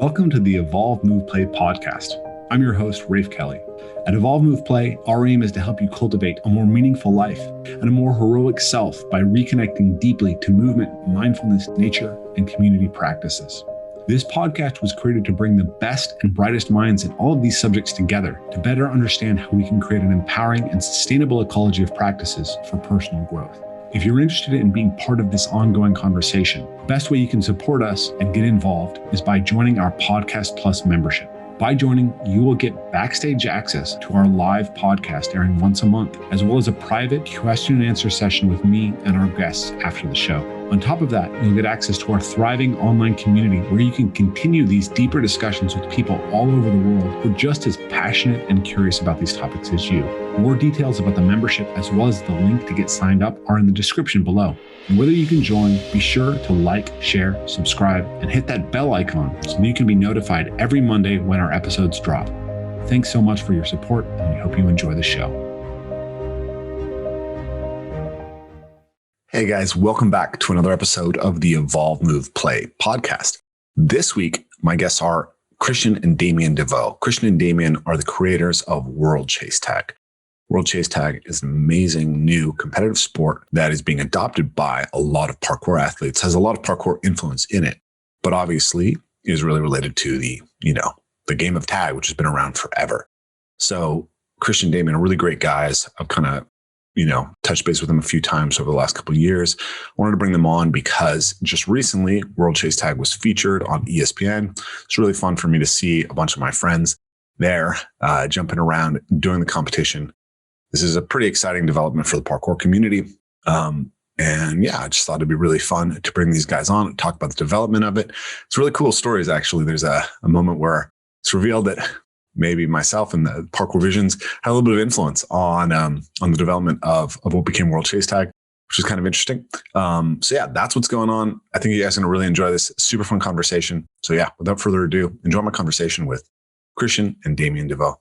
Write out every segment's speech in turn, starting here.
Welcome to the Evolve, Move, Play podcast. I'm your host, Rafe Kelley. At Evolve, Move, Play, our aim is to help you cultivate a more meaningful life and a more heroic self by reconnecting deeply to movement, mindfulness, nature, and community practices. This podcast was created to bring the best and brightest minds in all of these subjects together to better understand how we can create an empowering and sustainable ecology of practices for personal growth. If you're interested in being part of this ongoing conversation, the best way you can support us and get involved is by joining our Podcast Plus membership. By joining, you will get backstage access to our live podcast airing once a month, as well as a private question and answer session with me and our guests after the show. On top of that, you'll get access to our thriving online community where you can continue these deeper discussions with people all over the world who are just as passionate and curious about these topics as you. More details about the membership, as well as the link to get signed up, are in the description below. And whether you can join, be sure to like, share, subscribe, and hit that bell icon so you can be notified every Monday when our episodes drop. Thanks so much for your support, and we hope you enjoy the show. Hey guys, welcome back to another episode of the Evolve, Move, Play podcast. This week, my guests are Christian and Damien Devaux. Christian and Damien are the creators of World Chase Tag. World Chase Tag is an amazing new competitive sport that is being adopted by a lot of parkour athletes, has a lot of parkour influence in it, but obviously is really related to the game of tag, which has been around forever. So Christian and Damien are really great guys. I've kind of touched base with them a few times over the last couple of years. I wanted to bring them on because just recently, World Chase Tag was featured on ESPN. It's really fun for me to see a bunch of my friends there jumping around doing the competition. This is a pretty exciting development for the parkour community. I just thought it'd be really fun to bring these guys on and talk about the development of it. It's really cool stories, actually. There's a moment where it's revealed that maybe myself and the Parkour Visions had a little bit of influence on the development of what became World Chase Tag, which is kind of interesting. That's what's going on. I think you guys are going to really enjoy this super fun conversation. So without further ado, enjoy my conversation with Christian and Damien Devaux.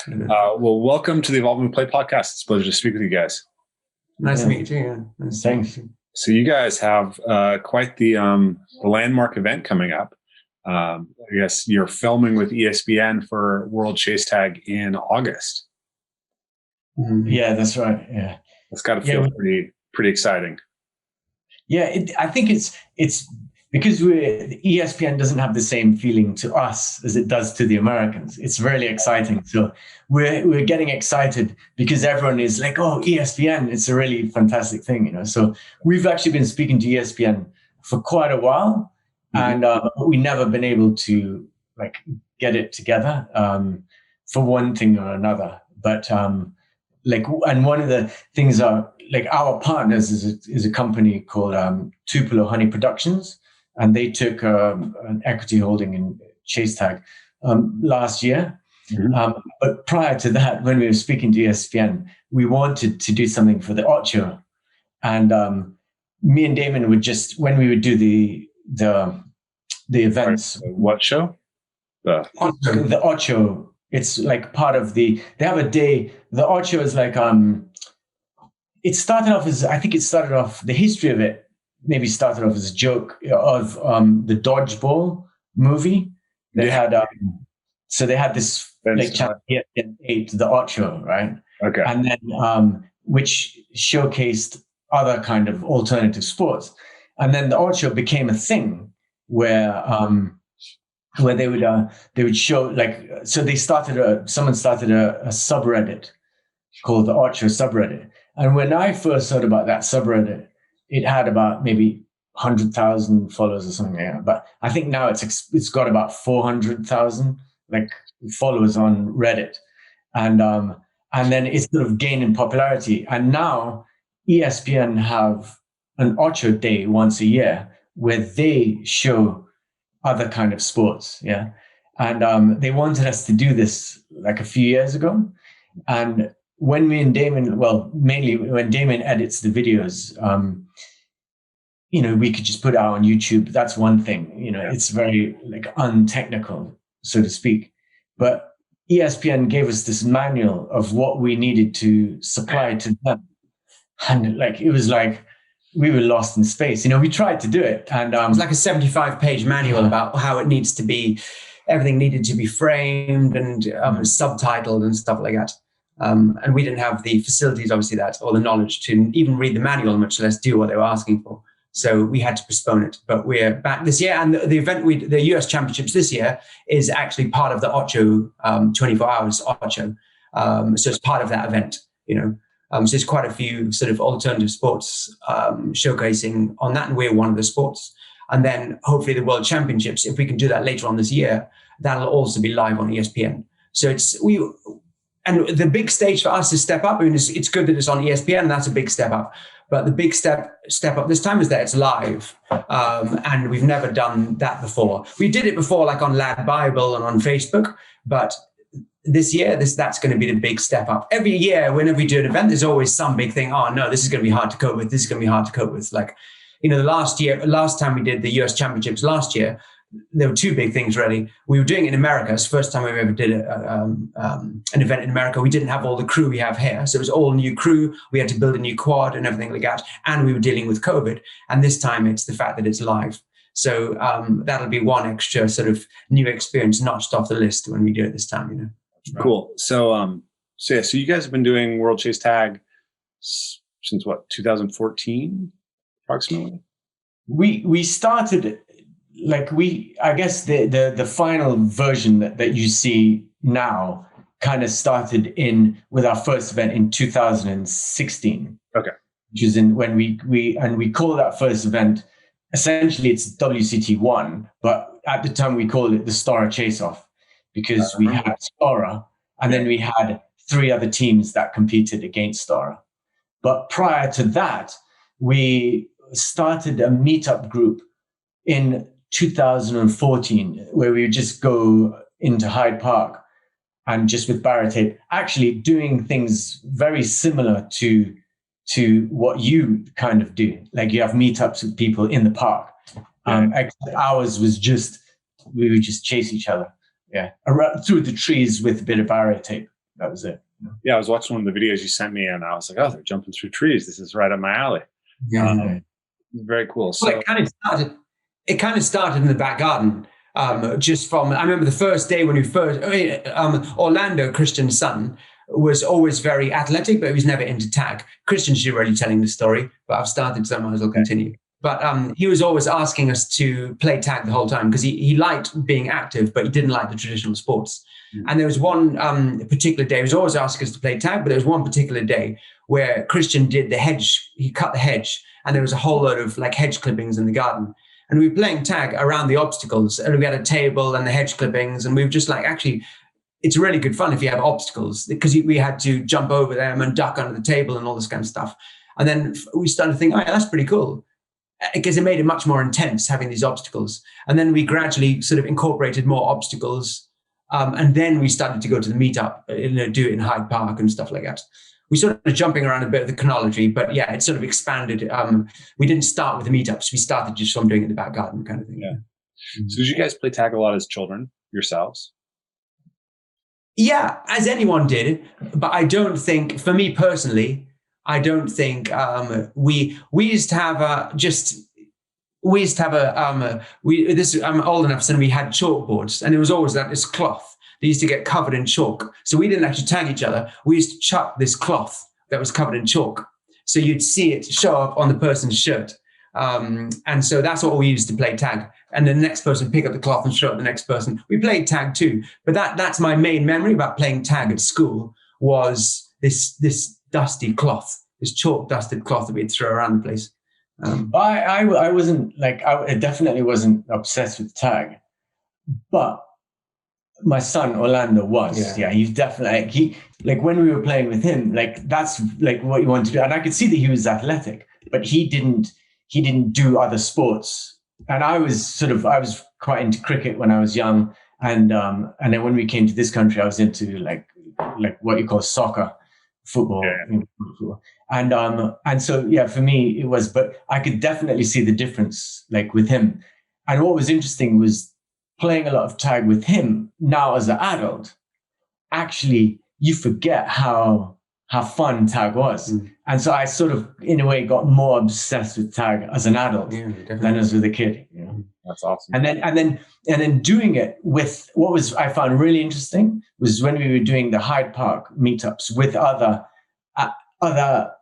Welcome to the Evolve and Play podcast. It's a pleasure to speak with you guys. Nice to meet you. Thanks. So you guys have quite the landmark event coming up. I guess you're filming with ESPN for World Chase Tag in August. Yeah, that's right. Yeah, it's got to feel pretty exciting. Yeah, I think it's because ESPN doesn't have the same feeling to us as it does to the Americans. It's really exciting. So we're getting excited because everyone is like, oh, ESPN, it's a really fantastic thing, So we've actually been speaking to ESPN for quite a while, and we never been able to get it together for one thing or another. But and one of the things are our partners is a company called Tupelo Honey Productions. And they took an equity holding in Chase Tag last year. But prior to that, when we were speaking to ESPN, we wanted to do something for the Ocho. And me and Damon would just, when we would do the events. What show? The Ocho. It's part of they have a day. The Ocho is it started off, the history of it maybe started off as a joke of the Dodgeball movie. They had this channel 8, the Ocho, right? Okay. And then which showcased other kind of alternative sports. And then the Ocho became a thing where they would show so they started someone started a subreddit called the Ocho subreddit. And when I first heard about that subreddit, it had about maybe 100,000 followers or something like that. But I think now it's got about 400,000 followers on Reddit, and then it's sort of gained in popularity. And now ESPN have an Ocho Day once a year where they show other kind of sports. Yeah, and they wanted us to do this a few years ago, and when me and Damon, mainly when Damon edits the videos, we could just put it out on YouTube. That's one thing, it's very untechnical, so to speak. But ESPN gave us this manual of what we needed to supply to them. And it was we were lost in space. We tried to do it, and it was like a 75-page manual about how it needs to be. Everything needed to be framed and subtitled and stuff like that. And we didn't have the facilities, obviously, or the knowledge to even read the manual, much less do what they were asking for. So we had to postpone it. But we're back this year, and the event, the US Championships this year, is actually part of the Ocho 24 Hours Ocho. So it's part of that event. So there's quite a few sort of alternative sports showcasing on that, and we're one of the sports. And then hopefully the World Championships, if we can do that later on this year, that'll also be live on ESPN. So and the big stage for us is step up. I mean, it's good that it's on ESPN. That's a big step up. But the big step up this time is that it's live. And we've never done that before. We did it before, like on Lad Bible and on Facebook, but this year, that's going to be the big step up. Every year, whenever we do an event, there's always some big thing. Oh no, this is going to be hard to cope with. This is going to be hard to cope with. Like, the last time we did the US Championships last year, there were two big things really. We were doing it in America. It's the first time we ever did an event in America. We didn't have all the crew we have here. So it was all new crew. We had to build a new quad and everything like that. And we were dealing with COVID. And this time it's the fact that it's live. So that'll be one extra sort of new experience notched off the list when we do it this time, Cool. So you guys have been doing World Chase Tag since what, 2014 approximately? We started I guess the final version that you see now kind of started with our first event in 2016. Okay. Which is when we call that first event, essentially it's WCT1, but at the time we called it the Stora Chase Off, because we had Stora, and then we had 3 other teams that competed against Stora. But prior to that, we started a meetup group in 2014 where we would just go into Hyde Park and just with barrier tape, actually doing things very similar to what you kind of do. Like you have meetups with people in the park. Except ours was we would just chase each other. Yeah, through the trees with a bit of barrier tape. That was it. Yeah, I was watching one of the videos you sent me, and I was like, "Oh, they're jumping through trees. This is right up my alley." Yeah, very cool. So well, it kind of started in the back garden. I remember the first day when Orlando, Christian's son, was always very athletic, but he was never into tag. Christian's already telling the story, but I've started, so I might as well continue. But he was always asking us to play tag the whole time because he liked being active, but he didn't like the traditional sports. Mm-hmm. And there was one particular day, he was always asking us to play tag, but there was one particular day where Christian did the hedge, he cut the hedge, and there was a whole load of like hedge clippings in the garden. And we were playing tag around the obstacles, and we had a table and the hedge clippings, and we were just like, actually, it's really good fun if you have obstacles, because we had to jump over them and duck under the table and all this kind of stuff. And then we started to think, oh, yeah, that's pretty cool, because it made it much more intense having these obstacles. And then we gradually sort of incorporated more obstacles. And then we started to go to the meetup, do it in Hyde Park and stuff like that. We sort of jumping around a bit of the chronology, but yeah, it sort of expanded. We didn't start with the meetups. We started just from doing it in the back garden kind of thing. Yeah. So did you guys play tag a lot as children yourselves? Yeah, as anyone did. But I don't think, for me personally, I don't think we used to have I'm old enough, so we had chalkboards, and it was always this cloth. They used to get covered in chalk. So we didn't actually tag each other. We used to chuck this cloth that was covered in chalk. So you'd see it show up on the person's shirt. And so that's what we used to play tag. And the next person pick up the cloth and show up the next person. We played tag too. But that's my main memory about playing tag at school, was this dusty cloth, this chalk dusted cloth that we'd throw around the place. I wasn't I definitely wasn't obsessed with tag, but my son Orlando was. Yeah, he's definitely when we were playing with him, that's what you want to do. And I could see that he was athletic, but he didn't do other sports. And I was quite into cricket when I was young, and then when we came to this country, I was into like what you call soccer, football. And so yeah, for me it was, but I could definitely see the difference with him. And what was interesting was playing a lot of tag with him now as an adult. Actually, you forget how how fun tag was. And so I sort of, in a way, got more obsessed with tag as an adult than as with a kid. You know? That's awesome. And then doing it with I found really interesting was when we were doing the Hyde Park meetups with other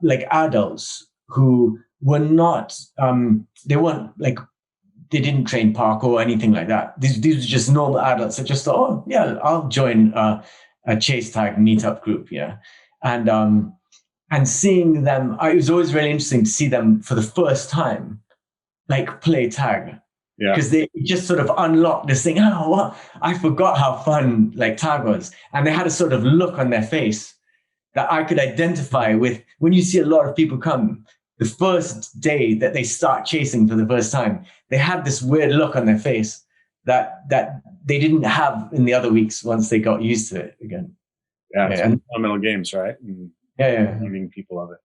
like adults who were not, they weren't like, they didn't train parkour or anything like that. These were just normal adults that just thought, oh yeah, I'll join a chase tag meetup group. Yeah. And seeing them, it was always really interesting to see them for the first time, like play tag. Yeah. Because they just sort of unlocked this thing. Oh, what? I forgot how fun like tag was. And they had a sort of look on their face that I could identify with when you see a lot of people come. The first day that they start chasing for the first time, they had this weird look on their face that they didn't have in the other weeks once they got used to it again. Yeah, it's fundamental games, right? And meeting people of it.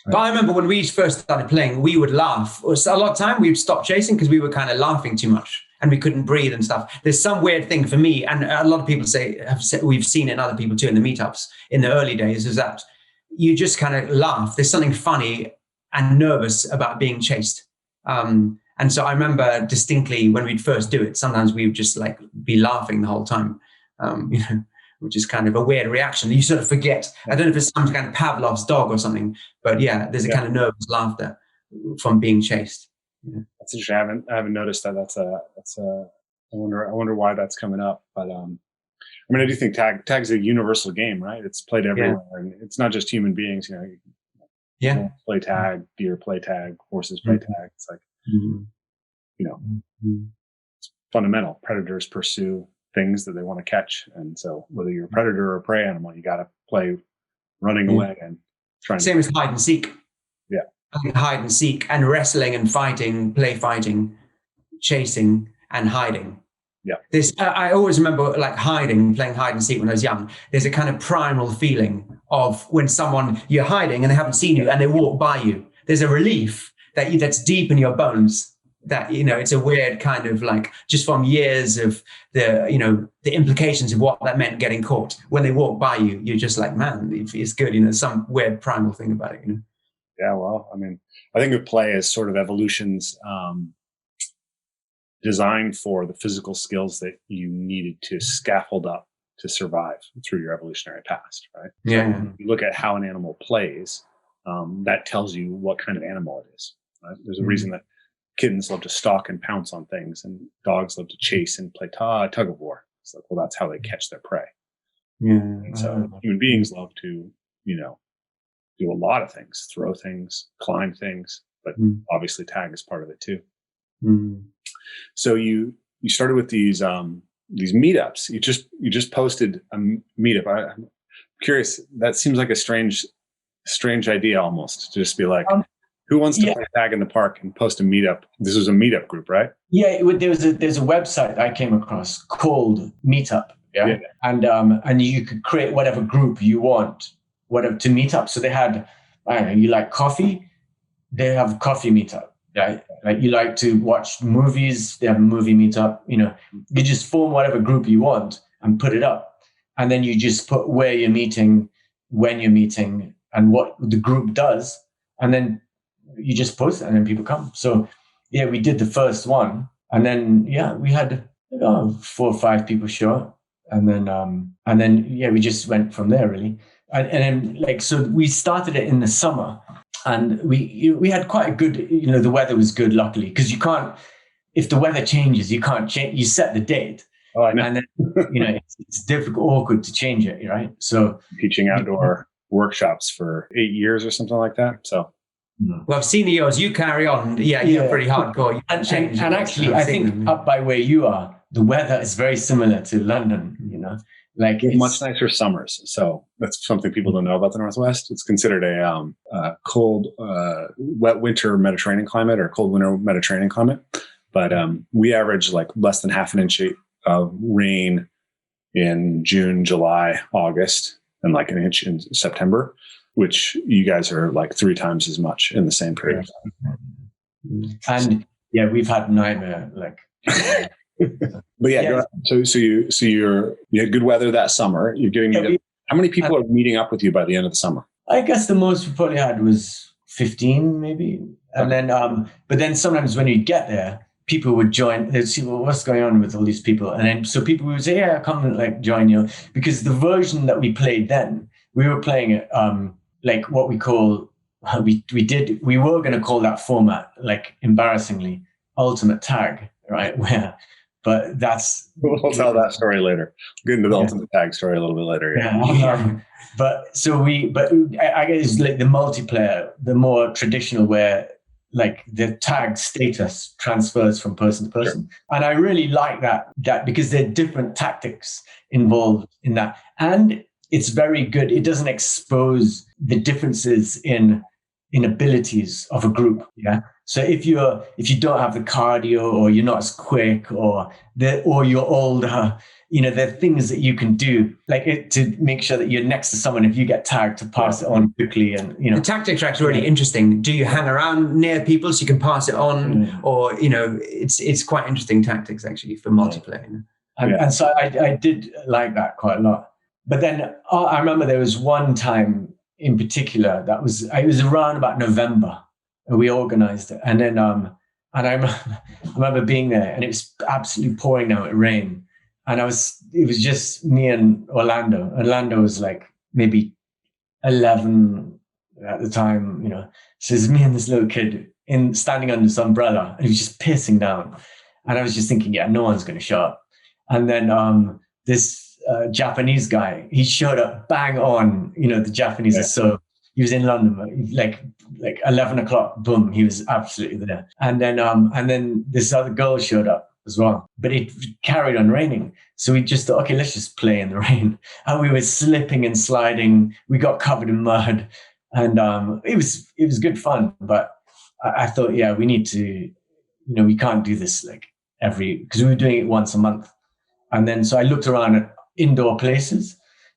But I remember when we first started playing, we would laugh. A lot of time we would stop chasing because we were kind of laughing too much and we couldn't breathe and stuff. There's some weird thing for me, and a lot of people have said, we've seen it in other people too in the meetups in the early days, is that you just kind of laugh. There's something funny and nervous about being chased. And so I remember distinctly when we'd first do it, sometimes we would just like be laughing the whole time, which is kind of a weird reaction. You sort of forget. I don't know if it's some kind of Pavlov's dog or something, but there's a kind of nervous laughter from being chased. Yeah. That's interesting. I haven't noticed that. I wonder why that's coming up. But I do think tag's a universal game, right? It's played everywhere, and it's not just human beings. Play tag, deer play tag, horses play tag. It's like, it's fundamental. Predators pursue things that they want to catch, and so whether you're a predator or a prey animal, you got to play running away and trying. Same as hide and seek. Yeah, I think hide and seek and wrestling and fighting, play fighting, chasing and hiding. Yeah, I always remember like playing hide and seek when I was young. There's a kind of primal feeling of when you're hiding and they haven't seen you and they walk by you. There's a relief that's deep in your bones. That it's a weird kind of like just from years of the implications of what that meant getting caught. When they walk by you, you're just like, man, it's good. Some weird primal thing about it. Yeah, well, I think of play as sort of evolution's designed for the physical skills that you needed to scaffold up to survive through your evolutionary past, right? Yeah. So you look at how an animal plays, that tells you what kind of animal it is. Right? There's a reason that kittens love to stalk and pounce on things, and dogs love to chase and play tug of war. It's like, well, that's how they catch their prey. Yeah. And so human beings love to, do a lot of things, throw things, climb things, but obviously tag is part of it too. So you started with these meetups. You just posted a meetup. I'm curious. That seems like a strange idea almost, to just be like, who wants to play tag in the park and post a meetup? This was a meetup group, right? Yeah, there's a website I came across called Meetup. Yeah. And you could create whatever group you want, to meet up. So they had, I don't know, you like coffee? They have coffee meetup. Right? Like you like to watch movies, they have a movie meetup. You just form whatever group you want and put it up. And then you just put where you're meeting, when you're meeting, and what the group does. And then you just post it and then people come. So we did the first one. And then, we had 4 or 5 people show up. And then, we just went from there really. And then so we started it in the summer. And we had quite a good, the weather was good, luckily, because you can't, if the weather changes, you can't change, you set the date. Oh, I know. And then, it's difficult, awkward to change it, right? So teaching outdoor workshops for 8 years or something like that. So. Well, I've seen yours, you carry on. Yeah, you're pretty hardcore. You and actually, I think up by where you are, the weather is very similar to London, Like it's much nicer summers. So that's something people don't know about the Northwest. It's considered a cold, wet winter Mediterranean climate or cold winter Mediterranean climate. But we average like less than half an inch of rain in June, July, August, and like an inch in September, which you guys are like 3 times as much in the same period. And we've had nightmare like. But so you had good weather that summer. You're doing How many people are meeting up with you by the end of the summer? I guess the most we probably had was 15 maybe. And then, but then sometimes when you get there, people would join, they'd see, well, what's going on with all these people? And then, so people would say, yeah, come and like join you. Because the version that we played then, we were playing it like what we call, we were going to call that format, like embarrassingly, ultimate tag, right? But that's... We'll tell that story later. We'll get into the ultimate tag story a little bit later. Yeah. But I guess like the multiplayer, the more traditional where like the tag status transfers from person to person. Sure. And I really like that because there are different tactics involved in that. And it's very good. It doesn't expose the differences in abilities of a group. Yeah. So if you don't have the cardio, or you're not as quick, or you're older, there are things that you can do to make sure that you're next to someone if you get tagged, to pass it on quickly. And the tactic track's really interesting. Do you hang around near people so you can pass it on, or it's quite interesting tactics actually for multiplayer. And so I did like that quite a lot. But then I remember there was one time in particular it was around about November. We organized it, and then and I remember being there, and it was absolutely pouring down with rain, and it was just me and Orlando. Orlando was like maybe 11 at the time, So it's me and this little kid standing under this umbrella, and it was just pissing down, and I was just thinking, no one's going to show up. And then this Japanese guy, he showed up bang on. The Japanese are so. He was in London, like 11 o'clock, boom, he was absolutely there. And then this other girl showed up as well, but it carried on raining. So we just thought, okay, let's just play in the rain. And we were slipping and sliding. We got covered in mud, and it was good fun. But I thought, we need to, we can't do this because we were doing it once a month. And then, so I looked around at indoor places.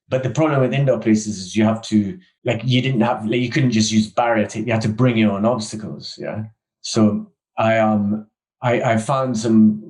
But the problem with indoor places is you have to, you couldn't just use barrier tape. You had to bring your own obstacles. Yeah. So I found some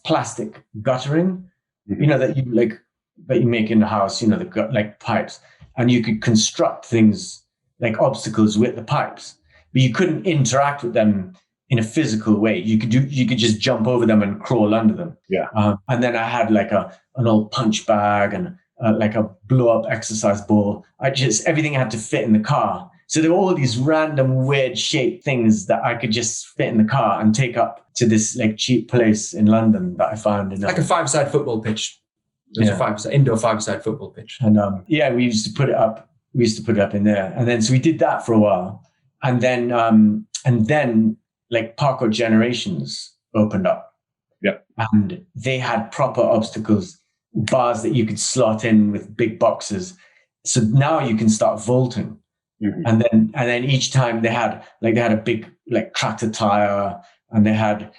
plastic guttering, that you make in the house, the pipes, and you could construct things like obstacles with the pipes, but you couldn't interact with them in a physical way. You could just jump over them and crawl under them. Yeah. And then I had an old punch bag and a blow-up exercise ball. Everything had to fit in the car. So there were all these random weird shaped things that I could just fit in the car and take up to this cheap place in London that I found. Like a 5-side football pitch. There's a indoor 5-side football pitch. And we used to put it up. We used to put it up in there. And then, so we did that for a while. And then Parkour Generations opened up. Yeah. And they had proper obstacles, bars that you could slot in with big boxes. So now you can start vaulting. Mm-hmm. And then each time they had a big tractor tire, and they had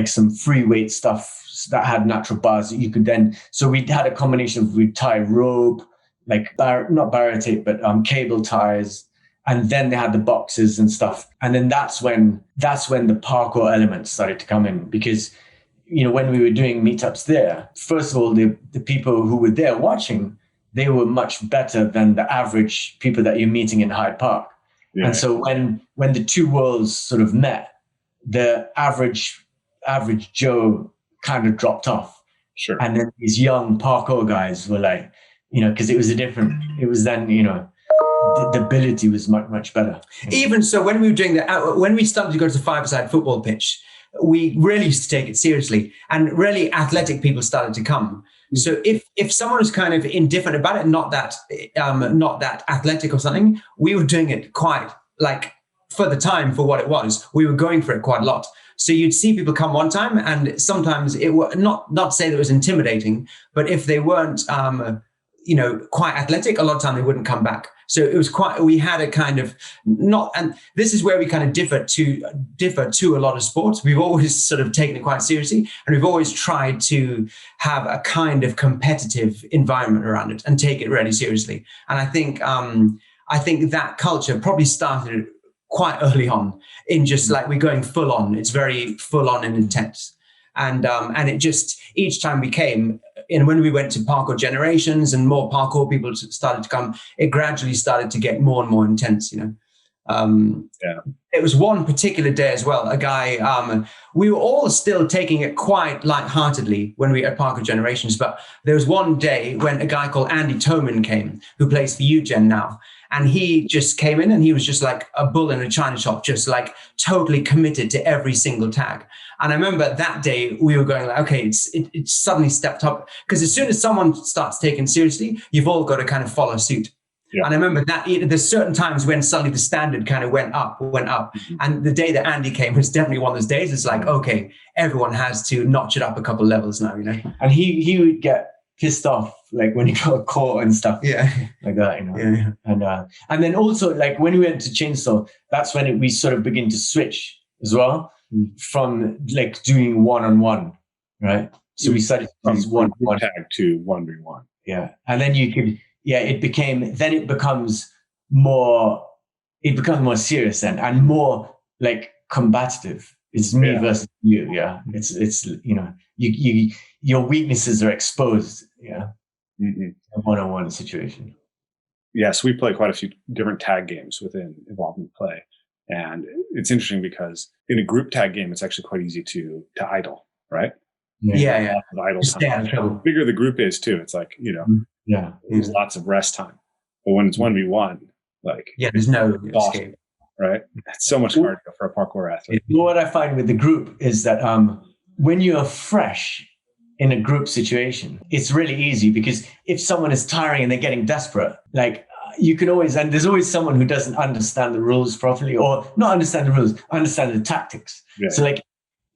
some free weight stuff that had natural bars that you could then. So we had a combination of, we'd tie rope, not barrier tape, but cable ties. And then they had the boxes and stuff. And then that's when the parkour elements started to come in, because when we were doing meetups there, first of all, the people who were there watching, they were much better than the average people that you're meeting in Hyde Park. Yeah. And so when the two worlds sort of met, the average Joe kind of dropped off. Sure. And then these young parkour guys were because it was then, the ability was much, much better. Even so, when we were doing that, when we started to go to the 5-side football pitch, we really used to take it seriously, and really athletic people started to come. So if someone was kind of indifferent about it, not that athletic or something, we were doing it quite for the time, for what it was, we were going for it quite a lot. So you'd see people come one time, and sometimes it was not say that it was intimidating, but if they weren't quite athletic, a lot of time they wouldn't come back. So it was we had a kind of and this is where we kind of differ to a lot of sports. We've always sort of taken it quite seriously, and we've always tried to have a kind of competitive environment around it and take it really seriously. And I think that culture probably started quite early on, in just we're going full on. It's very full on and intense. And it just, each time we came, and when we went to parkour generations and more parkour people started to come, it gradually started to get more and more intense, It was one particular day as well, a guy, we were all still taking it quite lightheartedly when we were at Parkour Generations, but there was one day when a guy called Andy Toman came, who plays for UGen now. And he just came in and he was just like a bull in a china shop, just like totally committed to every single tag. And I remember that day we were going like, okay, it suddenly stepped up, because as soon as someone starts taking seriously, you've all got to kind of follow suit. Yeah. And I remember that there's certain times when suddenly the standard kind of went up. Mm-hmm. And the day that Andy came was definitely one of those days. It's like, okay, everyone has to notch it up a couple of levels now, And he would get pissed off, like when he got caught and stuff, like that, Yeah. And then also, like when we went to Chainsaw, that's when we sort of begin to switch as well from like doing one-on-one, right? So we started from one tag to 1v1. Yeah, and then you could. Yeah, it becomes more serious and more like combative. It's me versus you. Yeah, it's you your weaknesses are exposed. Yeah, in a one-on-one situation. Yeah, so we play quite a few different tag games within Evolve Move Play, and it's interesting because in a group tag game, it's actually quite easy to idle, right? Yeah. Idle time. The bigger the group is too, it's like there's lots of rest time. But when it's 1v1, like there's no escape, right? It's so much harder for a parkour athlete. What I find with the group is that when you're fresh in a group situation, it's really easy, because if someone is tiring and they're getting desperate, like you can always, and there's always someone who doesn't understand the rules properly, or not understand the rules, understand the tactics. Yeah.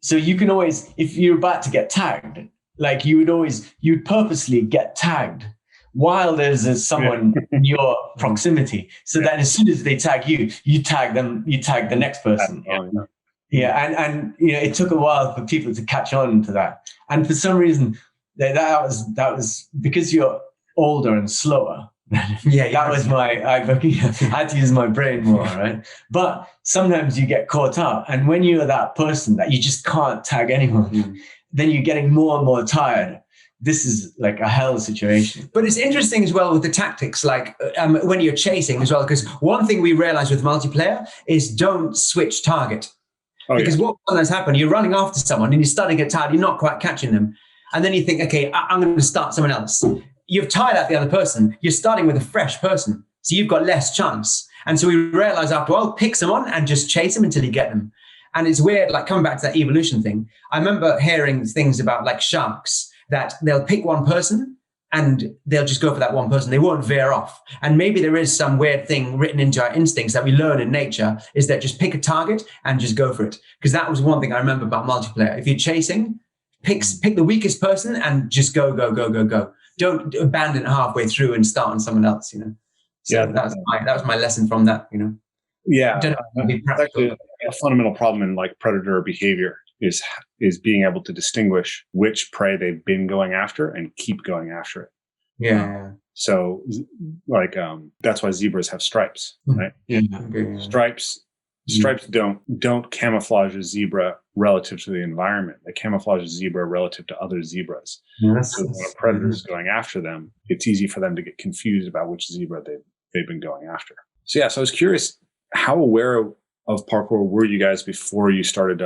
So you can always, if you're about to get tagged, like you'd purposely get tagged while there's someone in your proximity, so that as soon as they tag you, you tag them, you tag the next person. And it took a while for people to catch on to that. And for some reason, that was because you're older and slower. That was I had to use my brain more, right? But sometimes you get caught up, and when you're that person that you just can't tag anyone, then you're getting more and more tired. This is like a hell situation. But it's interesting as well with the tactics, like when you're chasing as well, because one thing we realize with multiplayer is don't switch target. Because what sometimes happens, you're running after someone and you're starting to get tired, you're not quite catching them. And then you think, okay, I'm going to start someone else. You've tired out the other person. You're starting with a fresh person. So you've got less chance. And so we realize after a while, pick someone and just chase them until you get them. And it's weird, like coming back to that evolution thing. I remember hearing things about like sharks, that they'll pick one person and they'll just go for that one person. They won't veer off. And maybe there is some weird thing written into our instincts that we learn in nature, is that just pick a target and just go for it. Because that was one thing I remember about multiplayer. If you're chasing, pick the weakest person and just go. Don't abandon it halfway through and start on someone else, So that was my lesson from that, Yeah. That's actually a fundamental problem in like predator behavior is being able to distinguish which prey they've been going after and keep going after it. Yeah. So like that's why zebras have stripes, right? Stripes don't camouflage a zebra relative to the environment. They camouflage a zebra relative to other zebras. So when a predator is going after them, it's easy for them to get confused about which zebra they've been going after. So I was curious, how aware of parkour were you guys before you started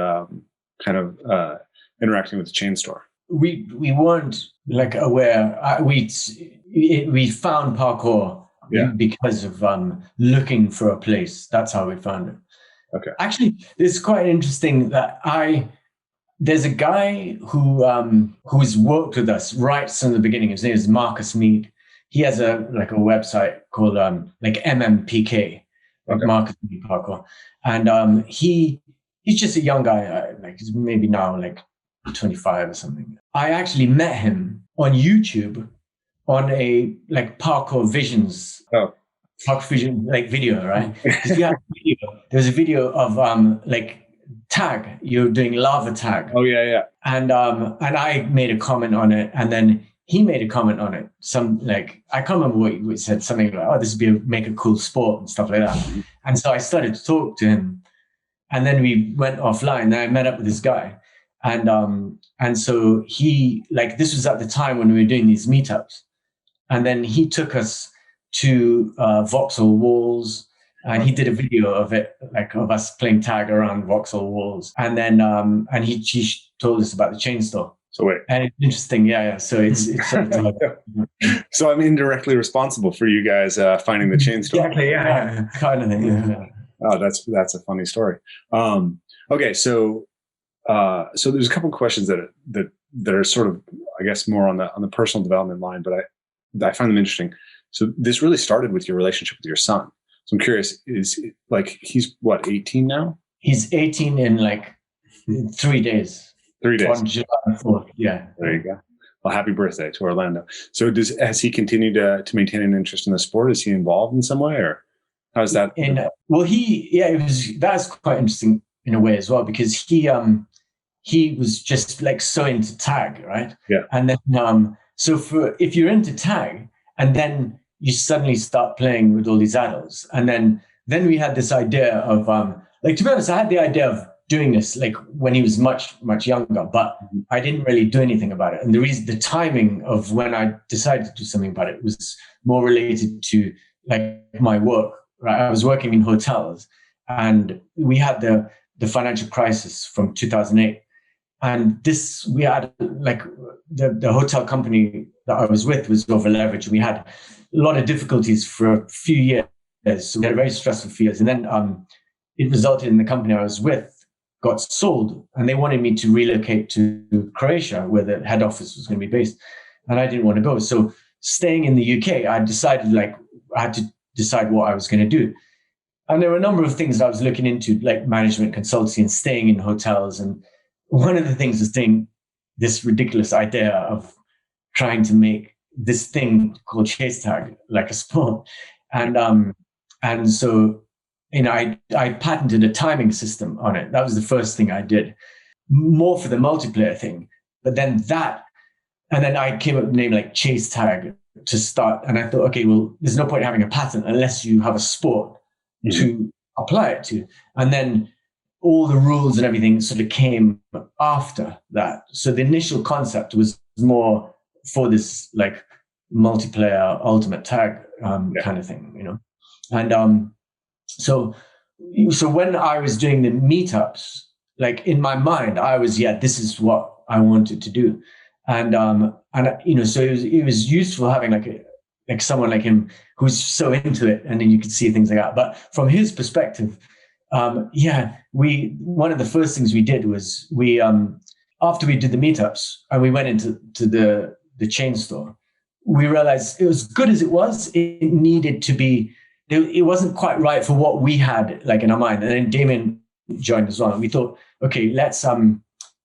interacting with the chain store? We weren't like aware. We found parkour because of looking for a place. That's how we found it. Okay. Actually, it's quite interesting that there's a guy who's worked with us right from the beginning. His name is Marcus Mead. He has a website called MMPK, Marcus Mead Parkour, and he's just a young guy, he's maybe now 25 or something. I actually met him on YouTube on a parkour visions. Parkour vision video, right? Because you have a video. There's a video of tag. You're doing lava tag. Oh yeah. And I made a comment on it, and then he made a comment on it. I can't remember what he said. Something like, "Oh, this would make a cool sport" and stuff like that. Mm-hmm. And so I started to talk to him, and then we went offline. Then I met up with this guy, And so he, like, this was at the time when we were doing these meetups. And then he took us to Vauxhall Walls, and he did a video of it, like of us playing tag around Vauxhall Walls. And then and he told us about the chain store. So wait. And it's interesting, yeah. So it's sort of so I'm indirectly responsible for you guys finding the chain store. Exactly, yeah. Kind of thing. Yeah. Oh, that's a funny story. Okay, so there's a couple of questions that are sort of, I guess, more on the personal development line, but I find them interesting. So this really started with your relationship with your son. So I'm curious, is like, he's what, 18 now? He's 18 in like 3 days. 3 days. On July 4th, yeah. There you go. Well, happy birthday to Orlando. So has he continued to maintain an interest in the sport? Is he involved in some way, or how's that? That's quite interesting in a way as well, because he was just like so into tag, right? Yeah. And then if you're into tag and then you suddenly start playing with all these adults, and then we had this idea of like, to be honest, I had the idea of doing this like when he was much younger, but I didn't really do anything about it. And the timing of when I decided to do something about it was more related to like my work. Right, I was working in hotels, and we had the financial crisis from 2008, and we had like the hotel company that I was with was over leveraged. We had a lot of difficulties for a few years. So we had a very stressful few years, and then it resulted in the company I was with got sold, and they wanted me to relocate to Croatia, where the head office was going to be based, and I didn't want to go. So staying in the UK, I decided like I had to decide what I was going to do. And there were a number of things I was looking into, like management consultancy and staying in hotels. And one of the things was doing this ridiculous idea of trying to make this thing called chase tag like a sport. And so, you know, I patented a timing system on it. That was the first thing I did, more for the multiplayer thing. But then I came up with the name like chase tag to start. And I thought, okay, well, there's no point having a patent unless you have a sport to apply it to. And then all the rules and everything sort of came after that. So the initial concept was more for this like multiplayer ultimate tag kind of thing, you know. And so when I was doing the meetups, like in my mind, I was, this is what I wanted to do. And you know, so it was useful having like someone like him who's so into it, and then you could see things like that. But from his perspective, one of the first things we did was we after we did the meetups and we went into the chain store, we realized it was good as it was, it needed to be, it wasn't quite right for what we had like in our mind. And then Damien joined as well. And we thought, okay, let's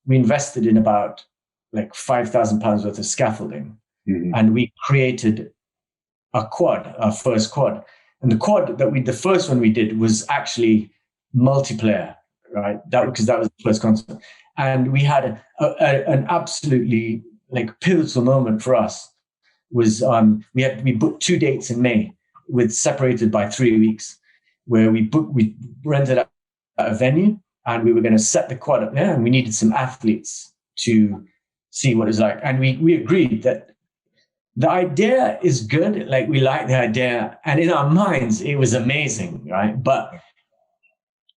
we invested in about like £5,000 worth of scaffolding, and we created a quad, our first quad. And the quad the first one we did was actually multiplayer, right? Because that was the first concept. And we had an absolutely like pivotal moment for us was we booked 2 dates in May separated by 3 weeks, where we rented out a venue, and we were going to set the quad up there, and we needed some athletes to see what it's like. And we agreed that the idea is good, like we like the idea, and in our minds it was amazing, right? But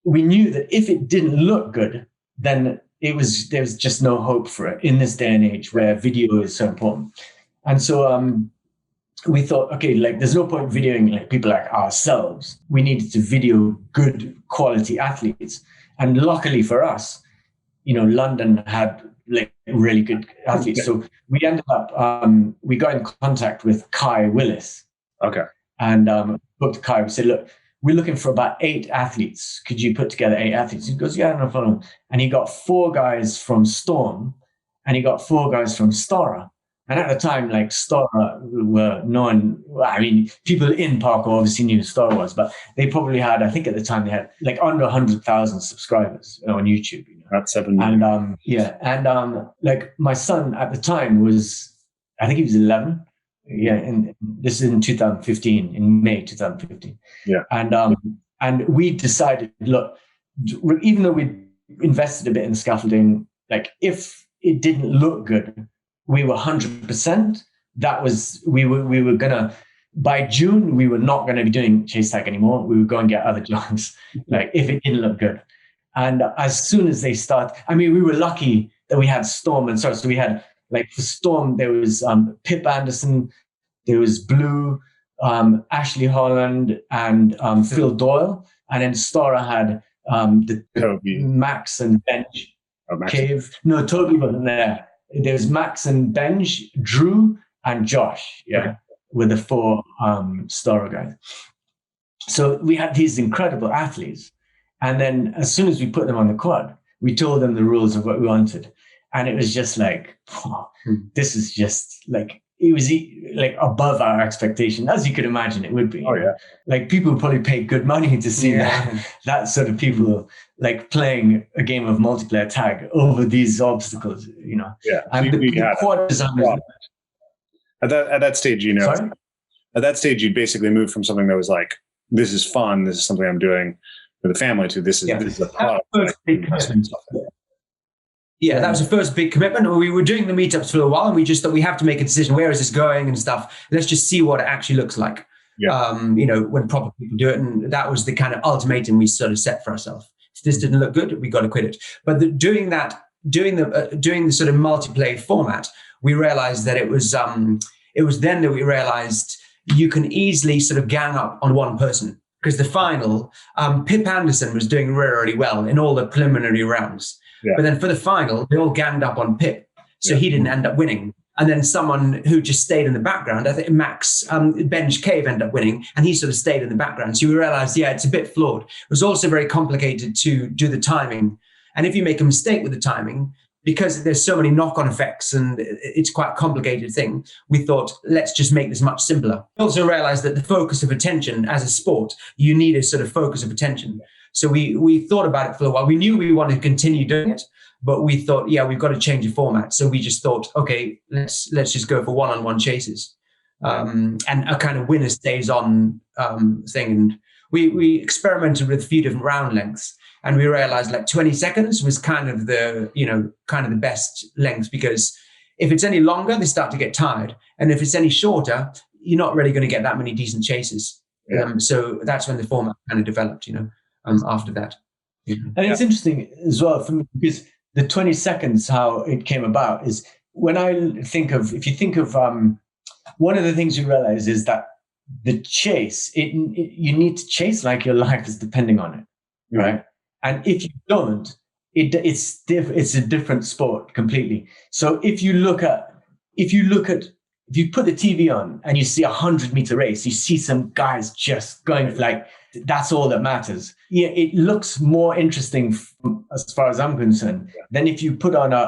we knew that if it didn't look good, then there was just no hope for it in this day and age where video is so important. And so we thought, okay, like there's no point videoing like people like ourselves. We needed to video good quality athletes. And luckily for us, you know, London had like really good athletes. So we ended up, we got in contact with Kai Willis. Okay. And booked Kai. We said, look, we're looking for about 8 athletes. Could you put together 8 athletes? He goes, yeah, no problem. And he got 4 guys from Storm, and he got 4 guys from Stora. And at the time, like Stora were known, I mean, people in parkour obviously knew who Stora was, but they probably had, I think at the time they had like under 100,000 subscribers on YouTube. You know? That's 7 million. And like my son at the time was, I think he was 11. Yeah, and this is in 2015, in May 2015. Yeah. And we decided, look, even though we invested a bit in scaffolding, Like if it didn't look good, we were 100%. That was, we were gonna, by June, we were not going to be doing chase tag anymore. We would go and get other jobs, like if it didn't look good. And as soon as they start, I mean, we were lucky that we had Storm and so we had, like for Storm, there was Pip Anderson, there was Blue, Ashley Holland, and Phil Doyle. And then Stora had the Max and Benj Cave. No, Toby wasn't there. There's Max and Benj, Drew, and Josh. Yeah. With the 4 Stora guys. So we had these incredible athletes. And then as soon as we put them on the quad, we told them the rules of what we wanted. And it was just like, oh, this is just like, it was like above our expectation, as you could imagine it would be. Oh, yeah. Like people would probably pay good money to see that sort of people like playing a game of multiplayer tag over these obstacles, you know. Yeah. And the quad designers. At that stage, you know, Sorry? At that stage, you basically moved from something that was like, this is fun, this is something I'm doing for the family, to this is a product. Yeah, that was the first big commitment. We were doing the meetups for a while, and we just thought we have to make a decision. Where is this going and stuff? Let's just see what it actually looks like. Yeah. You know, when proper people do it, and that was the kind of ultimatum we sort of set for ourselves. If this didn't look good, we got to quit it. But doing the sort of multiplayer format, we realized that it was then that we realized you can easily sort of gang up on one person, because the final, Pip Anderson was doing really, really well in all the preliminary rounds. Yeah. But then for the final, they all ganged up on Pip. So he didn't end up winning. And then someone who just stayed in the background, I think Max, Benj Cave ended up winning, and he sort of stayed in the background. So we realized, it's a bit flawed. It was also very complicated to do the timing. And if you make a mistake with the timing, because there's so many knock-on effects and it's quite a complicated thing, we thought, let's just make this much simpler. We also realized that the focus of attention as a sport, you need a sort of focus of attention. So we thought about it for a while. We knew we wanted to continue doing it, but we thought, we've got to change the format. So we just thought, okay, let's just go for one-on-one chases, and a kind of winner stays on thing. And we experimented with a few different round lengths, and we realized like 20 seconds was kind of the best length, because if it's any longer, they start to get tired, and if it's any shorter, you're not really going to get that many decent chases. So that's when the format kind of developed, after that. And it's interesting as well for me, because the 20 seconds, how it came about is when if you think of one of the things you realize is that the chase, you need to chase like your life is depending on it, right? And if you don't, it's a different sport completely. So if you put the TV on and you see a 100-meter race, you see some guys just going like, that's all that matters. Yeah, it looks more interesting as far as I'm concerned than if you put on a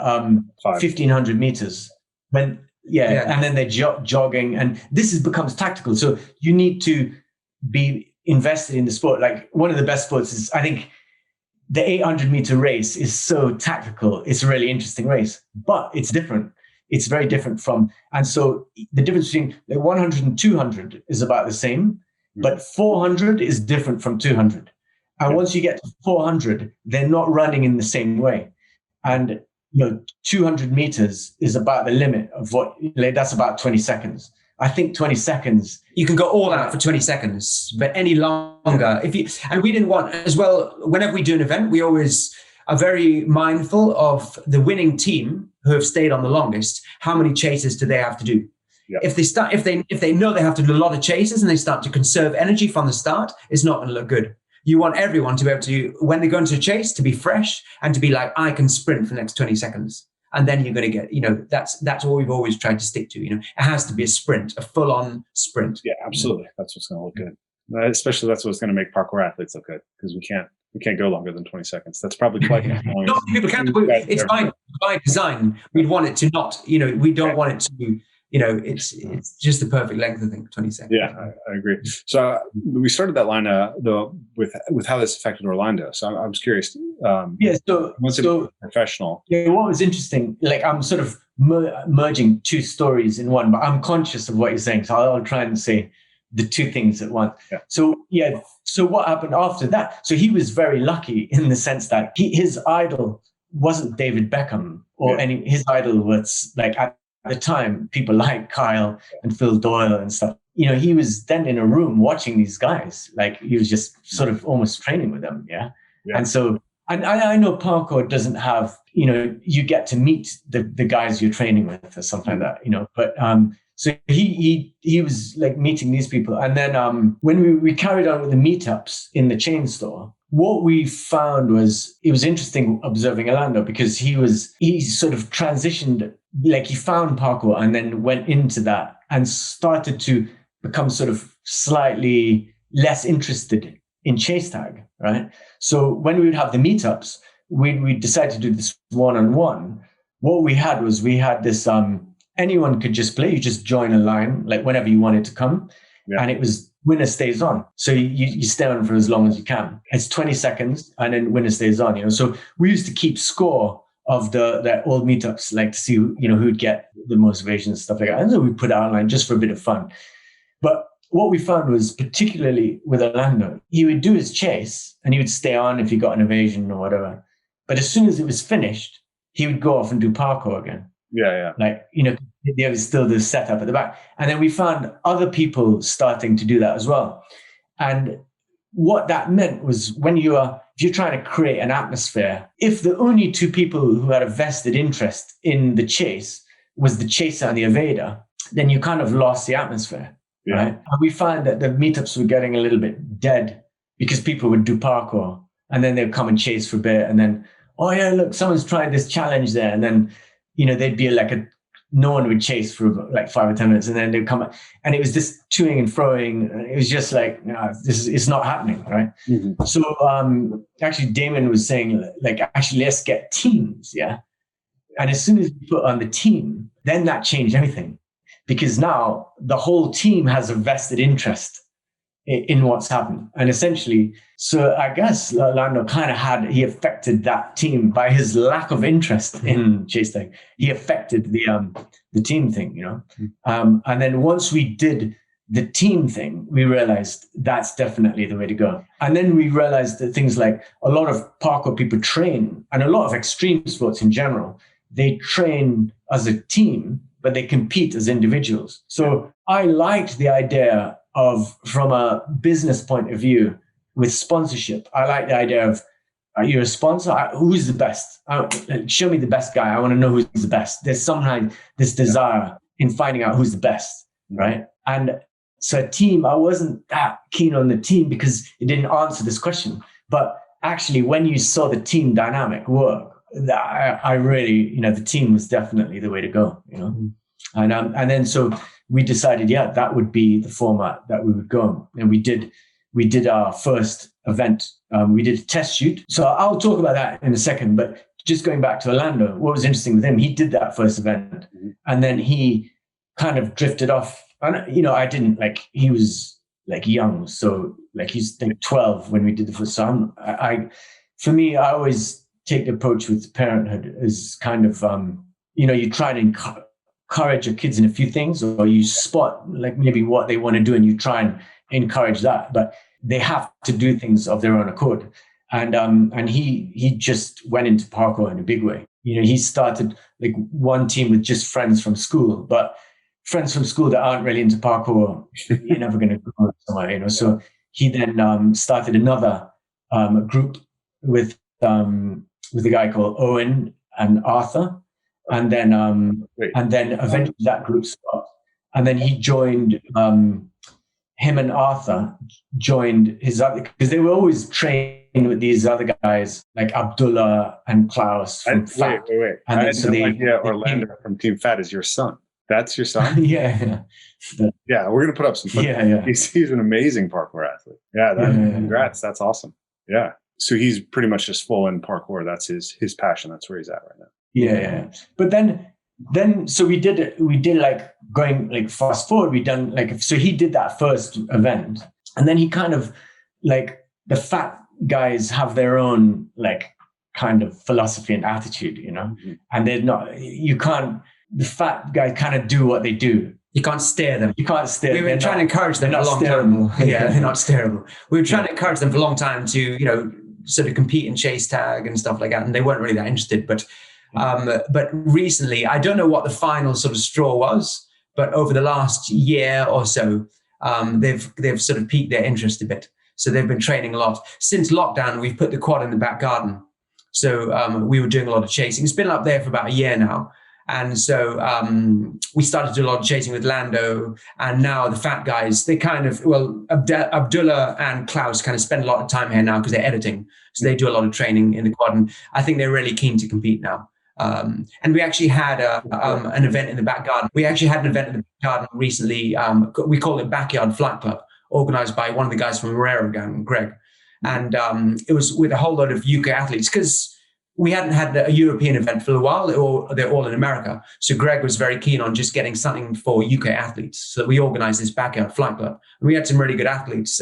1,500 meters. And then they're jogging, and this becomes tactical. So you need to be invested in the sport. Like one of the best sports is, I think, the 800-meter race is so tactical. It's a really interesting race, but it's different. It's very different and so the difference between like 100 and 200 is about the same, but 400 is different from 200. And once you get to 400, they're not running in the same way. And 200 meters is about the limit of that's about 20 seconds. I think 20 seconds. You can go all out for 20 seconds, but any longer, and we didn't want as well, whenever we do an event, we always are very mindful of the winning team who have stayed on the longest. How many chases do they have to do? Yep. If they know they have to do a lot of chases and they start to conserve energy from the start, it's not going to look good. You want everyone to be able to, when they go into a chase, to be fresh and to be like, I can sprint for the next 20 seconds. And then you're going to get, that's what we've always tried to stick to. It has to be a sprint, a full-on sprint. Yeah, absolutely. That's what's going to look good. Especially that's what's going to make parkour athletes look good, because we can't go longer than 20 seconds. That's probably quite long. No, people can't. It's by design. We'd want it to not, we don't want it to, it's just the perfect length, I think, 20 seconds. Yeah, I agree. So we started that line with how this affected Orlando. So I was curious. So professional. Yeah, what was interesting, like I'm sort of merging two stories in one, but I'm conscious of what you're saying. So I'll try and say the two things at once. Yeah. So what happened after that? So he was very lucky in the sense that his idol wasn't David Beckham or his idol was like at the time, people like Kyle and Phil Doyle and stuff. He was then in a room watching these guys. Like he was just sort of almost training with them. Yeah. And so, and I know parkour doesn't have, you get to meet the guys you're training with or something like that, but, so he was like meeting these people. And then when we carried on with the meetups in the chain store, what we found was, it was interesting observing Orlando because he sort of transitioned, like he found parkour and then went into that and started to become sort of slightly less interested in chase tag, right? So when we would have the meetups, we decided to do this one-on-one. What we had this, anyone could just play. You just join a line, like whenever you wanted to come. Yeah. And it was winner stays on. So you stay on for as long as you can. It's 20 seconds and then winner stays on, So we used to keep score of the old meetups, like to see, who'd get the most evasions and stuff like that. And so we put it online just for a bit of fun. But what we found was, particularly with Orlando, he would do his chase and he would stay on if he got an evasion or whatever. But as soon as it was finished, he would go off and do parkour again. Yeah. Like, there was still the setup at the back. And then we found other people starting to do that as well. And what that meant was if you're trying to create an atmosphere, if the only two people who had a vested interest in the chase was the chaser and the evader, then you kind of lost the atmosphere. Yeah. Right? And we find that the meetups were getting a little bit dead because people would do parkour and then they'd come and chase for a bit and then, oh yeah, look, someone's tried this challenge there. And then, they'd be like no one would chase for like 5 or 10 minutes and then they'd come and it was this toing and froing. It was just like, it's not happening. Right. Mm-hmm. So actually Damien was saying like, actually let's get teams. Yeah. And as soon as you put on the team, then that changed everything because now the whole team has a vested interest in what's happened. And essentially, so I guess Orlando he affected that team by his lack of interest in chase tag. He affected the team thing, And then once we did the team thing, we realized that's definitely the way to go. And then we realized that things like a lot of parkour people train, and a lot of extreme sports in general, they train as a team, but they compete as individuals. So I liked the idea of, from a business point of view, with sponsorship, I like the idea of, are you a sponsor? Who's the best? Show me the best guy. I want to know who's the best. There's somehow this desire in finding out who's the best, right? And so a team, I wasn't that keen on the team because it didn't answer this question. But actually, when you saw the team dynamic work, I really, the team was definitely the way to go, And then so we decided, that would be the format that we would go. And we did our first event. We did a test shoot. So I'll talk about that in a second. But just going back to Orlando, what was interesting with him, he did that first event. And then he kind of drifted off. And, I didn't, he was young. So he's 12 when we did the first. So for me, I always take the approach with parenthood is kind of, you try to encourage your kids in a few things, or you spot maybe what they want to do and you try and encourage that, but they have to do things of their own accord. And he just went into parkour in a big way. He started one team with just friends from school, but friends from school that aren't really into parkour, you're never going to go somewhere, So he then started another group with a guy called Owen and Arthur. And then eventually that group stopped. And then he joined, him and Arthur joined his other, because they were always trained with these other guys like Abdullah and Klaus from Fat. Wait. And then so Orlando from Team Fat is your son. That's your son? Yeah. Yeah, we're going to put up some footage. Yeah. He's an amazing parkour athlete. Yeah, congrats. That's awesome. Yeah. So he's pretty much just full in parkour. That's his passion. That's where he's at right now. Yeah. But then so we did going fast forward, so he did that first event, and then he kind of the fat guys have their own kind of philosophy and attitude, mm-hmm. And the fat guys kind of do what they do. You can't stare them. You can't stare. We were trying to encourage them for a long time. Yeah, they're not stareable. We were trying to encourage them for a long time to, sort of compete in chase tag and stuff like that, and they weren't really that interested. But recently, I don't know what the final sort of straw was, but over the last year or so, they've sort of piqued their interest a bit. So they've been training a lot. Since lockdown, we've put the quad in the back garden. So we were doing a lot of chasing. It's been up there for about a year now. And so we started to do a lot of chasing with Lando. And now the fat guys, they kind of, Abdullah and Klaus kind of spend a lot of time here now because they're editing. So they do a lot of training in the quad. And I think they're really keen to compete now. And we actually had an event in the back garden. We actually had an event in the back garden recently. We call it Backyard Flight Club, organized by one of the guys from Marrero Gang, Greg. And it was with a whole lot of UK athletes because we hadn't had a European event for a while, or they're all in America. So Greg was very keen on just getting something for UK athletes. So we organized this Backyard Flight Club. And we had some really good athletes,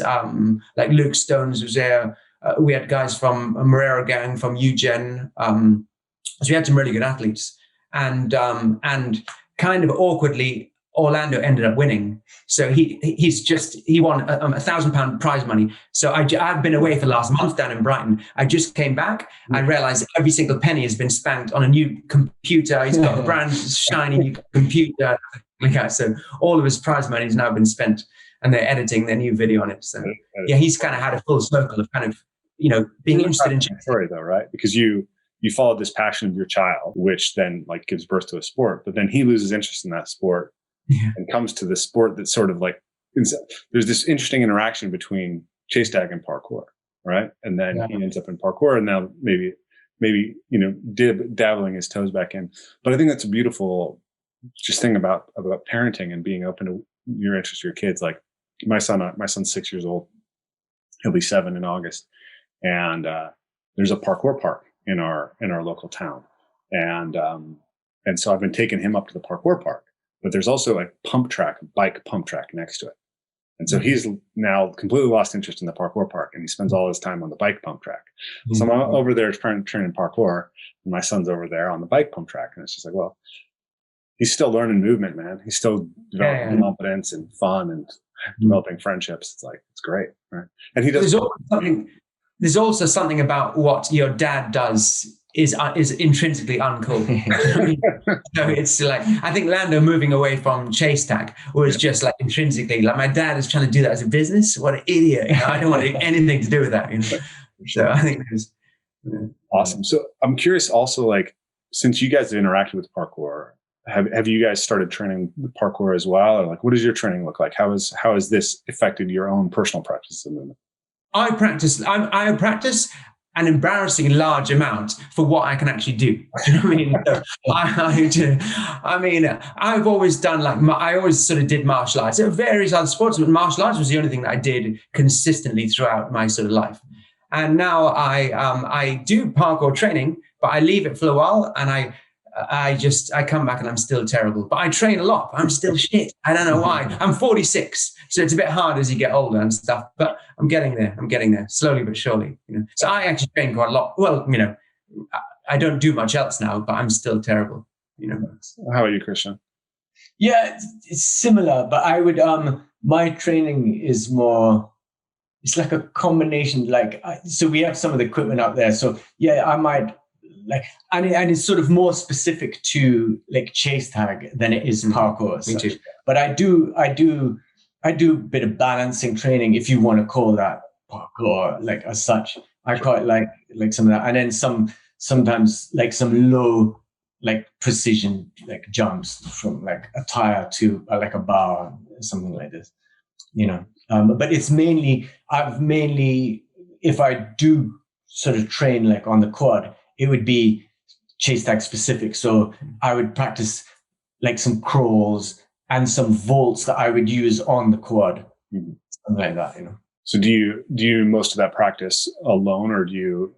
like Luke Stones was there. We had guys from Marrero Gang, from UGen. So we had some really good athletes. And kind of awkwardly, Orlando ended up winning. So he won £1,000 prize money. So I've been away for the last month down in Brighton. I just came back. I realized every single penny has been spent on a new computer. He's got a brand shiny new computer. So all of his prize money has now been spent, and they're editing their new video on it. So yeah, he's kind of had a full circle of kind of, being interested in story though, right? Because you followed this passion of your child, which then like gives birth to a sport, but then he loses interest in that sport. Yeah. And comes to the sport that's sort of like, there's this interesting interaction between chase tag and parkour, right? And then he ends up in parkour, and now maybe dabbling his toes back in. But I think that's a beautiful just thing about parenting and being open to your interest, your kids. Like my son's 6 years old. He'll be 7 in August, and there's a parkour park in our local town, and so I've been taking him up to the parkour park. But there's also a bike pump track next to it. And so he's now completely lost interest in the parkour park, and he spends all his time on the bike pump track. So I'm over there training parkour, and my son's over there on the bike pump track. And it's just like, well, he's still learning movement, man. He's still developing confidence and fun and developing friendships. It's like, it's great, right? And he does. There's also something about what your dad does is intrinsically uncool. So it's like, I think Lando moving away from chase tag was just like intrinsically, like my dad is trying to do that as a business. What an idiot. I don't want anything to do with that. So I think it was awesome. So I'm curious also, like, since you guys have interacted with parkour, have you guys started training parkour as well? Or like, what does your training look like? How has this affected your own personal practice of movement? I practice an embarrassing large amount for what I can actually do. Do you know what I mean? I've always done I always sort of did martial arts. There are various other sports, but martial arts was the only thing that I did consistently throughout my sort of life. And now I do parkour training, but I leave it for a while, and I come back and I'm still terrible. But I train a lot. I'm still shit. I don't know why. I'm 46, so it's a bit hard as you get older and stuff. But I'm getting there, slowly but surely. So I actually train quite a lot. Well, I don't do much else now, but I'm still terrible. How about you, Christian? Yeah, it's similar, but I would. My training is more. It's like a combination. So we have some of the equipment out there. So yeah, I might. And it's sort of more specific to like chase tag than it is parkour. Me too. But I do a bit of balancing training, if you want to call that parkour, like as such. I quite like some of that, and then sometimes like some low like precision like jumps from like a tire to like a bar, something like this. But it's mainly if I do sort of train like on the quad, it would be chase tag specific. So I would practice like some crawls and some vaults that I would use on the quad, something like that, So do you most of that practice alone, or do you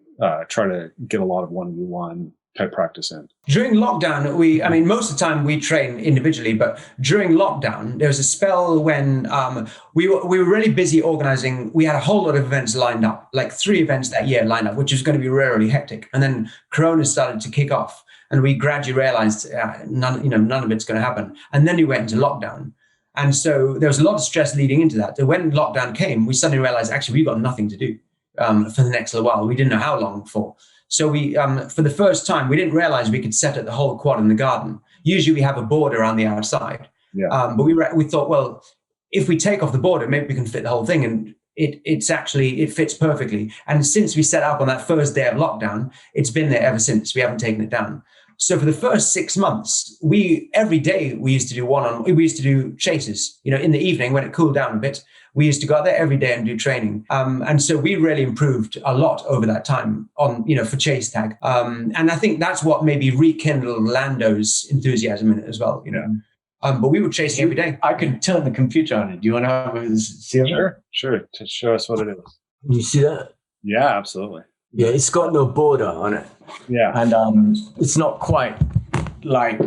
try to get a lot of 1v1 type practice in? During lockdown, most of the time we train individually, but during lockdown, there was a spell when we were really busy organizing. We had a whole lot of events lined up, like 3 events that year lined up, which was going to be really hectic. And then Corona started to kick off, and we gradually realized none of it's going to happen. And then we went into lockdown. And so there was a lot of stress leading into that. So when lockdown came, we suddenly realized, actually, we've got nothing to do. for the next little while. We didn't know how long for. So we, for the first time, we didn't realize we could set up the whole quad in the garden. Usually we have a border on the outside. Yeah. But we thought, well, if we take off the border, maybe we can fit the whole thing. And it fits perfectly. And since we set up on that first day of lockdown, it's been there ever since. We haven't taken it down. So for the first 6 months, every day we used to do chases, in the evening when it cooled down a bit. We used to go out there every day and do training. And so we really improved a lot over that time for chase tag. And I think that's what maybe rekindled Lando's enthusiasm in it as well, But we would chase every day. I could turn the computer on it. Do you want to have a see it? Sure. To show us what it is. You see that? Yeah, absolutely. Yeah, it's got no border on it. Yeah. And it's not quite like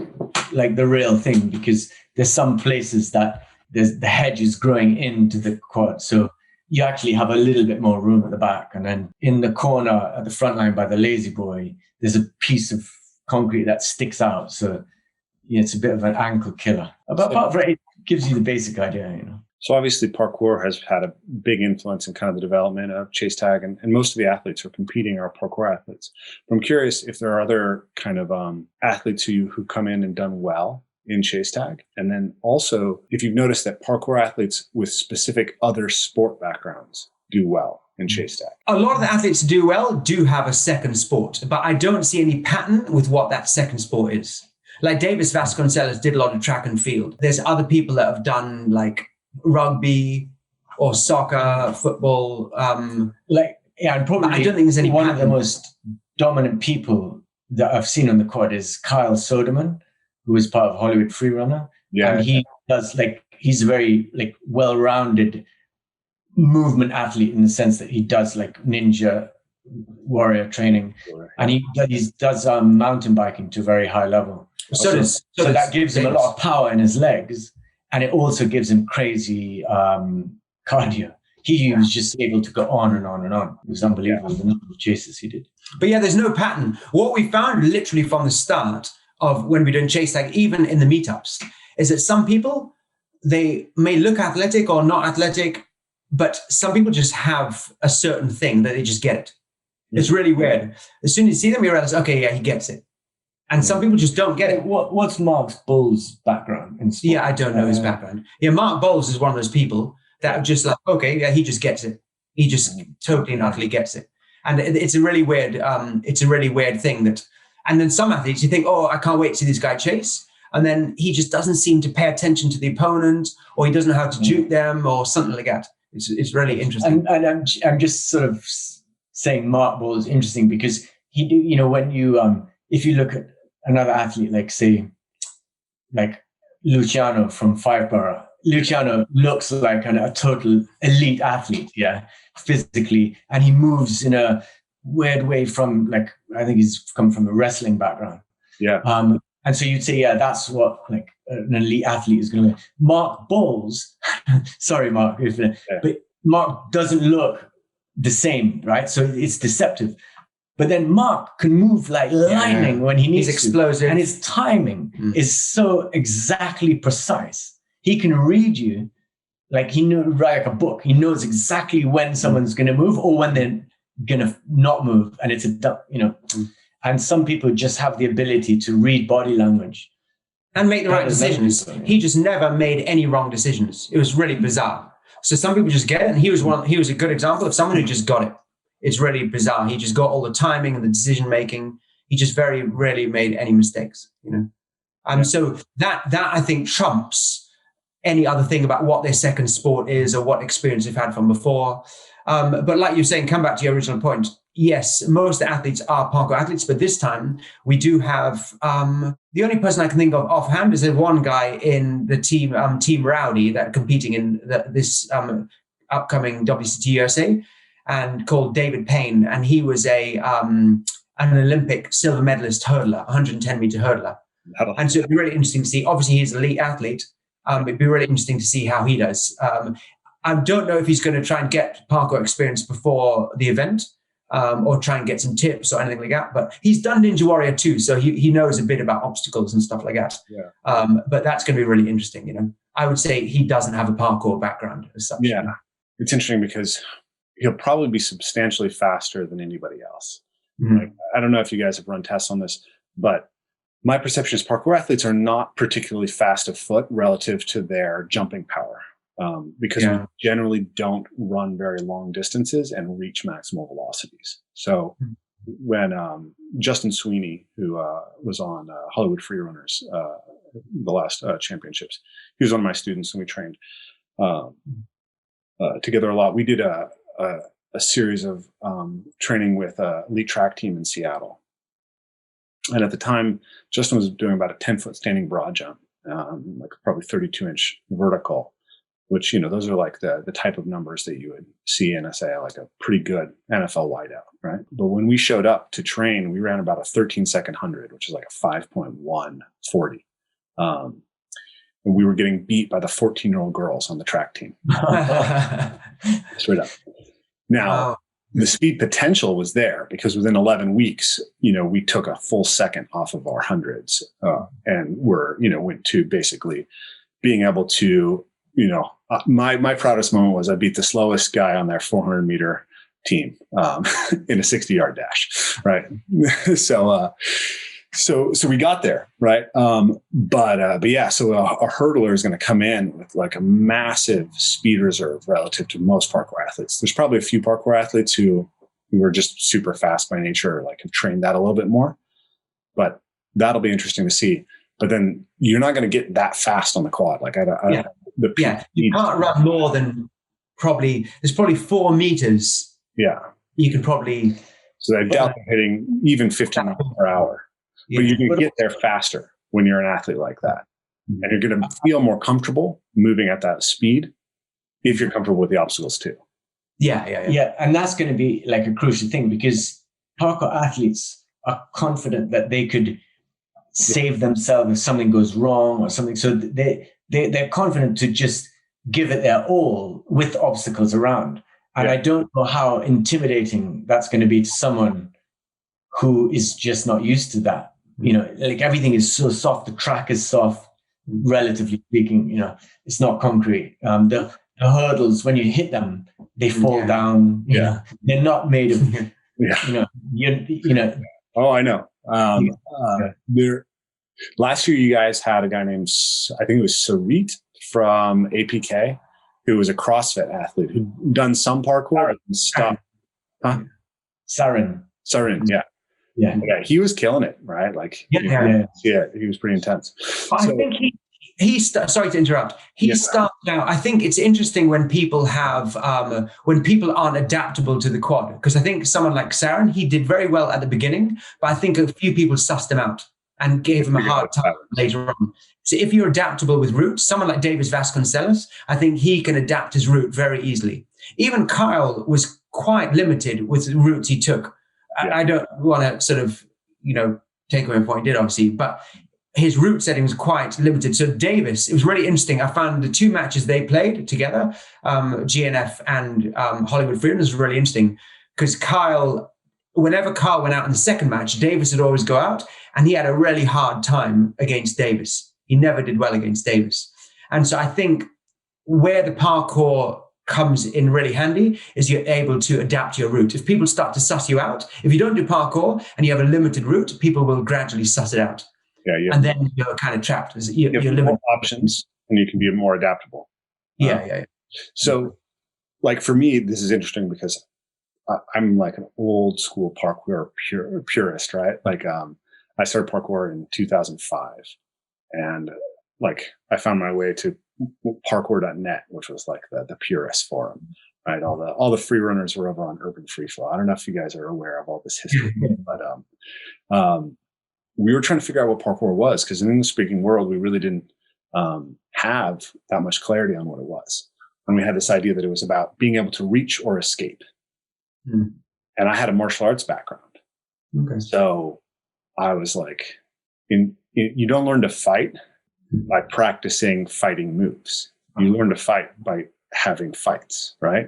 the real thing, because there's some places that the hedge is growing into the quad. So you actually have a little bit more room at the back. And then in the corner at the front line by the lazy boy, there's a piece of concrete that sticks out. So it's a bit of an ankle killer. But apart from it gives you the basic idea, So obviously parkour has had a big influence in kind of the development of chase tag, and most of the athletes who are competing are parkour athletes. But I'm curious if there are other kind of athletes who come in and done well in chase tag. And then also if you've noticed that parkour athletes with specific other sport backgrounds do well in chase tag. A lot of the athletes who do well do have a second sport, but I don't see any pattern with what that second sport is. Like Davis Vasconcelos did a lot of track and field. There's other people that have done like rugby or soccer, football. And probably I don't think there's any one pattern. of the most dominant people that I've seen on the quad is Kyle Soderman, who is part of Hollywood Freerunner. Yeah. And he does he's a very well-rounded movement athlete in the sense that he does ninja warrior training. Sure. And he does mountain biking to a very high level. So that gives him a lot of power in his legs. And it also gives him crazy cardio. He was just able to go on and on and on. It was unbelievable, the number of chases he did. But yeah, there's no pattern. What we found literally from the start of when we're doing chase tag, even in the meetups, is that some people, they may look athletic or not athletic, but some people just have a certain thing that they just get it. It's really weird. As soon as you see them, you realize, okay, yeah, he gets it. And some people just don't get it. What's Mark Bowles' background in sport? Yeah, I don't know his background. Yeah, Mark Bowles is one of those people that are just like, okay, yeah, he just gets it. He just totally and utterly gets it. And it's a really weird, thing that, and then some athletes, you think, oh, I can't wait to see this guy chase. And then he just doesn't seem to pay attention to the opponent, or he doesn't know how to juke them or something like that. It's really interesting. And I'm just sort of saying Mark Bowles is interesting because he do, when you, if you look at another athlete, like Luciano from Fiveborough. Luciano looks like a total elite athlete, physically, and he moves in a weird way from I think he's come from a wrestling background. Yeah. And so you'd say, that's what an elite athlete is going to be. Mark Bowles, sorry, Mark, but Mark doesn't look the same, right? So it's deceptive. But then Mark can move like lightning when he needs to. He's explosive. And his timing is so exactly precise. He can read you he knows, like a book. He knows exactly when someone's going to move or when they're going to not move. And it's and some people just have the ability to read body language. And make the right decisions. He just never made any wrong decisions. It was really bizarre. So some people just get it. And he was a good example of someone who just got it. It's really bizarre. He just got all the timing and the decision making. He just very rarely made any mistakes, So that I think trumps any other thing about what their second sport is or what experience they've had from before. But like you're saying, come back to your original point. Yes, most athletes are parkour athletes, but this time we do have the only person I can think of offhand is there's one guy in the team, Team Rowdy, that are competing in this upcoming WCT USA. And called David Payne, and he was an Olympic silver medalist hurdler, 110 meter hurdler. And so it'd be really interesting to see. Obviously, he's an elite athlete. It'd be really interesting to see how he does. I don't know if he's going to try and get parkour experience before the event, or try and get some tips or anything like that. But he's done Ninja Warrior too, so he knows a bit about obstacles and stuff like that. Yeah. But that's going to be really interesting. I would say he doesn't have a parkour background as such. Yeah, it's interesting because he'll probably be substantially faster than anybody else. Mm-hmm. Like, I don't know if you guys have run tests on this, but my perception is parkour athletes are not particularly fast of foot relative to their jumping power, because we generally don't run very long distances and reach maximal velocities. So when Justin Sweeney, who was on Hollywood Freerunners, the last championships, he was one of my students, and we trained together a lot. We did a series of training with an elite track team in Seattle. And at the time, Justin was doing about a 10-foot standing broad jump, like probably 32-inch vertical, which, those are like the type of numbers that you would see in like a pretty good NFL wideout, right? But when we showed up to train, we ran about a 13-second 100, which is like a 5.1 40. And we were getting beat by the 14-year-old girls on the track team. Straight up. Now, the speed potential was there because within 11 weeks, we took a full second off of our hundreds, and went to basically being able to, my proudest moment was I beat the slowest guy on their 400 meter team in a 60-yard dash, right? So we got there, right? But yeah, so a hurdler is going to come in with like a massive speed reserve relative to most parkour athletes. There's probably a few parkour athletes who are just super fast by nature, or like have trained that a little bit more. But that'll be interesting to see. But then you're not going to get that fast on the quad. Like you can't run more than there's probably 4 meters. Yeah, you can probably. So I doubt hitting even 15 miles per hour. But you're going to get there faster when you're an athlete like that. And you're going to feel more comfortable moving at that speed if you're comfortable with the obstacles too. Yeah. And that's going to be like a crucial thing, because parkour athletes are confident that they could save themselves if something goes wrong or something. So they're confident to just give it their all with obstacles around. And I don't know how intimidating that's going to be to someone who is just not used to that. Like everything is so soft. The track is soft, relatively speaking. It's not concrete. The hurdles, when you hit them, they fall down. They're not made of. Oh, I know. Last year, you guys had a guy named, I think it was Sarit from APK, who was a CrossFit athlete who'd done some parkour and stopped. Sarin, yeah. He was killing it, right? Like, he was pretty intense. I think he sorry to interrupt. He started out. I think it's interesting when people have when people aren't adaptable to the quad, because I think someone like Sarin, he did very well at the beginning, but I think a few people sussed him out and gave him a hard time later on. So if you're adaptable with roots, someone like Davis Vasconcelos, I think he can adapt his route very easily. Even Kyle was quite limited with the routes he took. I don't want to sort of, take away from what he did, obviously, but his route setting was quite limited. So Davis, it was really interesting. I found the 2 matches they played together, GNF and Hollywood Freerunners, was really interesting, because whenever Kyle went out in the second match, Davis would always go out, and he had a really hard time against Davis. He never did well against Davis. And so I think where the parkour comes in really handy is you're able to adapt your route. If people start to suss you out, if you don't do parkour and you have a limited route, people will gradually suss it out. And then you're kind of trapped. You're limited more options, and you can be more adaptable. So, like for me, this is interesting because I'm like an old school parkour purist, right? Like I started parkour in 2005, and like I found my way to parkour.net, which was like the purist forum, right? All the free runners were over on Urban Free Flow. I don't know if you guys are aware of all this history, but we were trying to figure out what parkour was, because in the English speaking world, we really didn't have that much clarity on what it was. And we had this idea that it was about being able to reach or escape. And I had a martial arts background. So I was like, you don't learn to fight by practicing fighting moves. You learn to fight by having fights, right?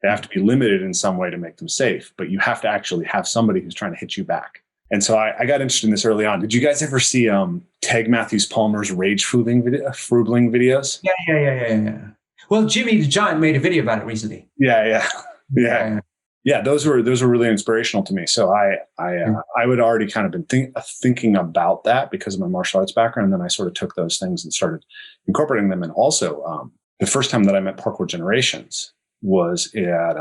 They have to be limited in some way to make them safe, but you have to actually have somebody who's trying to hit you back. And so I got interested in this early on. Did you guys ever see Tag Matthews Palmer's rage frubling videos? Yeah. Well, Jimmy the Giant made a video about it recently. Yeah. Yeah, those were really inspirational to me. So I would already kind of been thinking about that because of my martial arts background. And then I sort of took those things and started incorporating them. And also, the first time that I met Parkour Generations was at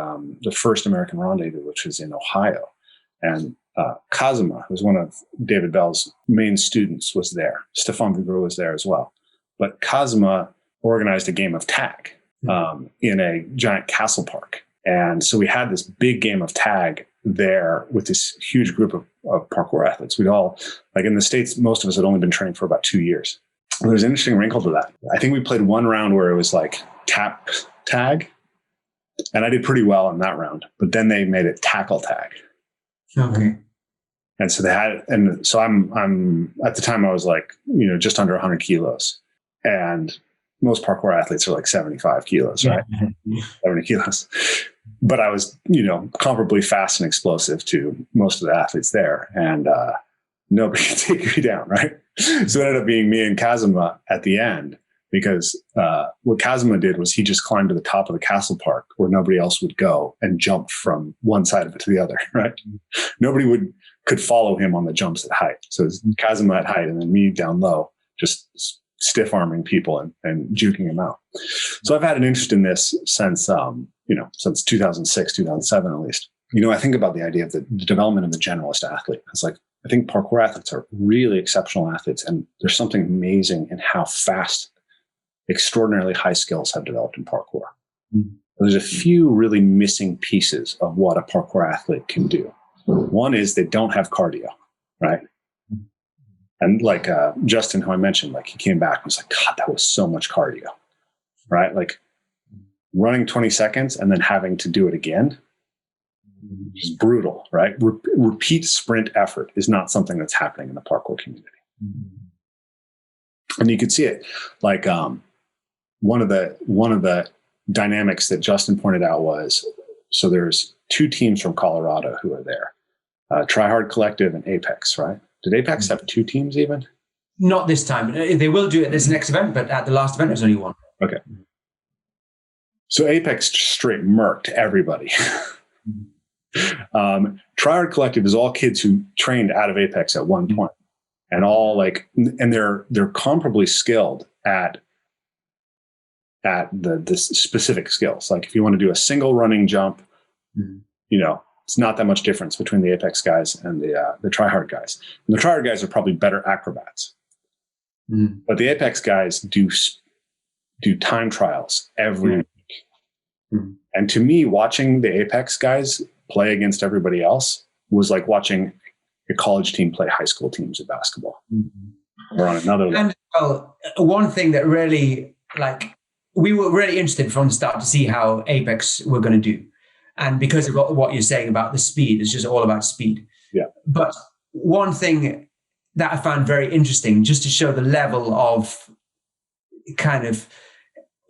the first American Rendezvous, which was in Ohio. And Kazuma, who's one of David Bell's main students, was there. Stefan Vigreau was there as well. But Kazuma organized a game of tag in a giant castle park. And so we had this big game of tag there with this huge group of parkour athletes. We'd all, like in the States, most of us had only been training for about 2 years. And there's an interesting wrinkle to that. I think we played one round where it was like tap tag. And I did pretty well in that round. But then they made it tackle tag. Okay. And so so I'm at the time I was like, just under 100 kilos. And most parkour athletes are like 75 kilos, right? 70 kilos. But I was, comparably fast and explosive to most of the athletes there. And nobody could take me down, right? So it ended up being me and Kazuma at the end, because what Kazuma did was he just climbed to the top of the castle park where nobody else would go and jumped from one side of it to the other, right? Nobody could follow him on the jumps at height. So it was Kazuma at height and then me down low, just stiff arming people and juking them out. So I've had an interest in this since, since 2006, 2007, at least. I think about the idea of the development of the generalist athlete. It's like, I think parkour athletes are really exceptional athletes. And there's something amazing in how fast extraordinarily high skills have developed in parkour. There's a few really missing pieces of what a parkour athlete can do. One is they don't have cardio, right? And like Justin, who I mentioned, like he came back and was like, God, that was so much cardio, right? Like running 20 seconds and then having to do it again is brutal, right? Repeat sprint effort is not something that's happening in the parkour community. And you could see it. Like one of the dynamics that Justin pointed out was, so there's 2 teams from Colorado who are there, Try Hard Collective and Apex, right? Did Apex have 2 teams even? Not this time. They will do it this next event, but at the last event, there's only 1. Okay. So Apex just straight murked everybody. Try Hard Collective is all kids who trained out of Apex at one point, and all and they're comparably skilled at the specific skills. Like if you want to do a single running jump, it's not that much difference between the Apex guys and the Try Hard guys. And the Try Hard guys are probably better acrobats. But the Apex guys do time trials every week. And to me, watching the Apex guys play against everybody else was like watching a college team play high school teams at basketball. Or on another level. And one thing that really, we were really interested from the start to see how Apex were going to do. And because of what you're saying about the speed, it's just all about speed. Yeah. But one thing that I found very interesting, just to show the level of kind of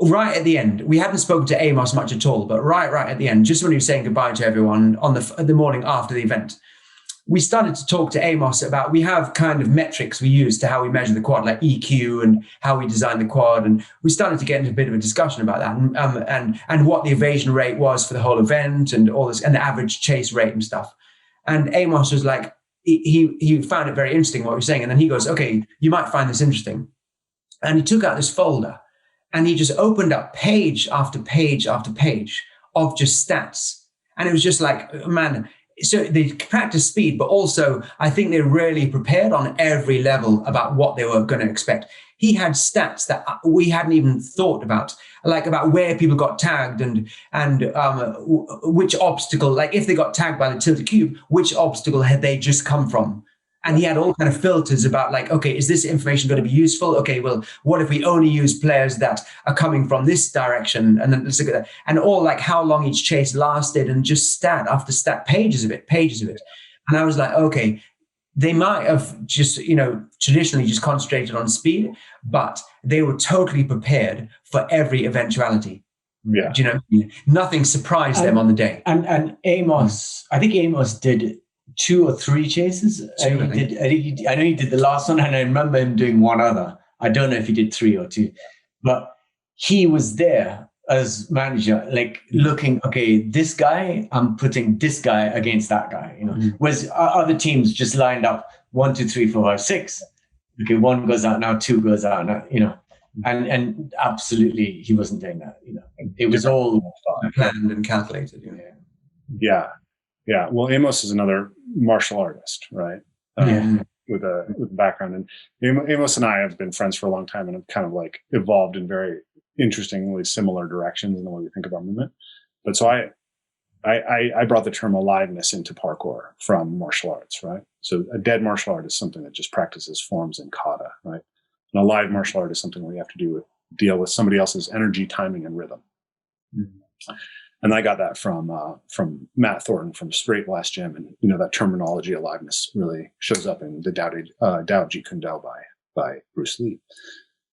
right at the end, we hadn't spoken to Amos much at all, but right at the end, just when he was saying goodbye to everyone on the morning after the event, we started to talk to Amos about, we have kind of metrics we use to how we measure the quad, like EQ and how we design the quad. And we started to get into a bit of a discussion about that and what the evasion rate was for the whole event and all this, and the average chase rate and stuff. And Amos was like, he found it very interesting what we were saying. And then he goes, okay, you might find this interesting. And he took out this folder and he just opened up page after page after page of just stats. And it was just like, man, so they practice speed, but also I think they're really prepared on every level about what they were going to expect. He had stats that we hadn't even thought about, like about where people got tagged and which obstacle, like if they got tagged by the tilted cube, which obstacle had they just come from? And he had all kind of filters about like, okay, is this information going to be useful? Okay, well, what if we only use players that are coming from this direction? And then let's look at that. And all like how long each chase lasted and just stat after stat, pages of it. And I was like, okay, they might have just, traditionally just concentrated on speed, but they were totally prepared for every eventuality. Yeah. Do you know what I mean? Nothing surprised them on the day. And Amos, I think Amos did 2 or 3 chases. I know he did the last one, and I remember him doing one other. I don't know if he did 3 or 2, but he was there as manager, like looking, okay, this guy, I'm putting this guy against that guy, whereas other teams just lined up 1, 2, 3, 4, 5, 6. Okay, 1 goes out now, 2 goes out now, and absolutely he wasn't doing that, It was all planned and calculated. Yeah. Well, Amos is another martial artist, right? With a background, and Amos and I have been friends for a long time, and have kind of like evolved in very interestingly similar directions in the way we think about movement. But so I brought the term aliveness into parkour from martial arts, right? So a dead martial art is something that just practices forms and kata, right? An alive martial art is something where you have to deal with somebody else's energy, timing, and rhythm. And I got that from Matt Thornton from Straight Last Gym, and that terminology aliveness really shows up in the Dao Jeet Kune Do by Bruce Lee.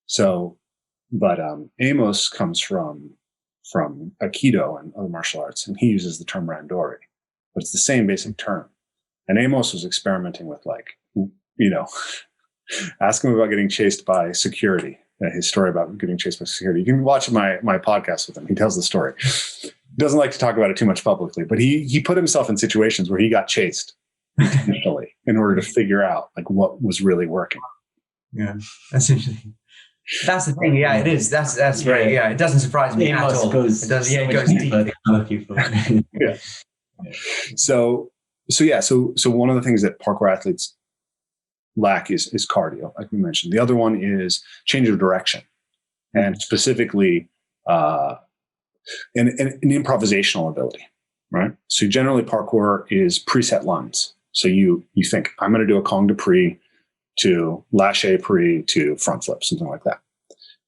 So, but Amos comes from Aikido and other martial arts, and he uses the term randori, but it's the same basic term. And Amos was experimenting with ask him about getting chased by security. His story about getting chased by security. You can watch my podcast with him. He tells the story. Doesn't like to talk about it too much publicly, but he put himself in situations where he got chased intentionally in order to figure out like what was really working. Yeah, that's interesting. That's the thing. Yeah, it is. That's right. Yeah, it doesn't surprise me at all. It does. Yeah, it goes deeper. Yeah. So one of the things that parkour athletes lack is cardio, like we mentioned. The other one is change of direction, and specifically an improvisational ability, right? So generally parkour is preset lines. So you think, I'm going to do a Kong de Prie to lâché prie to front flip, something like that.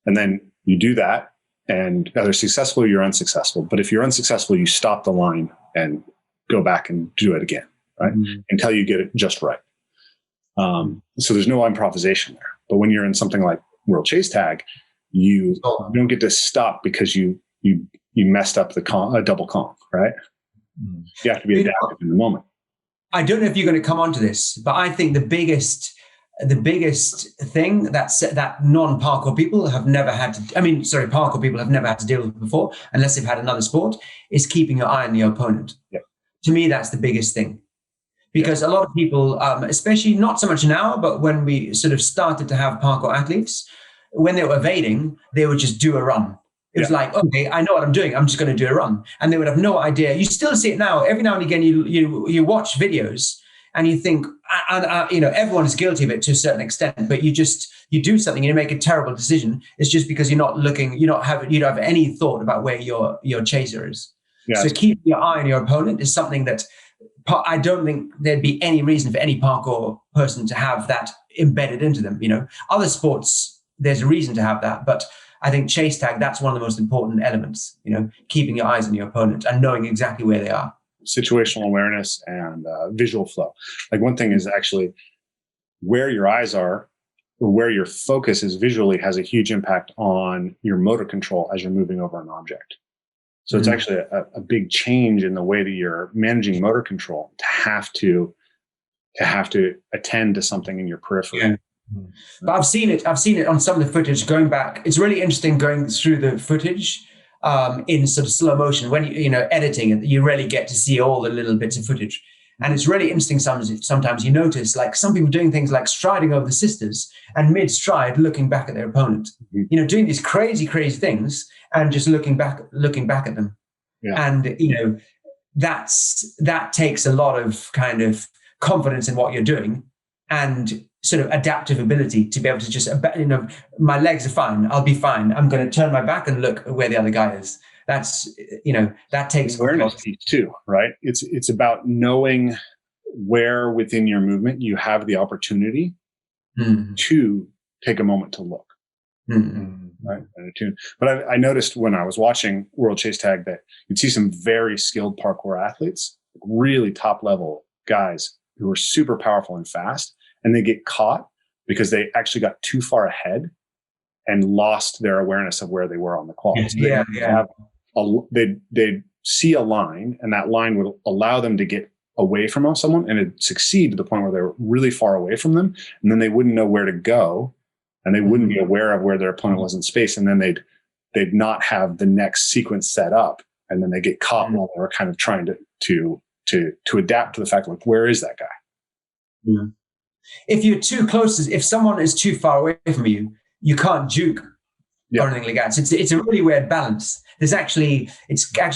And then you do that, and either successful or you're unsuccessful. But if you're unsuccessful, you stop the line and go back and do it again, right? Until you get it just right. So there's no improvisation there. But when you're in something like World Chase Tag, you don't get to stop because you messed up the double Kong, right? You have to be adaptive in the moment. I don't know if you're going to come onto this, but I think the biggest thing that non-parkour people have never had to, parkour people have never had to deal with before, unless they've had another sport, is keeping your eye on your opponent. Yeah. To me, that's the biggest thing. Because a lot of people, especially not so much now, but when we sort of started to have parkour athletes, when they were evading, they would just do a run. It was like, okay, I know what I'm doing. I'm just going to do a run. And they would have no idea. You still see it now. Every now and again, you watch videos and you think, everyone is guilty of it to a certain extent, but you do something and you make a terrible decision. It's just because you're not looking, you don't have any thought about where your chaser is. Yeah. So keeping your eye on your opponent is something that I don't think there'd be any reason for any parkour person to have that embedded into them. Other sports, there's a reason to have that, but I think chase tag, that's one of the most important elements, keeping your eyes on your opponent and knowing exactly where they are. Situational awareness and visual flow. Like one thing is actually where your eyes are or where your focus is visually has a huge impact on your motor control as you're moving over an object. So it's actually a big change in the way that you're managing motor control to have to attend to something in your periphery. Yeah. But I've seen it on some of the footage going back. It's really interesting going through the footage in sort of slow motion. When editing it, you really get to see all the little bits of footage. And it's really interesting sometimes you notice like some people doing things like striding over the sisters and mid-stride looking back at their opponent. Doing these crazy, crazy things and just looking back at them. Yeah. And that takes a lot of kind of confidence in what you're doing and sort of adaptive ability to be able to just, my legs are fine. I'll be fine. I'm going to turn my back and look where the other guy is. That's, that takes awareness too, right? It's about knowing where within your movement you have the opportunity to take a moment to look. Right? And attune. But I noticed when I was watching World Chase Tag that you'd see some very skilled parkour athletes, really top level guys who are super powerful and fast, and they get caught because they actually got too far ahead and lost their awareness of where they were on the qual. So they'd see a line, and that line would allow them to get away from someone, and it'd succeed to the point where they were really far away from them, and then they wouldn't know where to go, and they wouldn't be aware of where their opponent was in space, and then they'd they'd not have the next sequence set up, and then they get caught while they're kind of trying to adapt to the fact, like, where is that guy? Yeah. If you're too close, if someone is too far away from you, you can't juke or anything like that. So it's a really weird balance. It's actually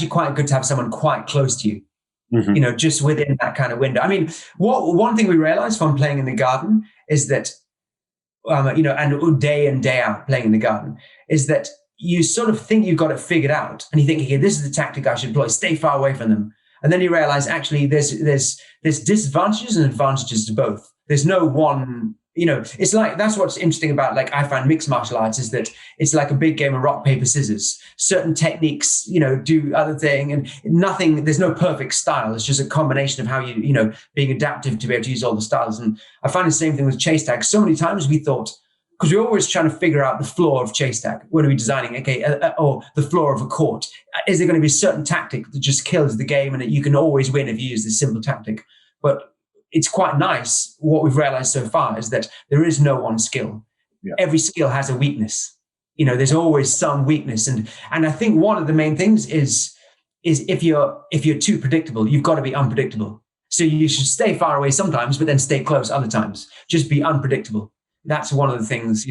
quite good to have someone quite close to you, just within that kind of window. I mean, one thing we realized from playing in the garden is that, and day in, day out playing in the garden, is that you sort of think you've got it figured out, and you think, okay, this is the tactic I should employ, stay far away from them. And then you realize, actually, there's disadvantages and advantages to both. There's no one, it's like, that's what's interesting about, like, I find mixed martial arts is that it's like a big game of rock, paper, scissors. Certain techniques, do other thing, and there's no perfect style. It's just a combination of how you, being adaptive to be able to use all the styles. And I find the same thing with chase tag. So many times we thought, because we're always trying to figure out the floor of chase tag. When are we designing? Okay, or the floor of a court. Is there going to be a certain tactic that just kills the game and that you can always win if you use this simple tactic? But it's quite nice. What we've realized so far is that there is no one skill. Yeah. Every skill has a weakness. There's always some weakness. And I think one of the main things is if you're too predictable, you've got to be unpredictable. So you should stay far away sometimes, but then stay close other times. Just be unpredictable. That's one of the things,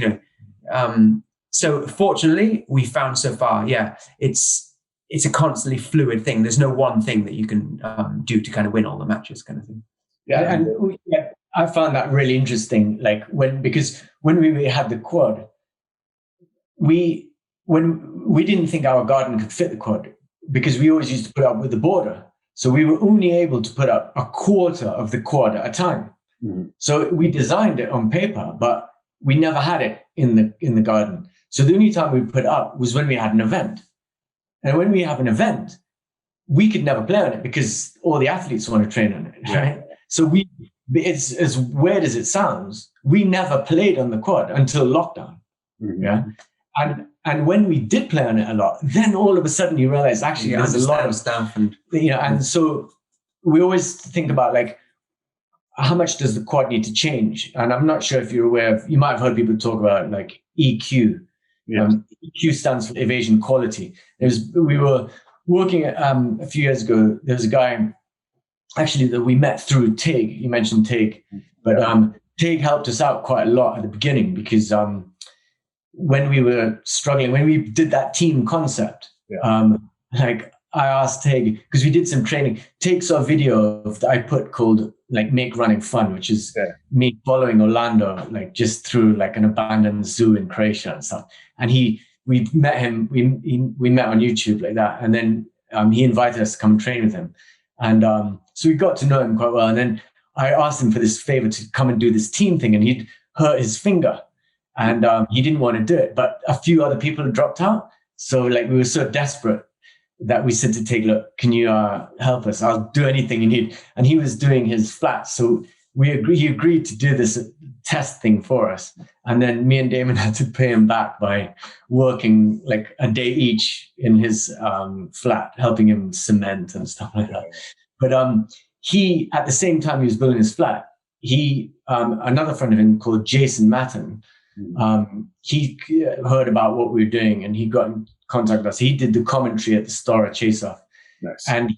so fortunately we found so far, it's a constantly fluid thing. There's no one thing that you can do to kind of win all the matches kind of thing. Yeah. And I found that really interesting. Like because when we had the quad, we didn't think our garden could fit the quad because we always used to put up with the border. So we were only able to put up a quarter of the quad at a time. Mm-hmm. So we designed it on paper, but we never had it in the garden. So the only time we put it up was when we had an event. And when we have an event, we could never play on it because all the athletes want to train on it, right? So it's as weird as it sounds, we never played on the quad until lockdown. Mm-hmm. Yeah. And when we did play on it a lot, then all of a sudden you realize actually there's a lot of stuff, and so we always think about, like, how much does the quad need to change? And I'm not sure if you're aware of, you might have heard people talk about, like, EQ. Yeah. EQ stands for evasion quality. We were working a few years ago. There was a guy actually that we met through TIG. You mentioned TIG, but TIG helped us out quite a lot at the beginning because when we were struggling, when we did that team concept, like, I asked TIG, because we did some training. TIG saw a video that I put called, like, Make Running Fun, which is me following Orlando, like, just through, like, an abandoned zoo in Croatia and stuff. And we met him, we met on YouTube like that. And then he invited us to come train with him. And so we got to know him quite well. And then I asked him for this favor to come and do this team thing, and he'd hurt his finger. And he didn't want to do it, but a few other people had dropped out. So, like, we were so desperate that we said to TIG, look, can you help us? I'll do anything you need. And he was doing his flats. So he agreed to do this test thing for us. And then me and Damon had to pay him back by working, like, a day each in his flat, helping him cement and stuff like that. But he, at the same time he was building his flat, another friend of him called Jason Matten, he heard about what we were doing and he got in contact with us. He did the commentary at the Stora Chase-Off. Nice. And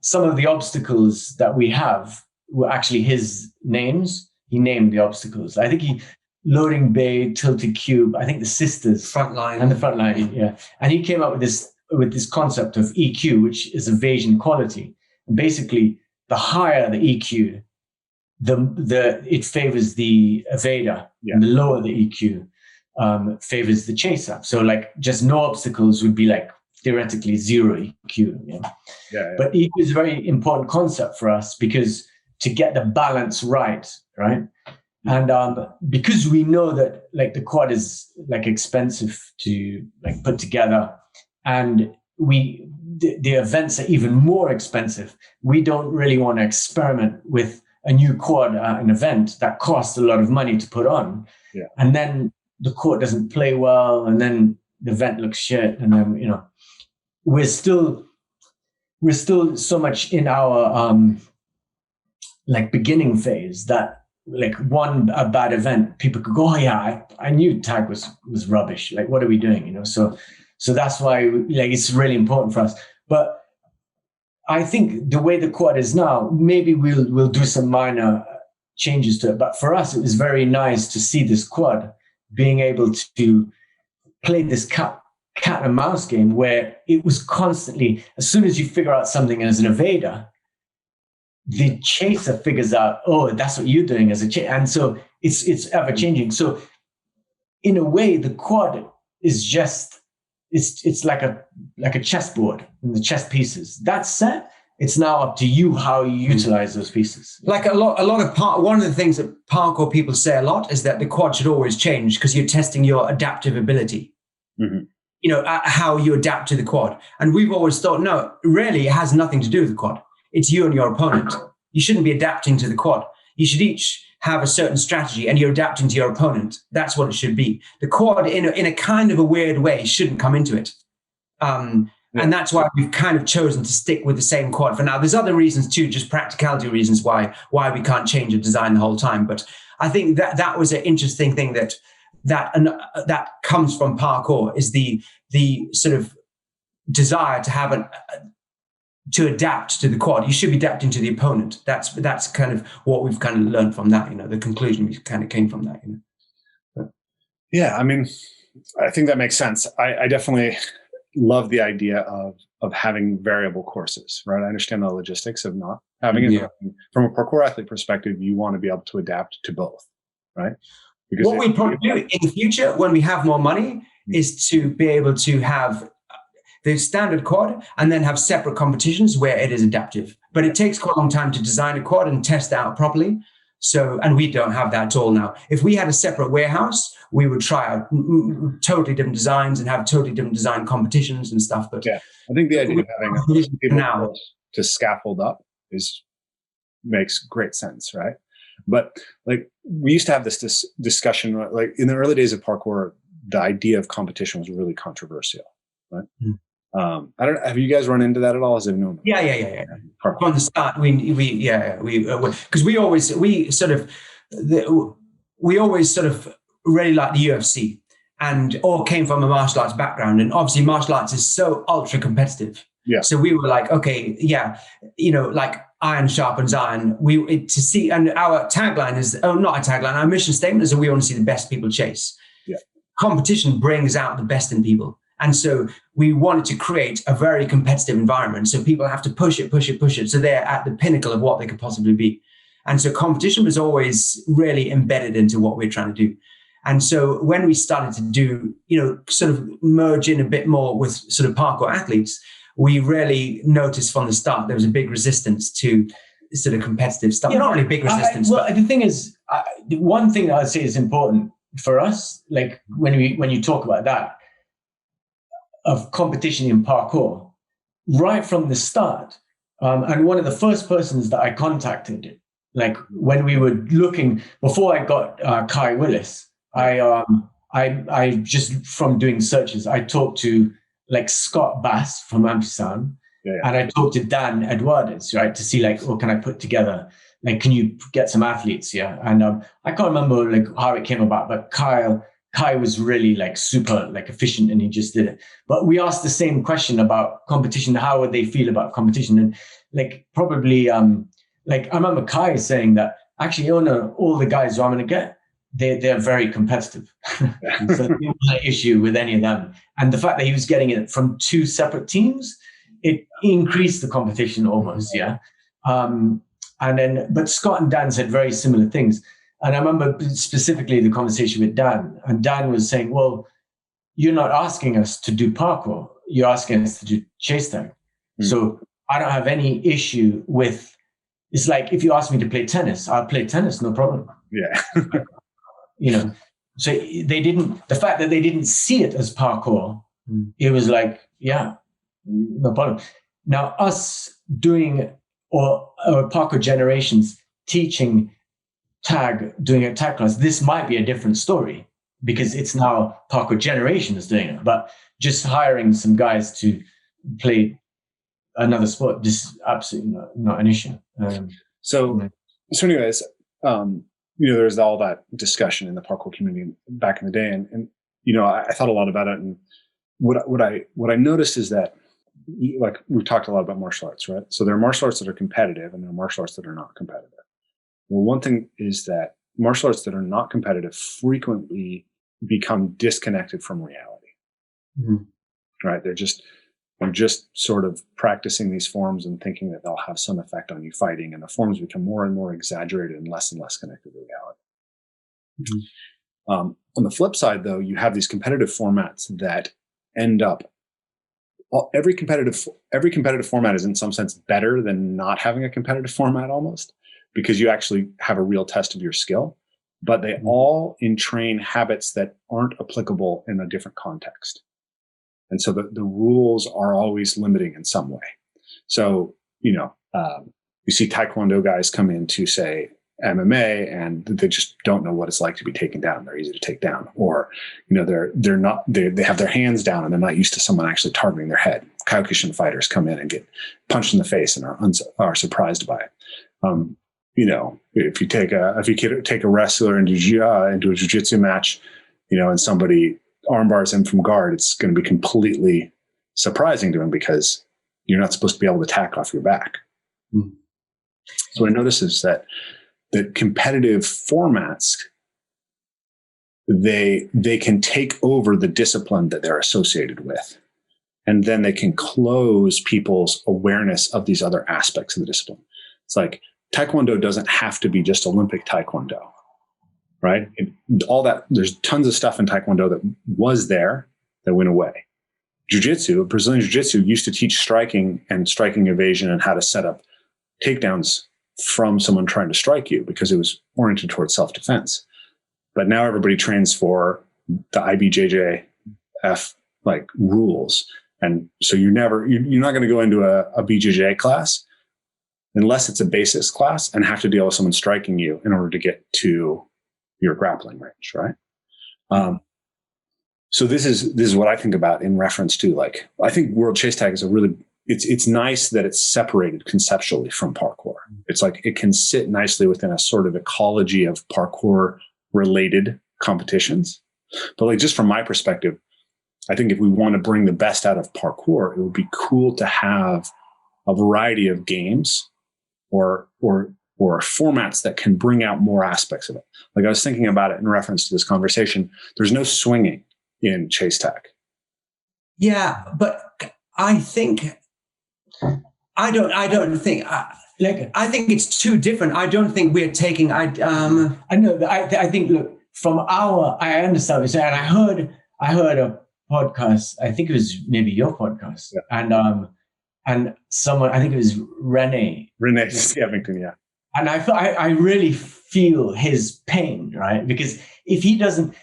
some of the obstacles that we have were actually his names. He named the obstacles. I think loading bay, tilted cube, I think the sisters. Front line. And the front line, yeah. And he came up with this concept of EQ, which is evasion quality. And basically, the higher the EQ, it favors the evader, and the lower the EQ favors the chaser. So, like, just no obstacles would be, like, theoretically zero EQ. But EQ is a very important concept for us because to get the balance right? And because we know that, like, the quad is, like, expensive to, like, put together, and the events are even more expensive. We don't really want to experiment with a new quad at an event that costs a lot of money to put on. Yeah. And then the court doesn't play well, and then the event looks shit. And then, we're still so much in our like, beginning phase that, like, a bad event, people could go, oh yeah, I knew tag was rubbish. Like, what are we doing? So So that's why like it's really important for us. But I think the way the quad is now, maybe we'll do some minor changes to it. But for us, it was very nice to see this quad being able to play this cat and mouse game where it was constantly, as soon as you figure out something as an evader, the chaser figures out, oh, that's what you're doing as a chaser. And so it's ever changing. So in a way, the quad is just, it's like a chessboard and the chess pieces. That's set. It's now up to you how you utilize those pieces. Like one of the things that parkour people say a lot is that the quad should always change because you're testing your adaptive ability. Mm-hmm. You know, how you adapt to the quad. And we've always thought, no, really, it has nothing to do with the quad. It's you and your opponent. You shouldn't be adapting to the quad. You should each have a certain strategy and you're adapting to your opponent. That's what it should be. The quad, in a kind of a weird way, shouldn't come into it. And that's why we've kind of chosen to stick with the same quad for now. There's other reasons too, just practicality reasons why we can't change a design the whole time. But I think that was an interesting thing that comes from parkour, is the sort of desire to have to adapt to the quad. You should be adapting to the opponent. That's kind of what we've kind of learned from that. You know, the conclusion we kind of came from that. You know. Yeah, I mean, I think that makes sense. I definitely love the idea of having variable courses, right? I understand the logistics of not having it. Yeah. From a parkour athlete perspective, you want to be able to adapt to both, right? Because what we probably do in the future when we have more money is to be able to have the standard quad and then have separate competitions where it is adaptive. But it takes quite a long time to design a quad and test it out properly. So, and we don't have that at all now. If we had a separate warehouse, we would try out totally different designs and have totally different design competitions and stuff. But yeah, I think the idea of having people now to scaffold up makes great sense, right? But like we used to have this discussion, like in the early days of parkour, the idea of competition was really controversial, right? Mm. I don't. Have you guys run into that at all? As anyone? Yeah. From the start, because we always sort of really like the UFC and all came from a martial arts background, and obviously martial arts is so ultra competitive. Yeah. So we were like, okay, yeah, you know, like iron sharpens iron. And our tagline is, not a tagline, our mission statement is that we want to see the best people chase. Yeah. Competition brings out the best in people. And so we wanted to create a very competitive environment. So people have to push it. So they're at the pinnacle of what they could possibly be. And so competition was always really embedded into what we're trying to do. And so when we started to do, you know, sort of merge in a bit more with sort of parkour athletes, we really noticed from the start there was a big resistance to sort of competitive stuff. Yeah, not really big resistance. Well, the thing is, the one thing that I'd say is important for us, like when you talk about that, of competition in parkour, right from the start. And one of the first persons that I contacted, like when we were looking, before I got Kai Willis, I just from doing searches, I talked to like Scott Bass from Ampersand, and I talked to Dan Eduardes, right, to see like, can I put together, like, can you get some athletes? Yeah. And I can't remember like how it came about, but Kai was really like super like efficient and he just did it. But we asked the same question about competition. How would they feel about competition? And like probably like I remember Kai saying that actually all the guys who I'm going to get, they're very competitive. So there was no issue with any of them. And the fact that he was getting it from two separate teams, it increased the competition almost. Yeah. But Scott and Dan said very similar things. And I remember specifically the conversation with Dan, and Dan was saying, well, you're not asking us to do parkour. You're asking us to do chase tag. So I don't have any issue with, it's like, if you ask me to play tennis, I'll play tennis, no problem. Yeah. You know, so the fact that they didn't see it as parkour, it was like, yeah, no problem. Now us doing, or parkour generations teaching doing a tag class, this might be a different story because it's now parkour generation is doing it, but just hiring some guys to play another sport, this is absolutely not an issue. So anyways, you know, there's all that discussion in the parkour community back in the day. And you know, I thought a lot about it. And what I noticed is that, like, we've talked a lot about martial arts, right? So there are martial arts that are competitive and there are martial arts that are not competitive. Well, one thing is that martial arts that are not competitive frequently become disconnected from reality, right? They're just sort of practicing these forms and thinking that they'll have some effect on you fighting, and the forms become more and more exaggerated and less connected to reality. On the flip side, though, you have these competitive formats that end up, every competitive format is in some sense better than not having a competitive format, almost, because you actually have a real test of your skill, but they all entrain habits that aren't applicable in a different context. And so the rules are always limiting in some way. So, you see Taekwondo guys come in to, say, MMA, and they just don't know what it's like to be taken down. They're easy to take down, or they have their hands down and they're not used to someone actually targeting their head. Kyokushin fighters come in and get punched in the face and are surprised by it. If you take a wrestler into a jiu-jitsu match, and somebody armbars him from guard, it's going to be completely surprising to him because you're not supposed to be able to attack off your back. So what I notice is that the competitive formats, they can take over the discipline that they're associated with, and then they can close people's awareness of these other aspects of the discipline. It's like Taekwondo doesn't have to be just Olympic Taekwondo, right? There's tons of stuff in Taekwondo that was there that went away. Jiu-jitsu, Brazilian Jiu-jitsu, used to teach striking and striking evasion and how to set up takedowns from someone trying to strike you, because it was oriented towards self-defense. But now everybody trains for the IBJJF rules. And so you're not going to go into a BJJ class unless it's a basis class and have to deal with someone striking you in order to get to your grappling range, right? So this is what I think about in reference to, I think World Chase Tag is it's nice that it's separated conceptually from parkour. It's like it can sit nicely within a sort of ecology of parkour related competitions. But just from my perspective, I think if we want to bring the best out of parkour, it would be cool to have a variety of games or formats that can bring out more aspects of it. I was thinking about it in reference to this conversation. There's no swinging in chase tag. Yeah, but I think I think it's too different. I don't think we're taking. I know. I think. Look, I understand what you're saying. And I heard a podcast. I think it was maybe your podcast, yeah. And someone. I think it was Renee Skevington, yeah. And I really feel his pain, right? Because if he doesn't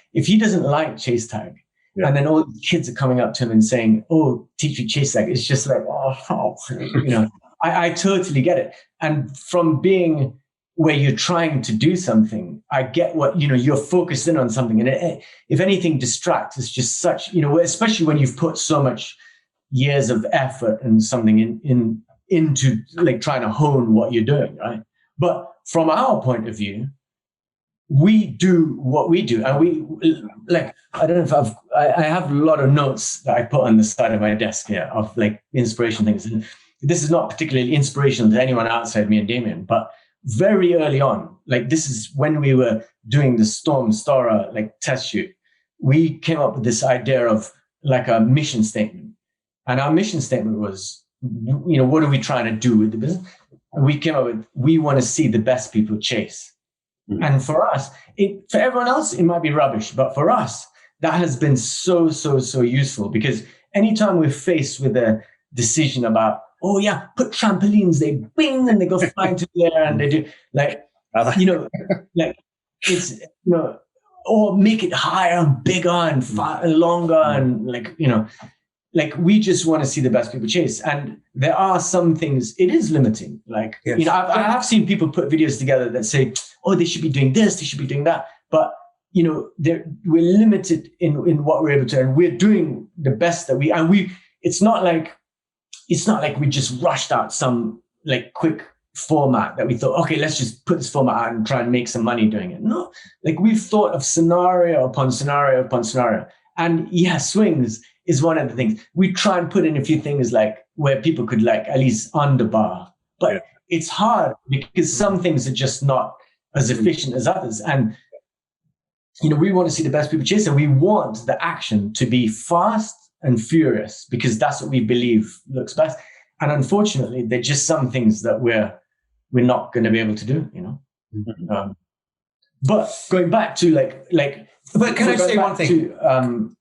like chase tag, yeah. And then all the kids are coming up to him and saying, "Oh, teach me chase tag," it's just like, I totally get it. And from being where you're trying to do something, I get what, you're focused in on something. And if anything distracts, it's just such, especially when you've put so much years of effort and something into trying to hone what you're doing, right? But from our point of view, we do what we do. And we, I don't know if I have a lot of notes that I put on the side of my desk here of inspiration things. And this is not particularly inspirational to anyone outside me and Damien, but very early on, this is when we were doing the Storm Stora test shoot, we came up with this idea of a mission statement. And our mission statement was, what are we trying to do with the business? And we came up with, we want to see the best people chase. Mm-hmm. And for us, for everyone else, it might be rubbish, but for us, that has been so, so, so useful, because anytime we're faced with a decision about, oh yeah, put trampolines, they bing, and they go flying to the air, and they do it's, or make it higher and bigger and longer, and we just want to see the best people chase. And there are some things, it is limiting. Yes. I have seen people put videos together that say, oh, they should be doing this, they should be doing that. But, we're limited in what we're able to, and we're doing the best that it's not like we just rushed out some quick format that we thought, okay, let's just put this format out and try and make some money doing it. No, we've thought of scenario upon scenario upon scenario. And yeah, swings is one of the things. We try and put in a few things like where people could like at least underbar, but it's hard because some things are just not as efficient as others. And, we want to see the best people chase, and we want the action to be fast and furious because that's what we believe looks best. And unfortunately, there's just some things that we're not going to be able to do, but going back to but can I say one thing?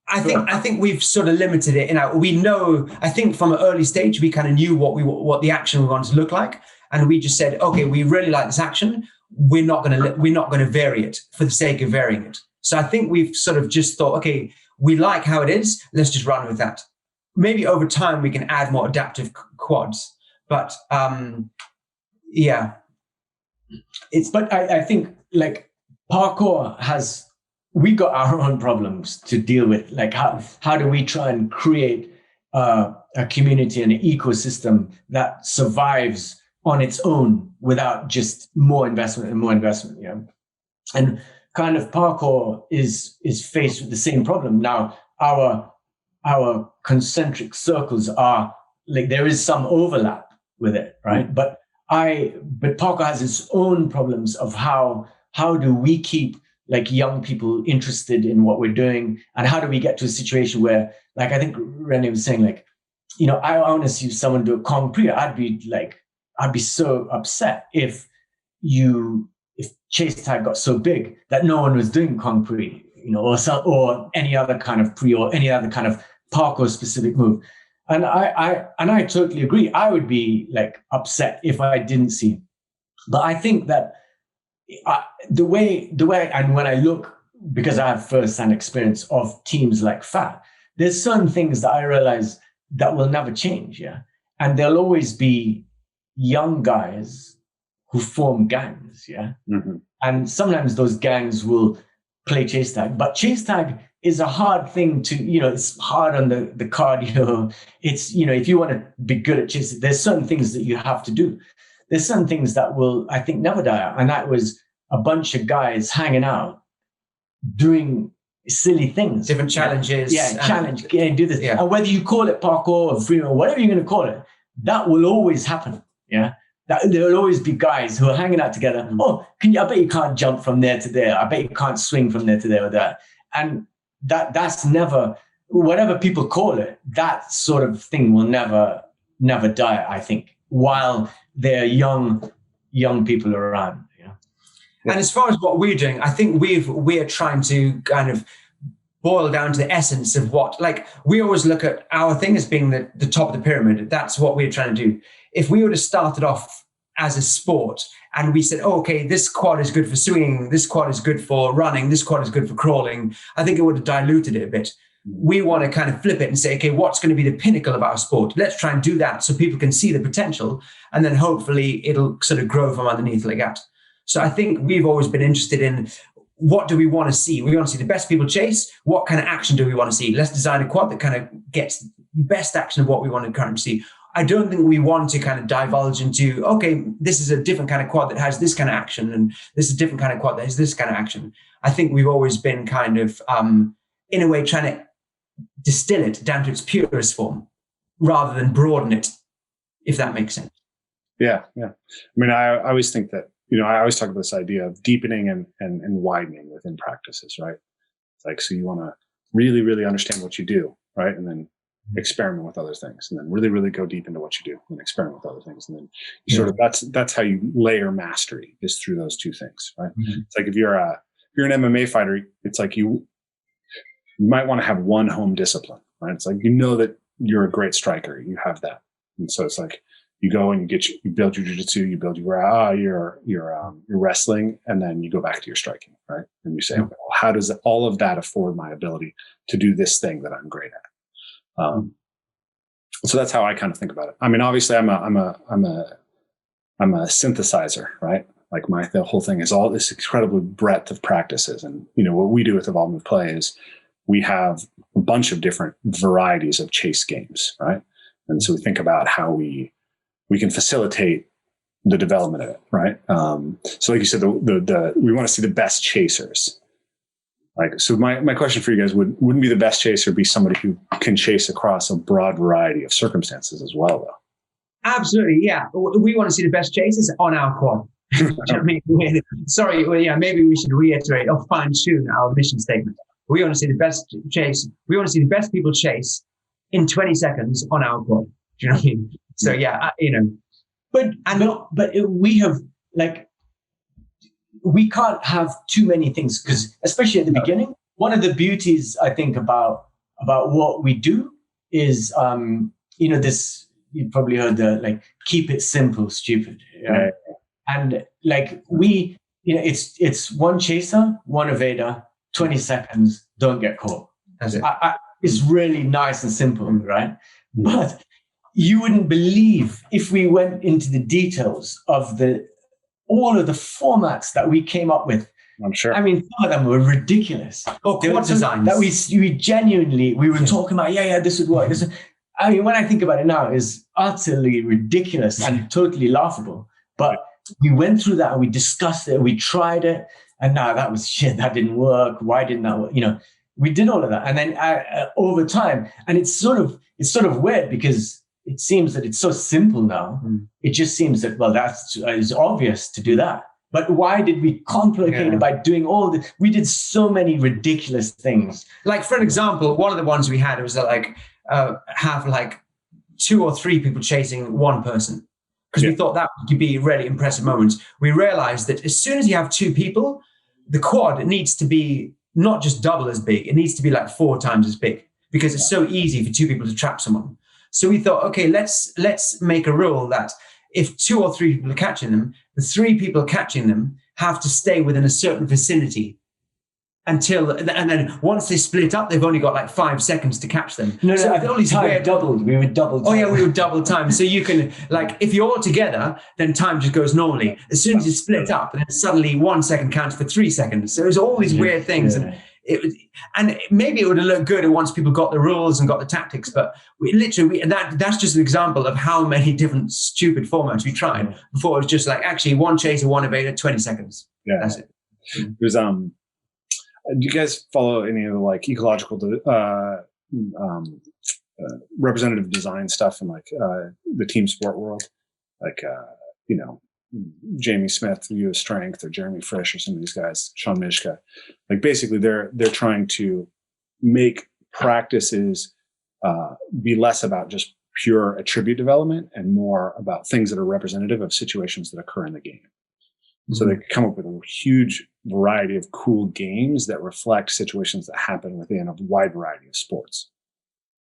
I think we've sort of limited it. We know. I think from an early stage, we kind of knew what the action we wanted to look like, and we just said, okay, we really like this action. We're not going to vary it for the sake of varying it. So I think we've sort of just thought, okay, we like how it is. Let's just run with that. Maybe over time we can add more adaptive quads, but But I think like parkour we got our own problems to deal with. Like how do we try and create a community and an ecosystem that survives on its own without just more investment and more investment, And kind of parkour is faced with the same problem. Now our concentric circles are like, there is some overlap with it, right? But parkour has its own problems of how do we keep like young people interested in what we're doing, and how do we get to a situation where, like I think René was saying, like, I want to see someone do a concrete. I'd be so upset if chase tag got so big that no one was doing concrete, or any other kind of or any other kind of parkour specific move. And I totally agree. I would be like upset if I didn't see. But I think that the way, and when I look, because I have first-hand experience of teams like FAT, there's certain things that I realize that will never change, and there'll always be young guys who form gangs, and sometimes those gangs will play chase tag, but chase tag is a hard thing to, it's hard on the cardio. It's, if you want to be good at chase, there's certain things that you have to do. There's some things that will, I think, never die out. And that was a bunch of guys hanging out, doing silly things. Different challenges. Challenge, do this. Yeah. And whether you call it parkour or free or whatever you're going to call it, that will always happen. There will always be guys who are hanging out together. Oh, I bet you can't jump from there to there. I bet you can't swing from there to there or that. And that's never, whatever people call it, that sort of thing will never die, I think, while there are young people around. And as far as what we're doing, I think we're trying to kind of boil down to the essence of what, like, we always look at our thing as being the top of the pyramid. That's what we're trying to do. If we would have started off as a sport and we said, oh, okay, this quad is good for swinging, this quad is good for running, this quad is good for crawling, I think it would have diluted it a bit. We want to kind of flip it and say, okay, what's going to be the pinnacle of our sport? Let's try and do that so people can see the potential, and then hopefully it'll sort of grow from underneath like that. So I think we've always been interested in, what do we want to see? We want to see the best people chase. What kind of action do we want to see? Let's design a quad that kind of gets the best action of what we want to currently see. I don't think we want to kind of divulge into, okay, this is a different kind of quad that has this kind of action, and this is a different kind of quad that has this kind of action. I think we've always been kind of, in a way, trying to distill it down to its purest form rather than broaden it, if that makes sense. Yeah. I mean, I always think that, I always talk about this idea of deepening and widening within practices, right? It's like, so you want to really, really understand what you do, right? And then experiment with other things, and then really, really go deep into what you do and experiment with other things. And then you sort of, that's how you layer mastery, is through those two things, right? Mm-hmm. It's like, if you're an MMA fighter, it's like you might want to have one home discipline, right? It's like, that you're a great striker, you have that. And so it's like, you go and you build your jiu-jitsu, you build your wrestling, and then you go back to your striking, right? And you say, okay, well, how does all of that afford my ability to do this thing that I'm great at? So that's how I kind of think about it. I mean, obviously, I'm a synthesizer, right? Like the whole thing is all this incredible breadth of practices, and what we do with Evolve Move Play is we have a bunch of different varieties of chase games, right? And so we think about how we can facilitate the development of it, right? So like you said, we want to see the best chasers. Like, so my question for you guys wouldn't be the best chaser be somebody who can chase across a broad variety of circumstances as well, though. Absolutely, yeah. We want to see the best chases on our quad. Do you know what I mean? Sorry, well, yeah, maybe we should reiterate or fine-tune our mission statement. We want to see the best chase. We want to see the best people chase in 20 seconds on our quad. Do you know what I mean? So yeah, but we have like, we can't have too many things, because especially at the beginning, one of the beauties I think about what we do is, this, you probably heard the like, keep it simple, stupid. Right? And like it's one chaser, one evader, 20 seconds, don't get caught. That's it. It's really nice and simple, right? But you wouldn't believe if we went into the details of all of the formats that we came up with. I'm sure. I mean, some of them were ridiculous. Or quad designs that we genuinely were talking about. Yeah, this would work. I mean, when I think about it now, it's utterly ridiculous and totally laughable. But we went through that and we discussed it, we tried it, and now that was shit. That didn't work. Why didn't that work? We did all of that, and then over time, and it's sort of weird because it seems that it's so simple now. It just seems that, well, it's obvious to do that. But why did we complicate it by doing all this? We did so many ridiculous things. Like, for an example, one of the ones we had, it was like have like 2 or 3 people chasing one person, because we thought that could be really impressive moments. We realized that as soon as you have 2 people, the quad needs to be not just double as big, it needs to be like 4 times as big, because it's so easy for 2 people to trap someone. So we thought, okay, let's make a rule that if 2 or 3 people are catching them, the 3 people catching them have to stay within a certain vicinity and then once they split up, they've only got like 5 seconds to catch them. No, all these doubled. We would double time. Oh yeah, we would double time. So you can, like, if you're all together, then time just goes normally. As soon as you split up, then suddenly 1 second counts for 3 seconds. So there's all these weird things. And maybe it would have looked good once people got the rules and got the tactics, but that's just an example of how many different stupid formats we tried. Before it was just like, actually, 1 chaser, 1 evader, 20 seconds. Yeah, that's it. There's do you guys follow any of the like ecological representative design stuff in like the team sport world, like Jamie Smith, the U.S. Strength, or Jeremy Frisch, or some of these guys, Sean Mishka? Like, basically they're trying to make practices be less about just pure attribute development and more about things that are representative of situations that occur in the game. So they come up with a huge variety of cool games that reflect situations that happen within a wide variety of sports.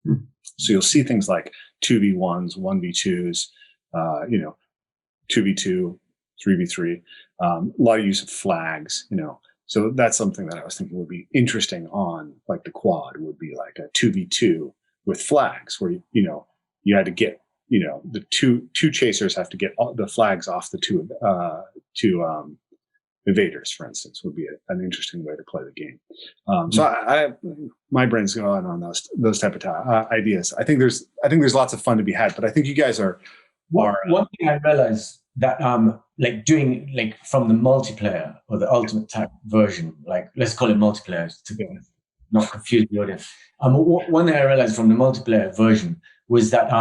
So you'll see things like 2v1s, 1v2s, 2v2, 3v3, a lot of use of flags, So that's something that I was thinking would be interesting on like the quad, would be like a 2v2 with flags, where, you had to get, the two chasers have to get the flags off the two evaders, for instance, would be an interesting way to play the game. So my brain's going on those type of ideas. I think there's lots of fun to be had, but I think you guys are. One thing I realized that like doing like from the multiplayer or the ultimate type version, like let's call it multiplayer to not confuse the audience. One thing I realized from the multiplayer version was that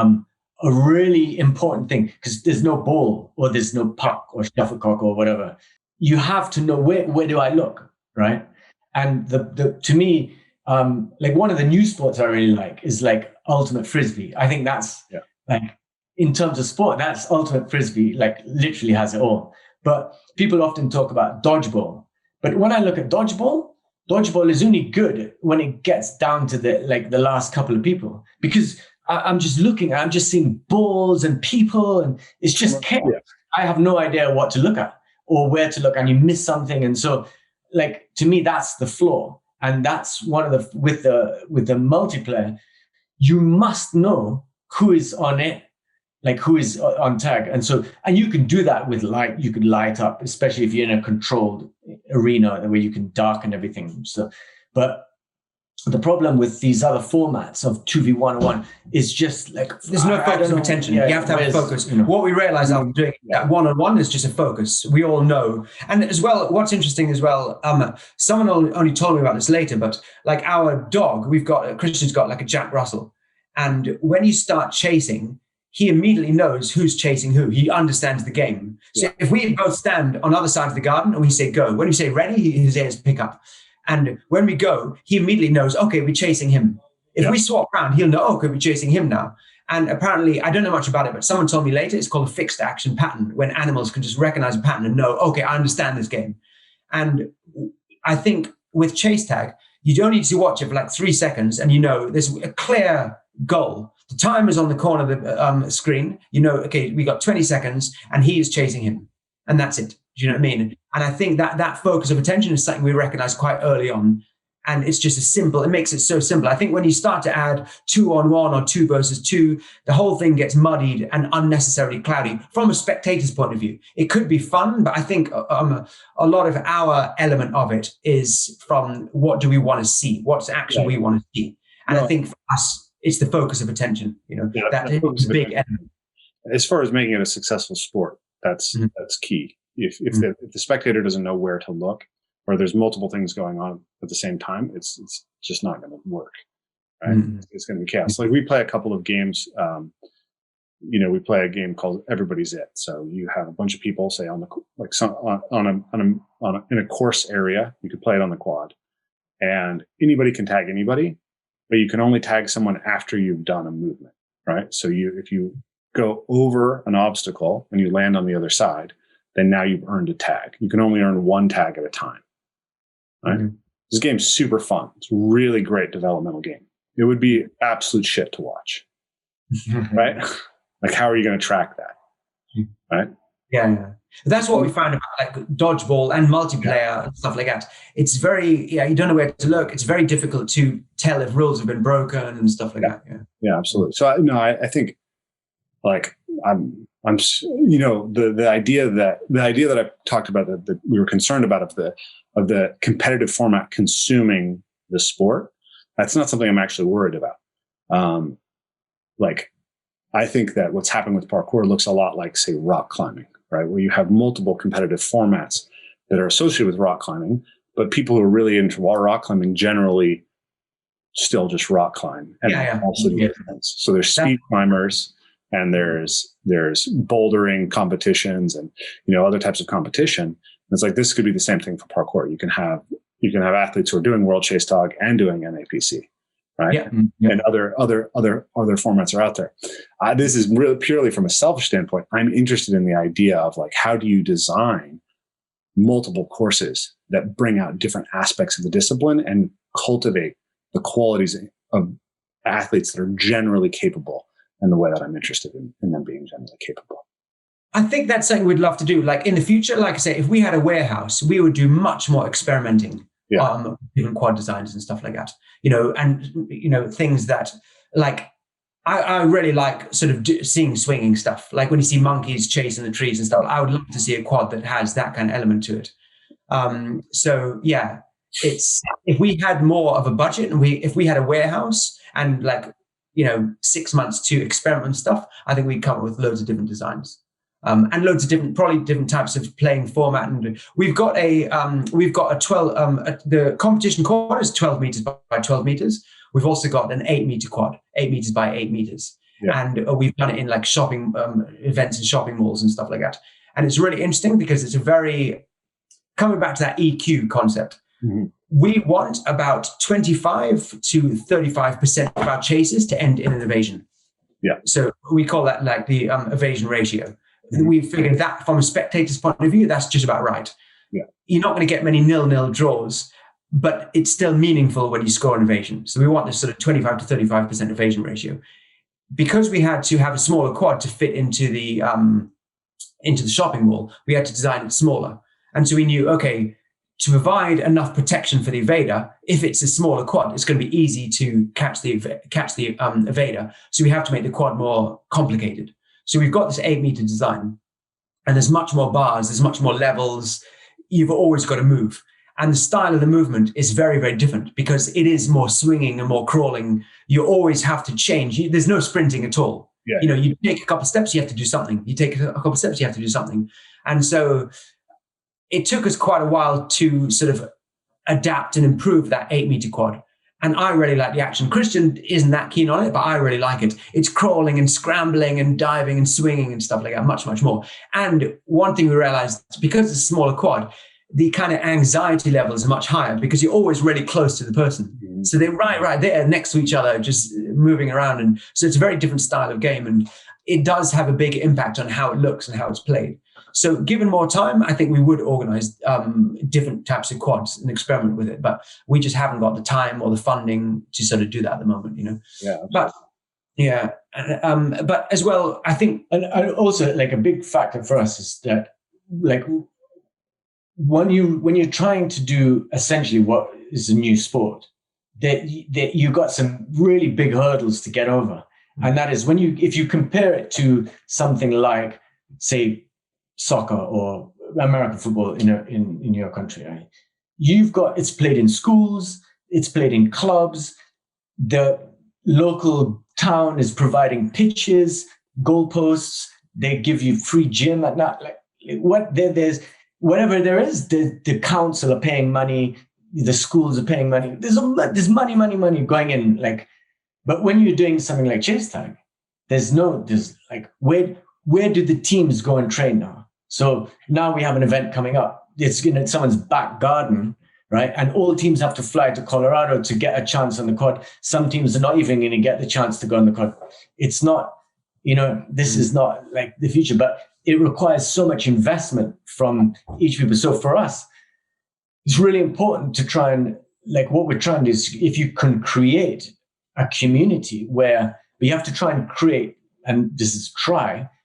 a really important thing, because there's no ball or there's no puck or shuttlecock or whatever. You have to know where do I look, right? And to me, like one of the new sports I really like is like ultimate frisbee. I think that's like, in terms of sport, that's ultimate frisbee, like literally has it all. But people often talk about dodgeball. But when I look at dodgeball is only good when it gets down to the last couple of people, because I'm just seeing balls and people, and it's just chaos. I have no idea what to look at or where to look, and you miss something. And so, like, to me, that's the flaw. And that's one of the, with the multiplayer, you must know who is on it, like who is on tag. And so, and you can do that with light. You could light up, especially if you're in a controlled arena where you can darken everything. So, but the problem with these other formats of 2v1 is just like there's no focus of attention. You have to have focus. What we realize after doing that one-on-one is just a focus. We all know. And as well, what's interesting as well, someone only told me about this later, but like our dog, Christian's got like a Jack Russell. And when you start chasing, he immediately knows who's chasing who. He understands the game. So if we both stand on other sides of the garden and we say go, when we say ready, his ears pick up. And when we go, he immediately knows, okay, we're chasing him. If we swap around, he'll know, okay, we're chasing him now. And apparently, I don't know much about it, but someone told me later, it's called a fixed action pattern, when animals can just recognize a pattern and know, okay, I understand this game. And I think with chase tag, you don't need to watch it for like 3 seconds and you know there's a clear goal. The timer's on the corner of the screen. You know, okay, we got 20 seconds and he is chasing him. And that's it. Do you know what I mean? And I think that focus of attention is something we recognize quite early on. And it's just it makes it so simple. I think when you start to add 2-on-1 or 2 versus 2, the whole thing gets muddied and unnecessarily cloudy from a spectator's point of view. It could be fun, but I think a lot of our element of it is from what do we want to see? What's action we want to see? And I think for us, it's the focus of attention. You know, that is a big element. As far as making it a successful sport, that's key. If the spectator doesn't know where to look, or there's multiple things going on at the same time, it's just not going to work, right? It's going to be chaos. Like we play a couple of games. We play a game called Everybody's It. So you have a bunch of people, say in a course area. You could play it on the quad, and anybody can tag anybody, but you can only tag someone after you've done a movement, right? So if you go over an obstacle and you land on the other side, then now you've earned a tag. You can only earn 1 tag at a time. Right? This game's super fun. It's a really great developmental game. It would be absolute shit to watch, right? Like, how are you going to track that, right? Yeah. That's what we found about like dodgeball and multiplayer and stuff like that. It's very, you don't know where to look. It's very difficult to tell if rules have been broken and stuff like that. Yeah, absolutely. So I think like the idea that I talked about that we were concerned about of the competitive format consuming the sport, that's not something I'm actually worried about. I think that what's happening with parkour looks a lot like, say, rock climbing, right? Where you have multiple competitive formats that are associated with rock climbing, but people who are really into rock climbing generally still just rock climb. And also difference. So there's speed climbers, and there's bouldering competitions and other types of competition. And it's like this could be the same thing for parkour. You can have athletes who are doing World Chase Dog and doing NAPC, right? And other formats are out there. This is really purely from a selfish standpoint. I'm interested in the idea of like, how do you design multiple courses that bring out different aspects of the discipline and cultivate the qualities of athletes that are generally capable in the way that I'm interested in them being generally capable. I think that's something we'd love to do. Like in the future, like I say, if we had a warehouse, we would do much more experimenting on different quad designs and stuff like that. Things that like I really like sort of seeing swinging stuff. Like when you see monkeys chasing the trees and stuff, I would love to see a quad that has that kind of element to it. It's if we had more of a budget and if we had a warehouse and 6 months to experiment stuff, I think we'd come up with loads of different designs. And loads of different types of playing format. And we've got a 12, the competition quad is 12 meters by 12 meters. We've also got an 8 meter quad, 8 meters by 8 meters. Yeah. And we've done it in like shopping events and shopping malls and stuff like that. And it's really interesting because it's coming back to that EQ concept. Mm-hmm. We want about 25 to 35% of our chases to end in an evasion. Yeah. So we call that like the evasion ratio. We figured that from a spectator's point of view, that's just about right. Yeah. You're not going to get many 0-0 draws, but it's still meaningful when you score an evasion. So we want this sort of 25 to 35% evasion ratio. Because we had to have a smaller quad to fit into the shopping mall, we had to design it smaller. And so we knew, okay, to provide enough protection for the evader, if it's a smaller quad, it's going to be easy to catch the evader. So we have to make the quad more complicated. So we've got this 8 meter design, and there's much more bars, there's much more levels. You've always got to move. And the style of the movement is very, very different because it is more swinging and more crawling. You always have to change. There's no sprinting at all. Yeah. You take a couple of steps, you have to do something. You take a couple of steps, you have to do something. And so it took us quite a while to sort of adapt and improve that 8-meter quad. And I really like the action. Christian isn't that keen on it, but I really like it. It's crawling and scrambling and diving and swinging and stuff like that, much, much more. And one thing we realized, because it's a smaller quad, the kind of anxiety levels are much higher because you're always really close to the person. Mm-hmm. So they're right there next to each other, just moving around. And so it's a very different style of game. And it does have a big impact on how it looks and how it's played. So given more time, I think we would organize different types of quads and experiment with it. But we just haven't got the time or the funding to sort of do that at the moment, Yeah. But yeah. But as well, I think. And also, like, a big factor for us is that, like, when you're trying to do essentially what is a new sport, that you got some really big hurdles to get over. And that is if you compare it to something like, say, soccer or American football in your country, right? It's played in schools, it's played in clubs. The local town is providing pitches, goalposts. They give you free gym at night. There's whatever there is. The council are paying money. The schools are paying money. There's money going in. Like, but when you're doing something like chase tag, there's like, where do the teams go and train now? So now we have an event coming up. It's in someone's back garden, right? And all teams have to fly to Colorado to get a chance on the quad. Some teams are not even going to get the chance to go on the quad. It's not, this is not like the future, but it requires so much investment from each people. So for us, it's really important to try and, like, what we're trying to do is, if you can create a community where you have to try and create, and this is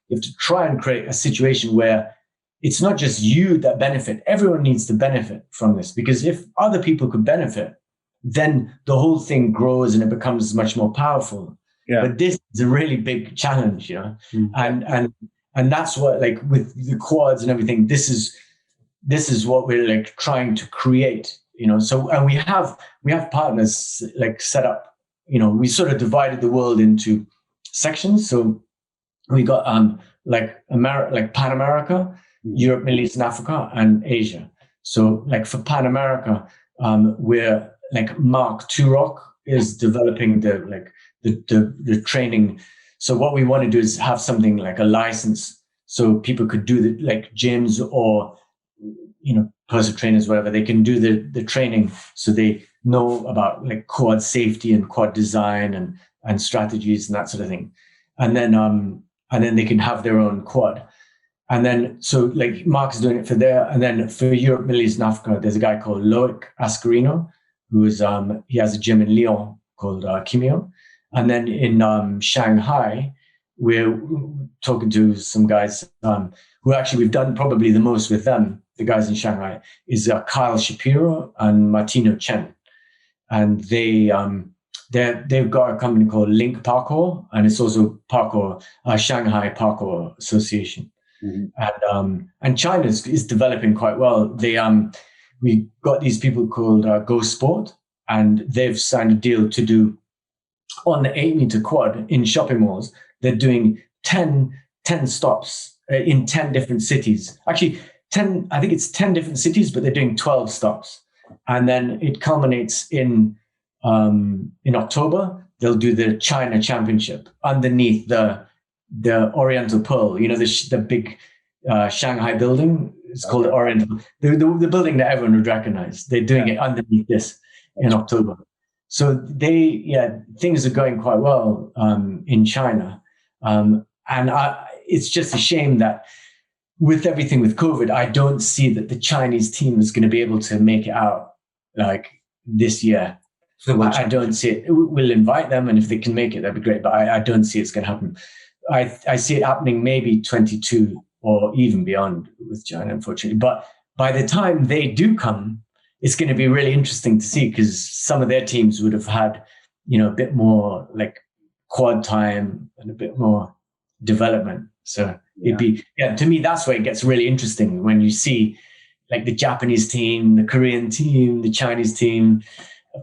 you have to try and create a situation where it's not just you that benefit. Everyone needs to benefit from this, because if other people could benefit, then the whole thing grows and it becomes much more powerful. Yeah. But this is a really big challenge, Mm-hmm. And that's what, like, with the quads and everything, this is what we're, like, trying to create, So, and we have partners, like, set up, we sort of divided the world into sections. So we got Pan America, Europe, Middle East, and Africa, and Asia. So, like, for Pan America, we're, like, Mark Turok is developing the training. So what we want to do is have something like a license, so people could do like gyms or personal trainers, whatever. They can do the training, so they know about, like, quad safety and quad design and strategies and that sort of thing. And then they can have their own quad. And then, so, like, Mark is doing it for there. And then for Europe, Middle East, and Africa, there's a guy called Loic Ascarino, who is, he has a gym in Lyon called Kimio. And then in Shanghai, we're talking to some guys who actually we've done probably the most with them. The guys in Shanghai is Kyle Shapiro and Martino Chen. And they've got a company called Link Parkour, and it's also Shanghai Parkour Association. Mm-hmm. And China is developing quite well. We got these people called Go Sport, and they've signed a deal to do on the 8-meter quad in shopping malls. They're doing 10 stops in 10 different cities. Actually, I think it's 10 different cities, but they're doing 12 stops. And then it culminates in October. They'll do the China Championship underneath the Oriental Pearl, the big Shanghai building. It's called the Oriental. The building that everyone would recognize. They're doing it underneath this in October. So things are going quite well in China. And it's just a shame that with everything with COVID, I don't see that the Chinese team is going to be able to make it out, like, this year. I don't see it. We'll invite them, and if they can make it, that'd be great. But I don't see it's going to happen. I see it happening maybe 22 or even beyond with China, unfortunately. But by the time they do come, it's going to be really interesting to see, because some of their teams would have had, a bit more, like, quad time and a bit more development. So it'd be, to me, that's where it gets really interesting, when you see, like the Japanese team, the Korean team, the Chinese team,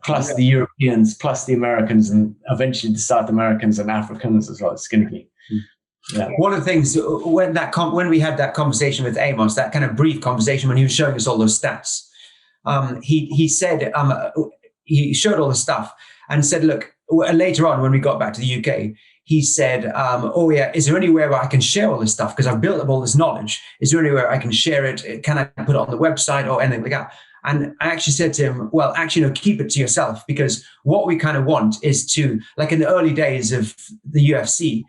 plus the Europeans, plus the Americans, and eventually the South Americans and Africans as well. It's going to be. Yeah. One of the things when we had that conversation with Amos, that kind of brief conversation when he was showing us all those stats, he said he showed all the stuff and said, look, later on when we got back to the UK, he said, oh yeah, is there anywhere where I can share all this stuff? Because I've built up all this knowledge. Is there anywhere I can share it? Can I put it on the website or anything like that? And I actually said to him, well, actually, no, keep it to yourself, because what we kind of want is to, like in the early days of the UFC,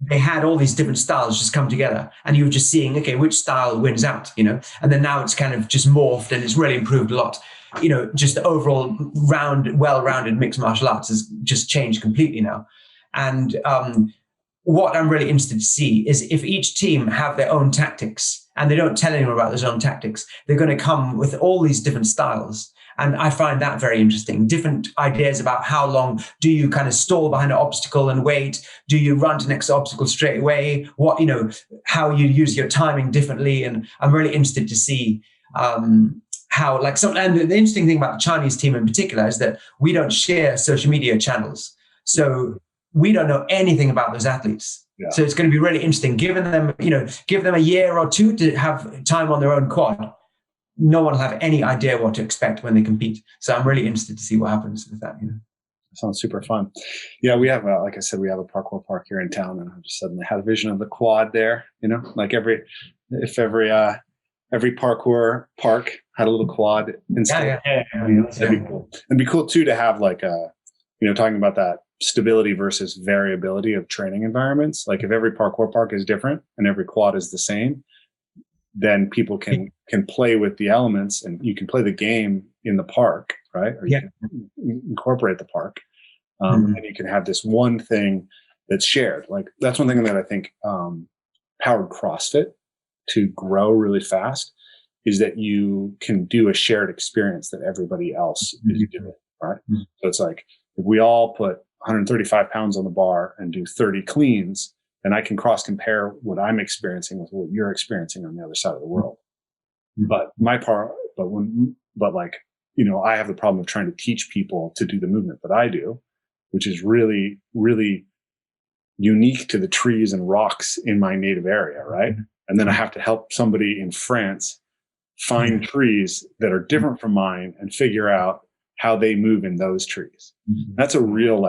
they had all these different styles just come together and you were just seeing, okay, which style wins out, you know? And then now it's kind of just morphed and it's really improved a lot. You know, just the overall well-rounded mixed martial arts has just changed completely now. And what I'm really interested to see is if each team have their own tactics and they don't tell anyone about their own tactics, they're going to come with all these different styles. And I find that very interesting. Different ideas about how long do you kind of stall behind an obstacle and wait? Do you run to the next obstacle straight away? What, you know, how you use your timing differently. And I'm really interested to see how, like, and the interesting thing about the Chinese team in particular is that we don't share social media channels. So we don't know anything about those athletes. Yeah. So it's going to be really interesting, give them a year or two to have time on their own quad. No one will have any idea what to expect when they compete. So I'm really interested to see what happens with that. You know, sounds super fun. Yeah, we have, like I said, we have a parkour park here in town, and I just suddenly had a vision of the quad there. You know, like every parkour park had a little quad instead. That'd be cool. It'd be cool too to have like talking about that stability versus variability of training environments. Like if every parkour park is different and every quad is the same, then people can play with the elements, and you can play the game in the park, right? Or you can incorporate the park. And you can have this one thing that's shared. Like that's one thing that I think powered CrossFit to grow really fast, is that you can do a shared experience that everybody else is doing, right? So it's like, if we all put 135 pounds on the bar and do 30 cleans, and I can cross compare what I'm experiencing with what you're experiencing on the other side of the world. But I have the problem of trying to teach people to do the movement that I do, which is really, really unique to the trees and rocks in my native area, right? And then I have to help somebody in France find trees that are different from mine and figure out how they move in those trees. That's a real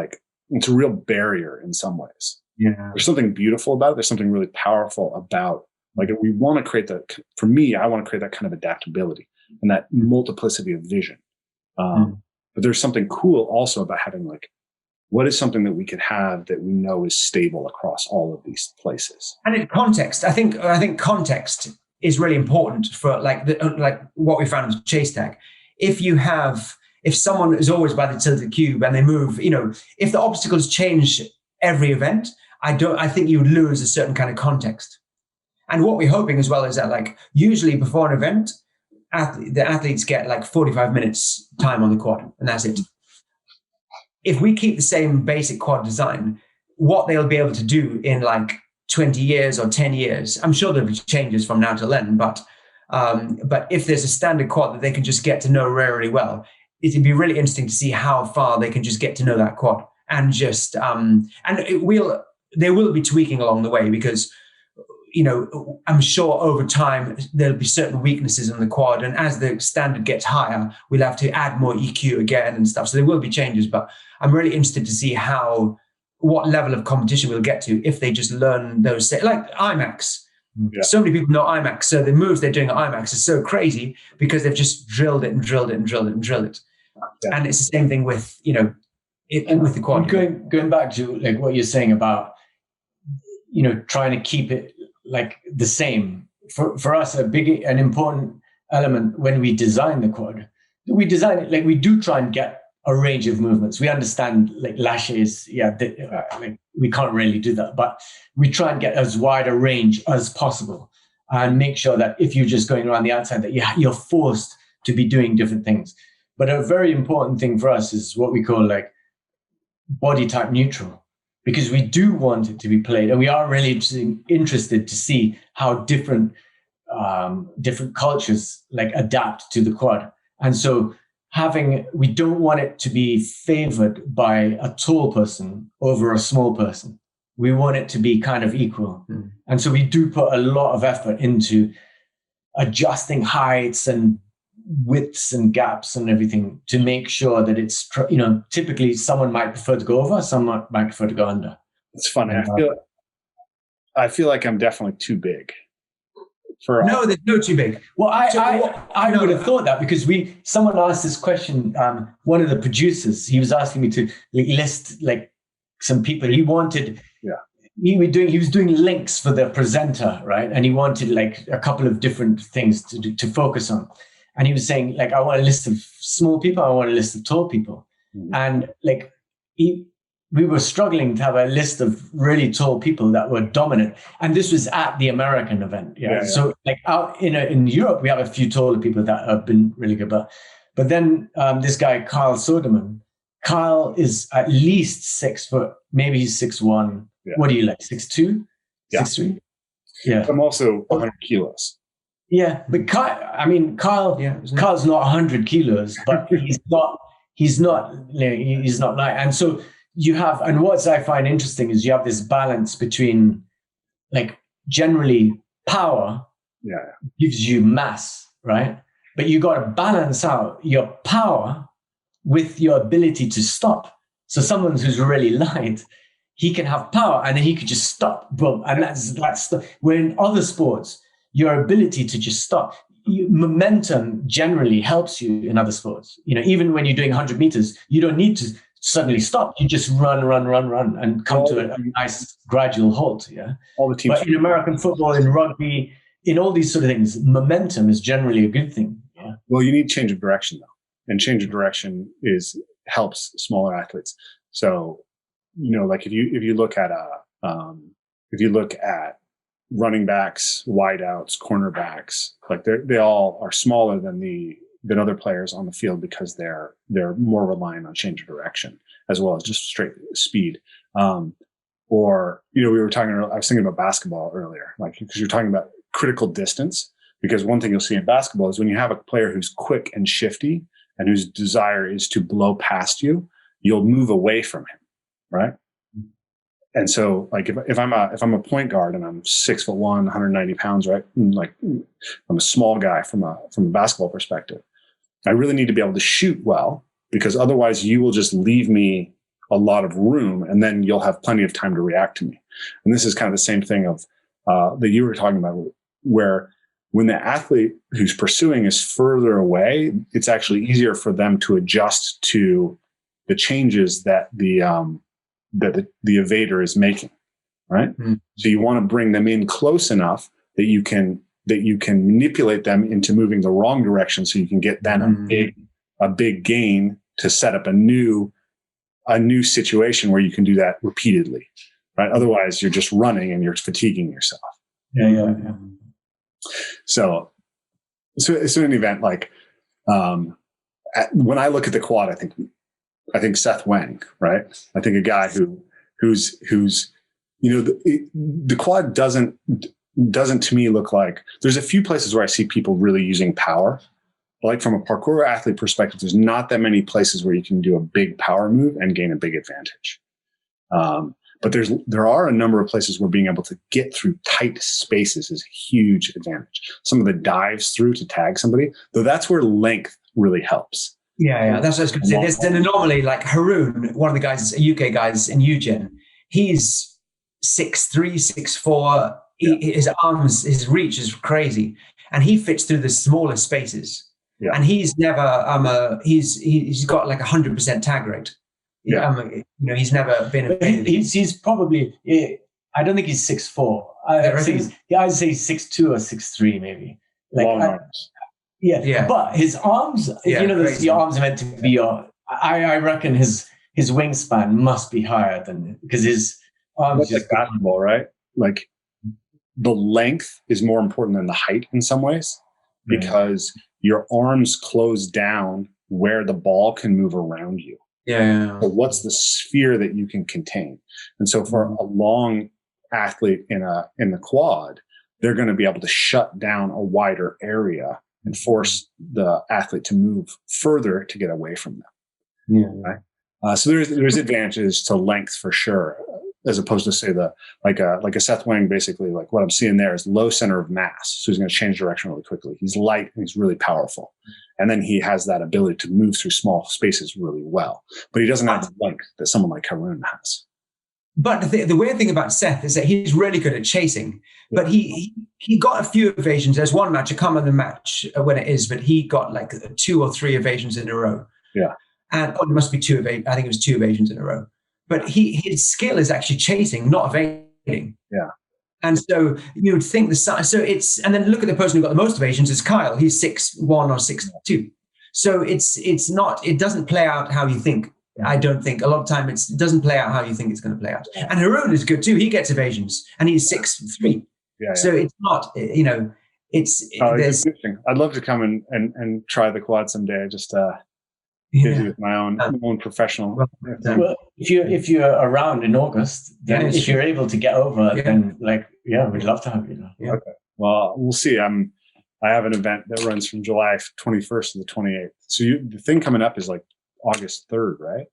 barrier in some ways. Yeah. There's something beautiful about it. There's something really powerful about, like, we want to create for me, I want to create that kind of adaptability and that multiplicity of vision. But there's something cool also about having, like, what is something that we could have that we know is stable across all of these places? And in context, I think context is really important for like what we found with chase tag. If someone is always by the tilted cube and they move, if the obstacles change every event, I think you would lose a certain kind of context. And what we're hoping as well is that, like, usually before an event, the athletes get like 45 minutes time on the quad, and that's it. If we keep the same basic quad design, what they'll be able to do in like 20 years or 10 years, I'm sure there'll be changes from now till then, but if there's a standard quad that they can just get to know really well, it'd be really interesting to see how far they can just get to know that quad, and just they will be tweaking along the way, because I'm sure over time there'll be certain weaknesses in the quad, and as the standard gets higher, we'll have to add more EQ again and stuff. So there will be changes, but I'm really interested to see what level of competition we'll get to if they just learn those, like IMAX. Yeah. So many people know IMAX, so the moves they're doing at IMAX is so crazy because they've just drilled it and drilled it and drilled it and drilled it. Yeah. And it's the same thing with with the quad. Going back to like what you're saying about trying to keep it like the same. For us, an important element when we design the quad, we design it like we do try and get a range of movements. We understand like lashes, like we can't really do that, but we try and get as wide a range as possible and make sure that if you're just going around the outside, that you're forced to be doing different things. But a very important thing for us is what we call like body type neutral, because we do want it to be played, and we are really interested to see how different different cultures like adapt to the quad. And so we don't want it to be favored by a tall person over a small person. We want it to be kind of equal. Mm. And so we do put a lot of effort into adjusting heights and widths and gaps and everything to make sure that it's, typically someone might prefer to go over, someone might prefer to go under. It's funny. I feel like I'm definitely too big. No, there's no too big. Well, I would have thought that because someone asked this question. One of the producers, he was asking me to list like some people he wanted. Yeah. He was doing links for the presenter, right? And he wanted like a couple of different things to focus on. And he was saying like, I want a list of small people. I want a list of tall people. Mm-hmm. And like we were struggling to have a list of really tall people that were dominant. And this was at the American event. Yeah. So like out in Europe, we have a few taller people that have been really good. But then this guy, Kyle Soderman, Kyle is at least 6 foot, maybe he's 6'1". Yeah. What are you like, 6'2", 6'3"? Yeah. I'm also 100 kilos. Yeah. But Kyle's not 100 kilos, but he's not light. And so you have, and what I find interesting is you have this balance between like generally power gives you mass, right? But you got to balance out your power with your ability to stop. So someone who's really light, he can have power and then he could just stop, boom. And that's where in other sports, your ability to just stop, momentum generally helps you in other sports. Even when you're doing 100 meters, you don't need to suddenly stop. You just run and come to a nice gradual halt. Yeah. All the teams. But in American football, in rugby, in all these sort of things, momentum is generally a good thing. Yeah. Well, you need change of direction though. And change of direction helps smaller athletes. So, like if you look at running backs, wideouts, cornerbacks, like they all are smaller than other players on the field because they're more reliant on change of direction as well as just straight speed. Or we were talking. I was thinking about basketball earlier, like because you're talking about critical distance. Because one thing you'll see in basketball is when you have a player who's quick and shifty and whose desire is to blow past you, you'll move away from him, right? And so, like if I'm a point guard and I'm 6'1", 190 pounds, right? Like I'm a small guy from a basketball perspective. I really need to be able to shoot well because otherwise you will just leave me a lot of room, and then you'll have plenty of time to react to me. And this is kind of the same thing of that you were talking about, where when the athlete who's pursuing is further away, it's actually easier for them to adjust to the changes that the evader is making, right? Mm-hmm. So you want to bring them in close enough that you can manipulate them into moving the wrong direction, so you can get then a big gain to set up a new situation where you can do that repeatedly, right? Otherwise, you're just running and you're fatiguing yourself. Yeah. So in an event like when I look at the quad, I think Seth Wang, right? I think a guy who's the quad doesn't to me look like, there's a few places where I see people really using power. Like from a parkour athlete perspective, there's not that many places where you can do a big power move and gain a big advantage. But there are a number of places where being able to get through tight spaces is a huge advantage. Some of the dives through to tag somebody, though that's where length really helps. Yeah. That's what I was going to say. There's an anomaly like Haroon, one of the guys, UK guys in Evasion. He's 6'3", 6'4". His arms, his reach is crazy. And he fits through the smallest spaces. Yeah. And he's never, he's got like 100% tag rate. Yeah. He's never been. He's probably. I don't think he's 6'4". I'd say 6'2" or 6'3", maybe. Like long arms. Yeah. But his arms, the arms are meant to be. I reckon his wingspan must be higher than, because his arms. Like basketball, right? Like the length is more important than the height in some ways, because your arms close down where the ball can move around you. Yeah. So what's the sphere that you can contain? And so for a long athlete in the quad, they're going to be able to shut down a wider area and force the athlete to move further to get away from them. Yeah. Right? So there's advantages to length for sure, as opposed to say like a Seth Wang, basically like what I'm seeing there is low center of mass. So he's going to change direction really quickly. He's light and he's really powerful. And then he has that ability to move through small spaces really well, but he doesn't have the length that someone like Haroon has. But the weird thing about Seth is that he's really good at chasing, but he got a few evasions. There's one match, I can't remember the match when it is, but he got like 2 or 3 evasions in a row. Yeah. And it must be 2 evasions. I think it was 2 evasions in a row. But his skill is actually chasing, not evading. Yeah. And so you would think and then look at the person who got the most evasions is Kyle. He's 6'1" or 6'2". So it doesn't play out how you think. I don't think a lot of time it doesn't play out how you think it's going to play out. Yeah. And Haroon is good too. He gets evasions and he's 6'3". Yeah. So it's not, it's interesting. I'd love to come and try the quad someday. Just busy with my own professional. Well, if you're around in August, then if you're able to get over, then we'd love to have you. Yeah. Okay. Well, we'll see. I have an event that runs from July 21st to the 28th. So the thing coming up is like August 3rd, right?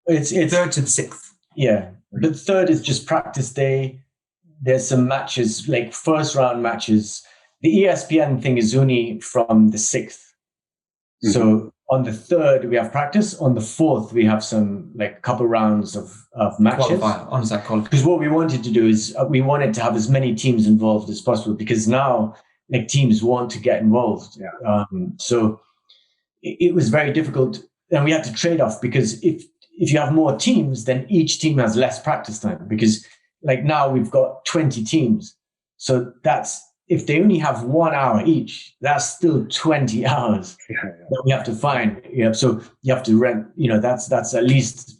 It's 3rd to the 6th. Yeah. The 3rd is just practice day. There's some matches, like first round matches. The ESPN thing is only from the 6th. Mm-hmm. So on the 3rd, we have practice. On the 4th, we have some like couple rounds of matches. Because what we wanted to do is we wanted to have as many teams involved as possible, because now like teams want to get involved. Yeah. So it was very difficult. And we had to trade off, because if you have more teams, then each team has less practice time, because like now we've got 20 teams. So that's, if they only have 1 hour each, that's still 20 hours that we have to find. Yeah. So you have to rent, that's at least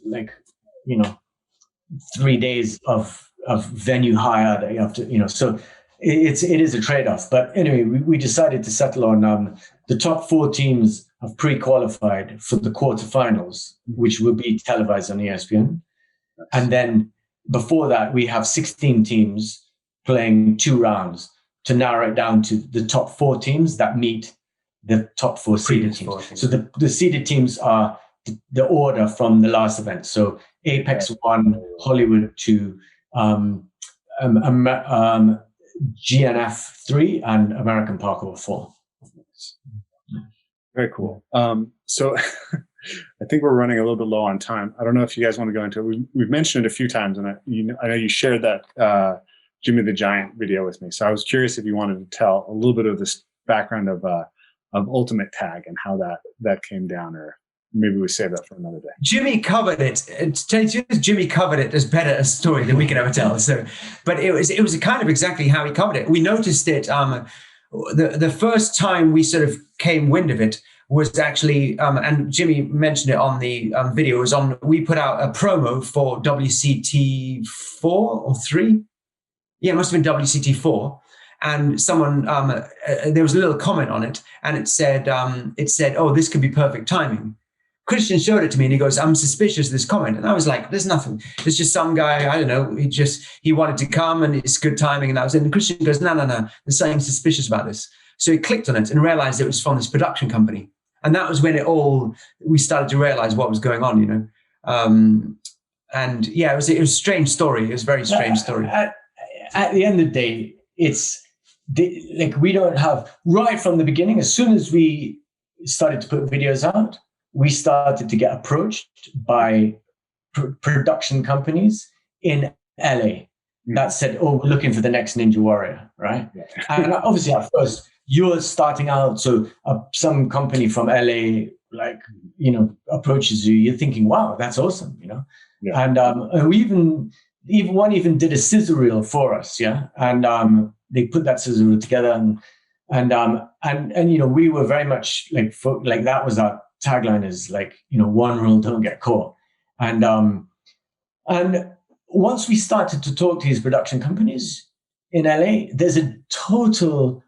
3 days of venue hire that you have to, so it is a trade-off. But anyway, we decided to settle on the top 4 teams have pre-qualified for the quarterfinals, which will be televised on ESPN. Nice. And then before that, we have 16 teams playing 2 rounds to narrow it down to the top 4 teams that meet the top 4 seeded teams. So the seeded teams are the order from the last event. So Apex 1, Hollywood 2, GNF 3, and American Parkour 4. Very cool. So I think we're running a little bit low on time. I don't know if you guys want to go into it. We've mentioned it a few times, and I know you shared that Jimmy the Giant video with me. So I was curious if you wanted to tell a little bit of this background of Ultimate Tag and how that came down, or maybe we save that for another day. Jimmy covered it. To tell you the truth, Jimmy covered it as better a story than we could ever tell. So, but it was kind of exactly how he covered it. We noticed it. The first time we sort of came wind of it was actually, and Jimmy mentioned it on the video, we put out a promo for WCT 4 or 3. Yeah, it must have been WCT 4. And someone, there was a little comment on it, and it said, oh, this could be perfect timing. Christian showed it to me and he goes, I'm suspicious of this comment. And I was like, there's nothing. It's just some guy, I don't know, he wanted to come and it's good timing. And that was it. And Christian goes, no, there's something suspicious about this. So he clicked on it and realized it was from this production company. And that was when we started to realize what was going on, and yeah, it was a strange story. It was a very strange story. At the end of the day, we don't have, right from the beginning, as soon as we started to put videos out, we started to get approached by production companies in LA that said, oh, we're looking for the next Ninja Warrior, right? Yeah. And obviously at first, you're starting out, so some company from LA, approaches you, you're thinking, wow, that's awesome, Yeah. And we even did a scissor reel for us, yeah? And they put that scissor reel together, and we were very much that was our tagline, is one rule, don't get caught. And once we started to talk to these production companies in LA, there's a total,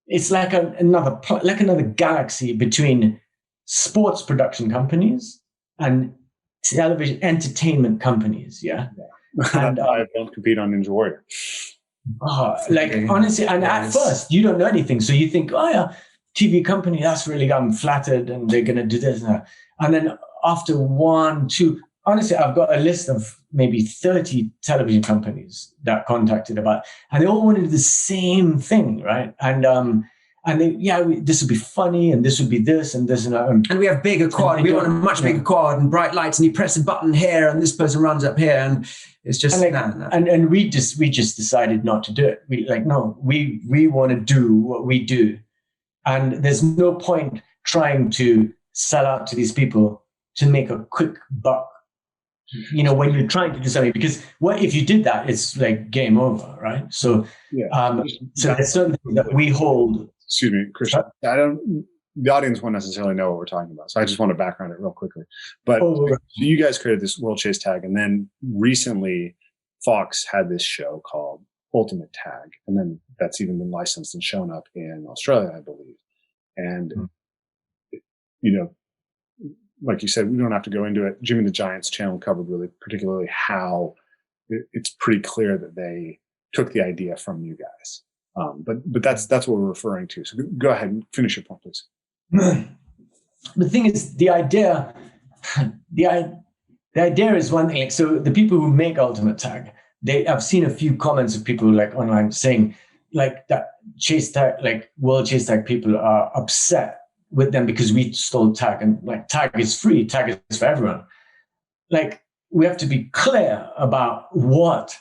it's like another galaxy between sports production companies and television entertainment companies. Yeah. And I don't compete on Ninja Warrior. Like honestly, and at first you don't know anything, so you think, oh yeah, TV company, that's really, I'm flattered, and they're gonna do this and that. And then after 1, 2, honestly, I've got a list of maybe 30 television companies that contacted about, and they all wanted the same thing, right? And they, this would be funny, and this would be this, and this, and we have bigger quad. We want a much bigger quad and bright lights, and you press a button here, and this person runs up here, and it's just and we just decided not to do it. We want to do what we do, and there's no point trying to sell out to these people to make a quick buck. When you're trying to do something, because what if you did that, it's like game over, right? So, so there's certain things that we hold. Excuse me, Christian. The audience won't necessarily know what we're talking about, so I just want to background it real quickly. But so you guys created this World Chase Tag, and then recently Fox had this show called Ultimate Tag, and then that's even been licensed and shown up in Australia, I believe. And like you said, we don't have to go into it. Jimmy the Giant's channel covered really particularly how it's pretty clear that they took the idea from you guys. But that's what we're referring to. So go ahead and finish your point, please. The thing is, the idea is one thing. Like, so the people who make Ultimate Tag, I've seen a few comments of people like online saying like that Chase Tag, like World Chase Tag people are upset with them because we stole tag, and like tag is free, tag is for everyone. Like, we have to be clear about what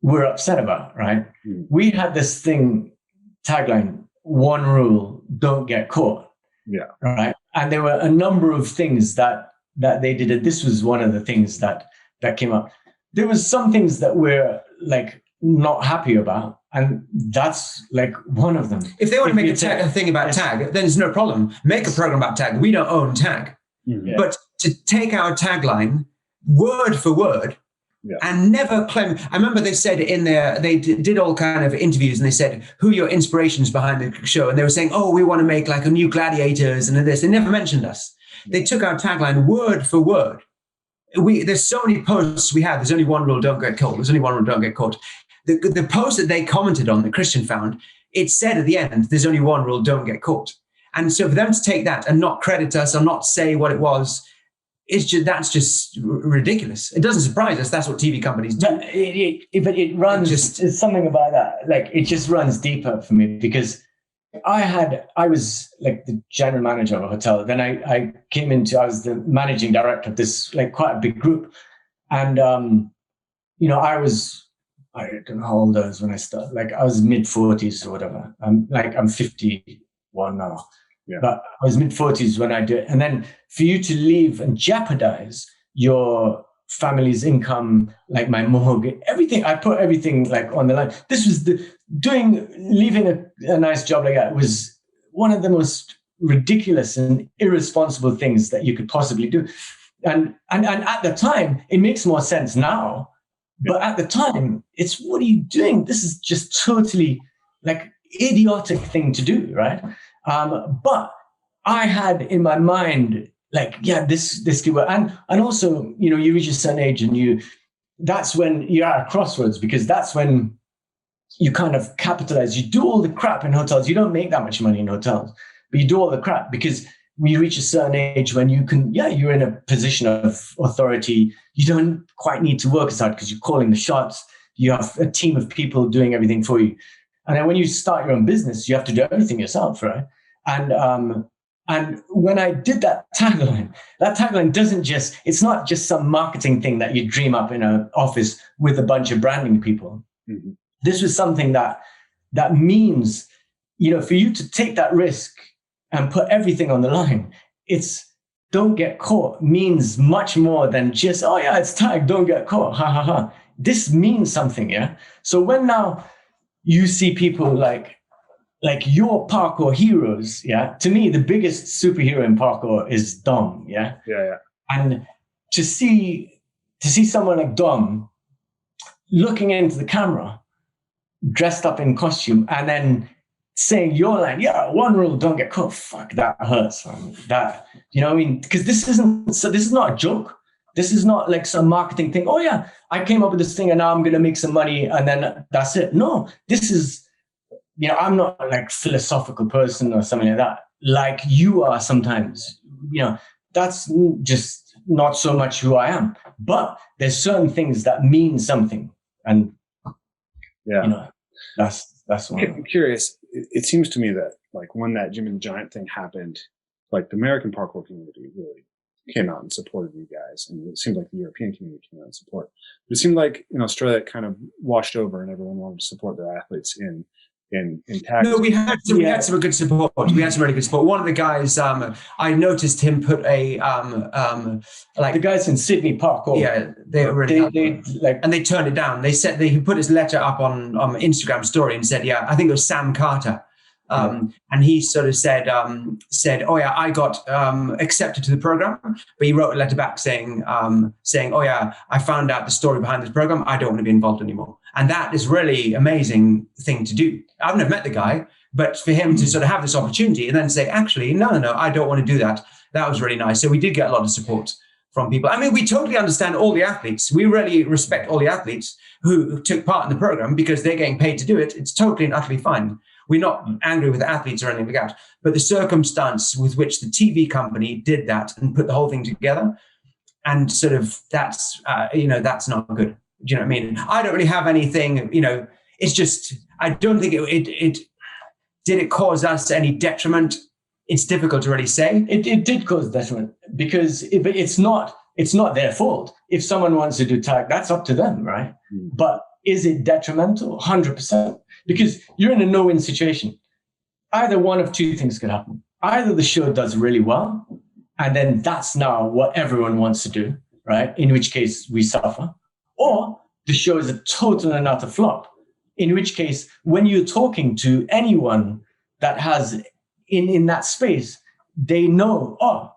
we're upset about, right? Mm. We had this tagline, one rule, don't get caught. Yeah. Right. And there were a number of things that they did. And this was one of the things that came up. There was some things that we're like not happy about, and that's like one of them. If they want to make a thing about tag, then there's no problem. Make a program about tag. We don't own tag. Mm-hmm. But to take our tagline word for word, and never claim. I remember they said in there, they did all kind of interviews, and they said, who are your inspirations behind the show? And they were saying, oh, we want to make like a new Gladiators and this. They never mentioned us. They took our tagline word for word. There's so many posts we have. There's only one rule, don't get caught. There's only one rule, don't get caught. The post that they commented on, that Christian found, it said at the end, there's only one rule, don't get caught. And so for them to take that and not credit us or not say what it was, that's just ridiculous. It doesn't surprise us. That's what TV companies do. But it runs, it's something about that. Like, it just runs deeper for me, because I was like the general manager of a hotel. Then I was the managing director of this, like, quite a big group. And, I don't know how old I was when I started. Like, I was mid-40s or whatever. I'm 51 now. Yeah. But I was mid-40s when I did it. And then for you to leave and jeopardize your family's income, like my mortgage, everything, I put everything like on the line. This was leaving a nice job like that was one of the most ridiculous and irresponsible things that you could possibly do. And at the time, it makes more sense now. But at the time, it's, what are you doing? This is just totally like idiotic thing to do, right? But I had in my mind, like, this could work. And also, you reach a certain age and that's when you're at a crossroads, because that's when you kind of capitalize. You do all the crap in hotels. You don't make that much money in hotels, but you do all the crap because when you reach a certain age when you can, you're in a position of authority. You don't quite need to work as hard because you're calling the shots. You have a team of people doing everything for you. And then when you start your own business, you have to do everything yourself, right? And when I did that tagline it's not just some marketing thing that you dream up in an office with a bunch of branding people. Mm-hmm. This was something that means, for you to take that risk and put everything on the line, it's don't get caught means much more than just, it's tag, don't get caught, ha ha ha. This means something, yeah? So when now you see people like your parkour heroes, to me, the biggest superhero in parkour is Dom, Yeah. And to see someone like Dom looking into the camera, dressed up in costume, and then saying your line, one rule, don't get caught. Fuck, that hurts, man. That, what I mean? Because this is not a joke. This is not like some marketing thing. Oh yeah, I came up with this thing and now I'm going to make some money and then that's it. No, this is, I'm not like philosophical person or something like that. Like you are sometimes, that's just not so much who I am. But there's certain things that mean something. And, that's one. I'm curious. It seems to me that like when that Jimmy the Giant thing happened, like the American parkour community really came out and supported you guys. And it seemed like the European community came out and support. But it seemed like in Australia, it kind of washed over and everyone wanted to support their athletes in tag. No, we had some good support. We had some really good support. One of the guys, I noticed him put a like the guys in Sydney parkour. Yeah, they were really and they turned it down. They said he put his letter up on Instagram story and said, I think it was Sam Carter. And he sort of said, oh yeah, I got accepted to the program, but he wrote a letter back saying, oh yeah, I found out the story behind this program. I don't want to be involved anymore. And that is really amazing thing to do. I've never met the guy, but for him to sort of have this opportunity and then say, actually, no, I don't want to do that. That was really nice. So we did get a lot of support from people. I mean, we totally understand all the athletes. We really respect all the athletes who took part in the program because they're getting paid to do it. It's totally and utterly fine. We're not angry with the athletes or anything like that, but the circumstance with which the TV company did that and put the whole thing together, and sort of that's not good. Do you know what I mean? I don't really have anything. It's just I don't think it did it cause us any detriment. It's difficult to really say. It did cause detriment because it's not their fault. If someone wants to do tag, that's up to them, right? But is it detrimental? 100%. Because you're in a no-win situation. Either one of two things could happen. Either the show does really well, and then that's now what everyone wants to do, right? In which case we suffer. Or the show is a total and utter flop. In which case, when you're talking to anyone that has in that space, they know, oh,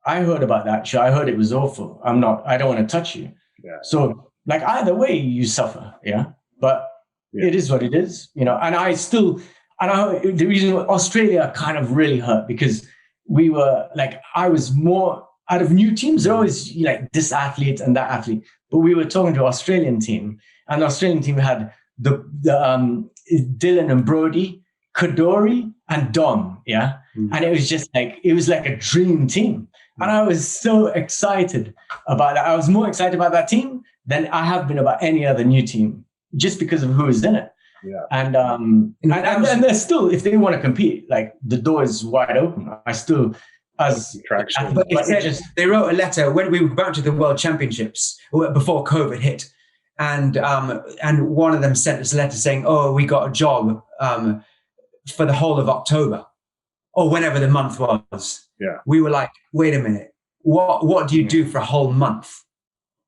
I heard about that show. I heard it was awful. I don't want to touch you. Yeah. So like either way you suffer. Yeah. But it is what it is, and the reason Australia kind of really hurt because we were like, I was more out of new teams. They're always like this athlete and that athlete, but we were talking to Australian team, and the Australian team had the Dylan and Brody, Kadori and Dom. Yeah. Mm-hmm. And it was like a dream team. And I was so excited about that. I was more excited about that team than I have been about any other new team, just because of who is in it. Yeah. And they're still, if they want to compete, like the door is wide open. I still, they wrote a letter when we were about to the World Championships before COVID hit. And one of them sent us a letter saying, oh, we got a job for the whole of October or whenever the month was. Yeah. We were like, wait a minute, what do you do for a whole month?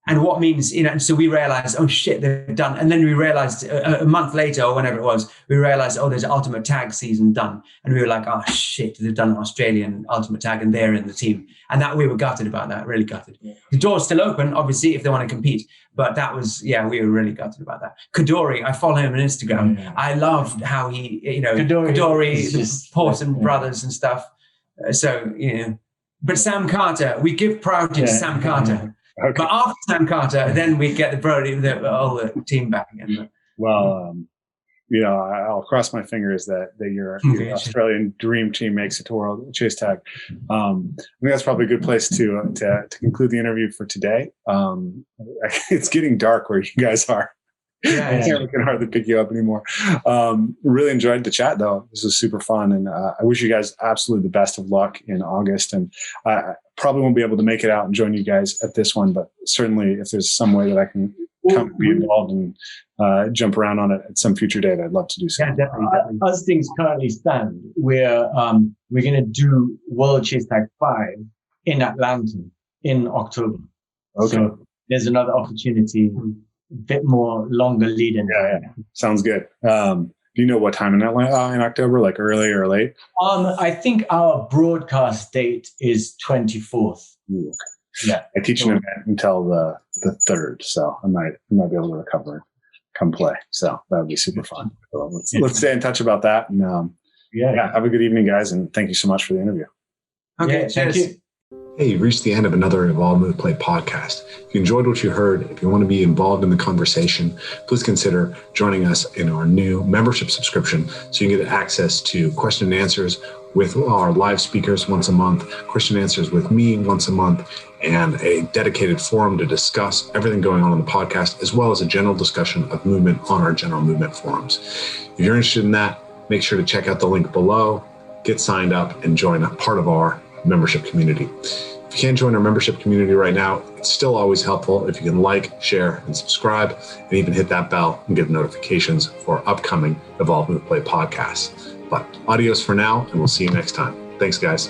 And what means, and so we realized, oh shit, they're done. And then we realized a month later or whenever it was, we realized, oh, there's Ultimate Tag season done. And we were like, oh shit, they've done Australian Ultimate Tag and they're in the team. And that we were gutted about that, really gutted. Yeah. The door's still open, obviously, if they want to compete. But that was, we were really gutted about that. Kadori, I follow him on Instagram. Yeah. I loved how he, Kadori the Pawson brothers and stuff. But Sam Carter, we give priority to Sam Carter. Okay. But after Sam Carter, then we get the team back again. Well, I'll cross my fingers that your Australian dream team makes it to World Chase Tag. I think that's probably a good place to conclude the interview for today. It's getting dark where you guys are. I can hardly pick you up anymore. Really enjoyed the chat, though. This was super fun, and I wish you guys absolutely the best of luck in August. And I probably won't be able to make it out and join you guys at this one, but certainly if there's some way that I can come be involved and jump around on it at some future date, I'd love to do so. Yeah, definitely. As things currently stand, we're going to do World Chase Tag 5 in Atlanta in October. Okay. So there's another opportunity. A bit more longer lead in. Yeah. Sounds good. Do you know what time in Atlanta in October, like early or late? I think our broadcast date is 24th. Ooh, okay. Yeah. I teach an event until the 3rd, so I might be able to recover and come play. So that would be super fun. So let's stay in touch about that. And have a good evening, guys, and thank you so much for the interview. Okay, cheers. Thank you. Hey, you've reached the end of another Evolve, Move, Play podcast. If you enjoyed what you heard, if you want to be involved in the conversation, please consider joining us in our new membership subscription so you can get access to question and answers with our live speakers once a month, question and answers with me once a month, and a dedicated forum to discuss everything going on in the podcast, as well as a general discussion of movement on our general movement forums. If you're interested in that, make sure to check out the link below, get signed up, and join a part of our membership community. If you can't join our membership community right now, it's still always helpful if you can like, share, and subscribe, and even hit that bell and get notifications for upcoming Evolve, Move, Play podcasts. But adios for now, and we'll see you next time. Thanks, guys.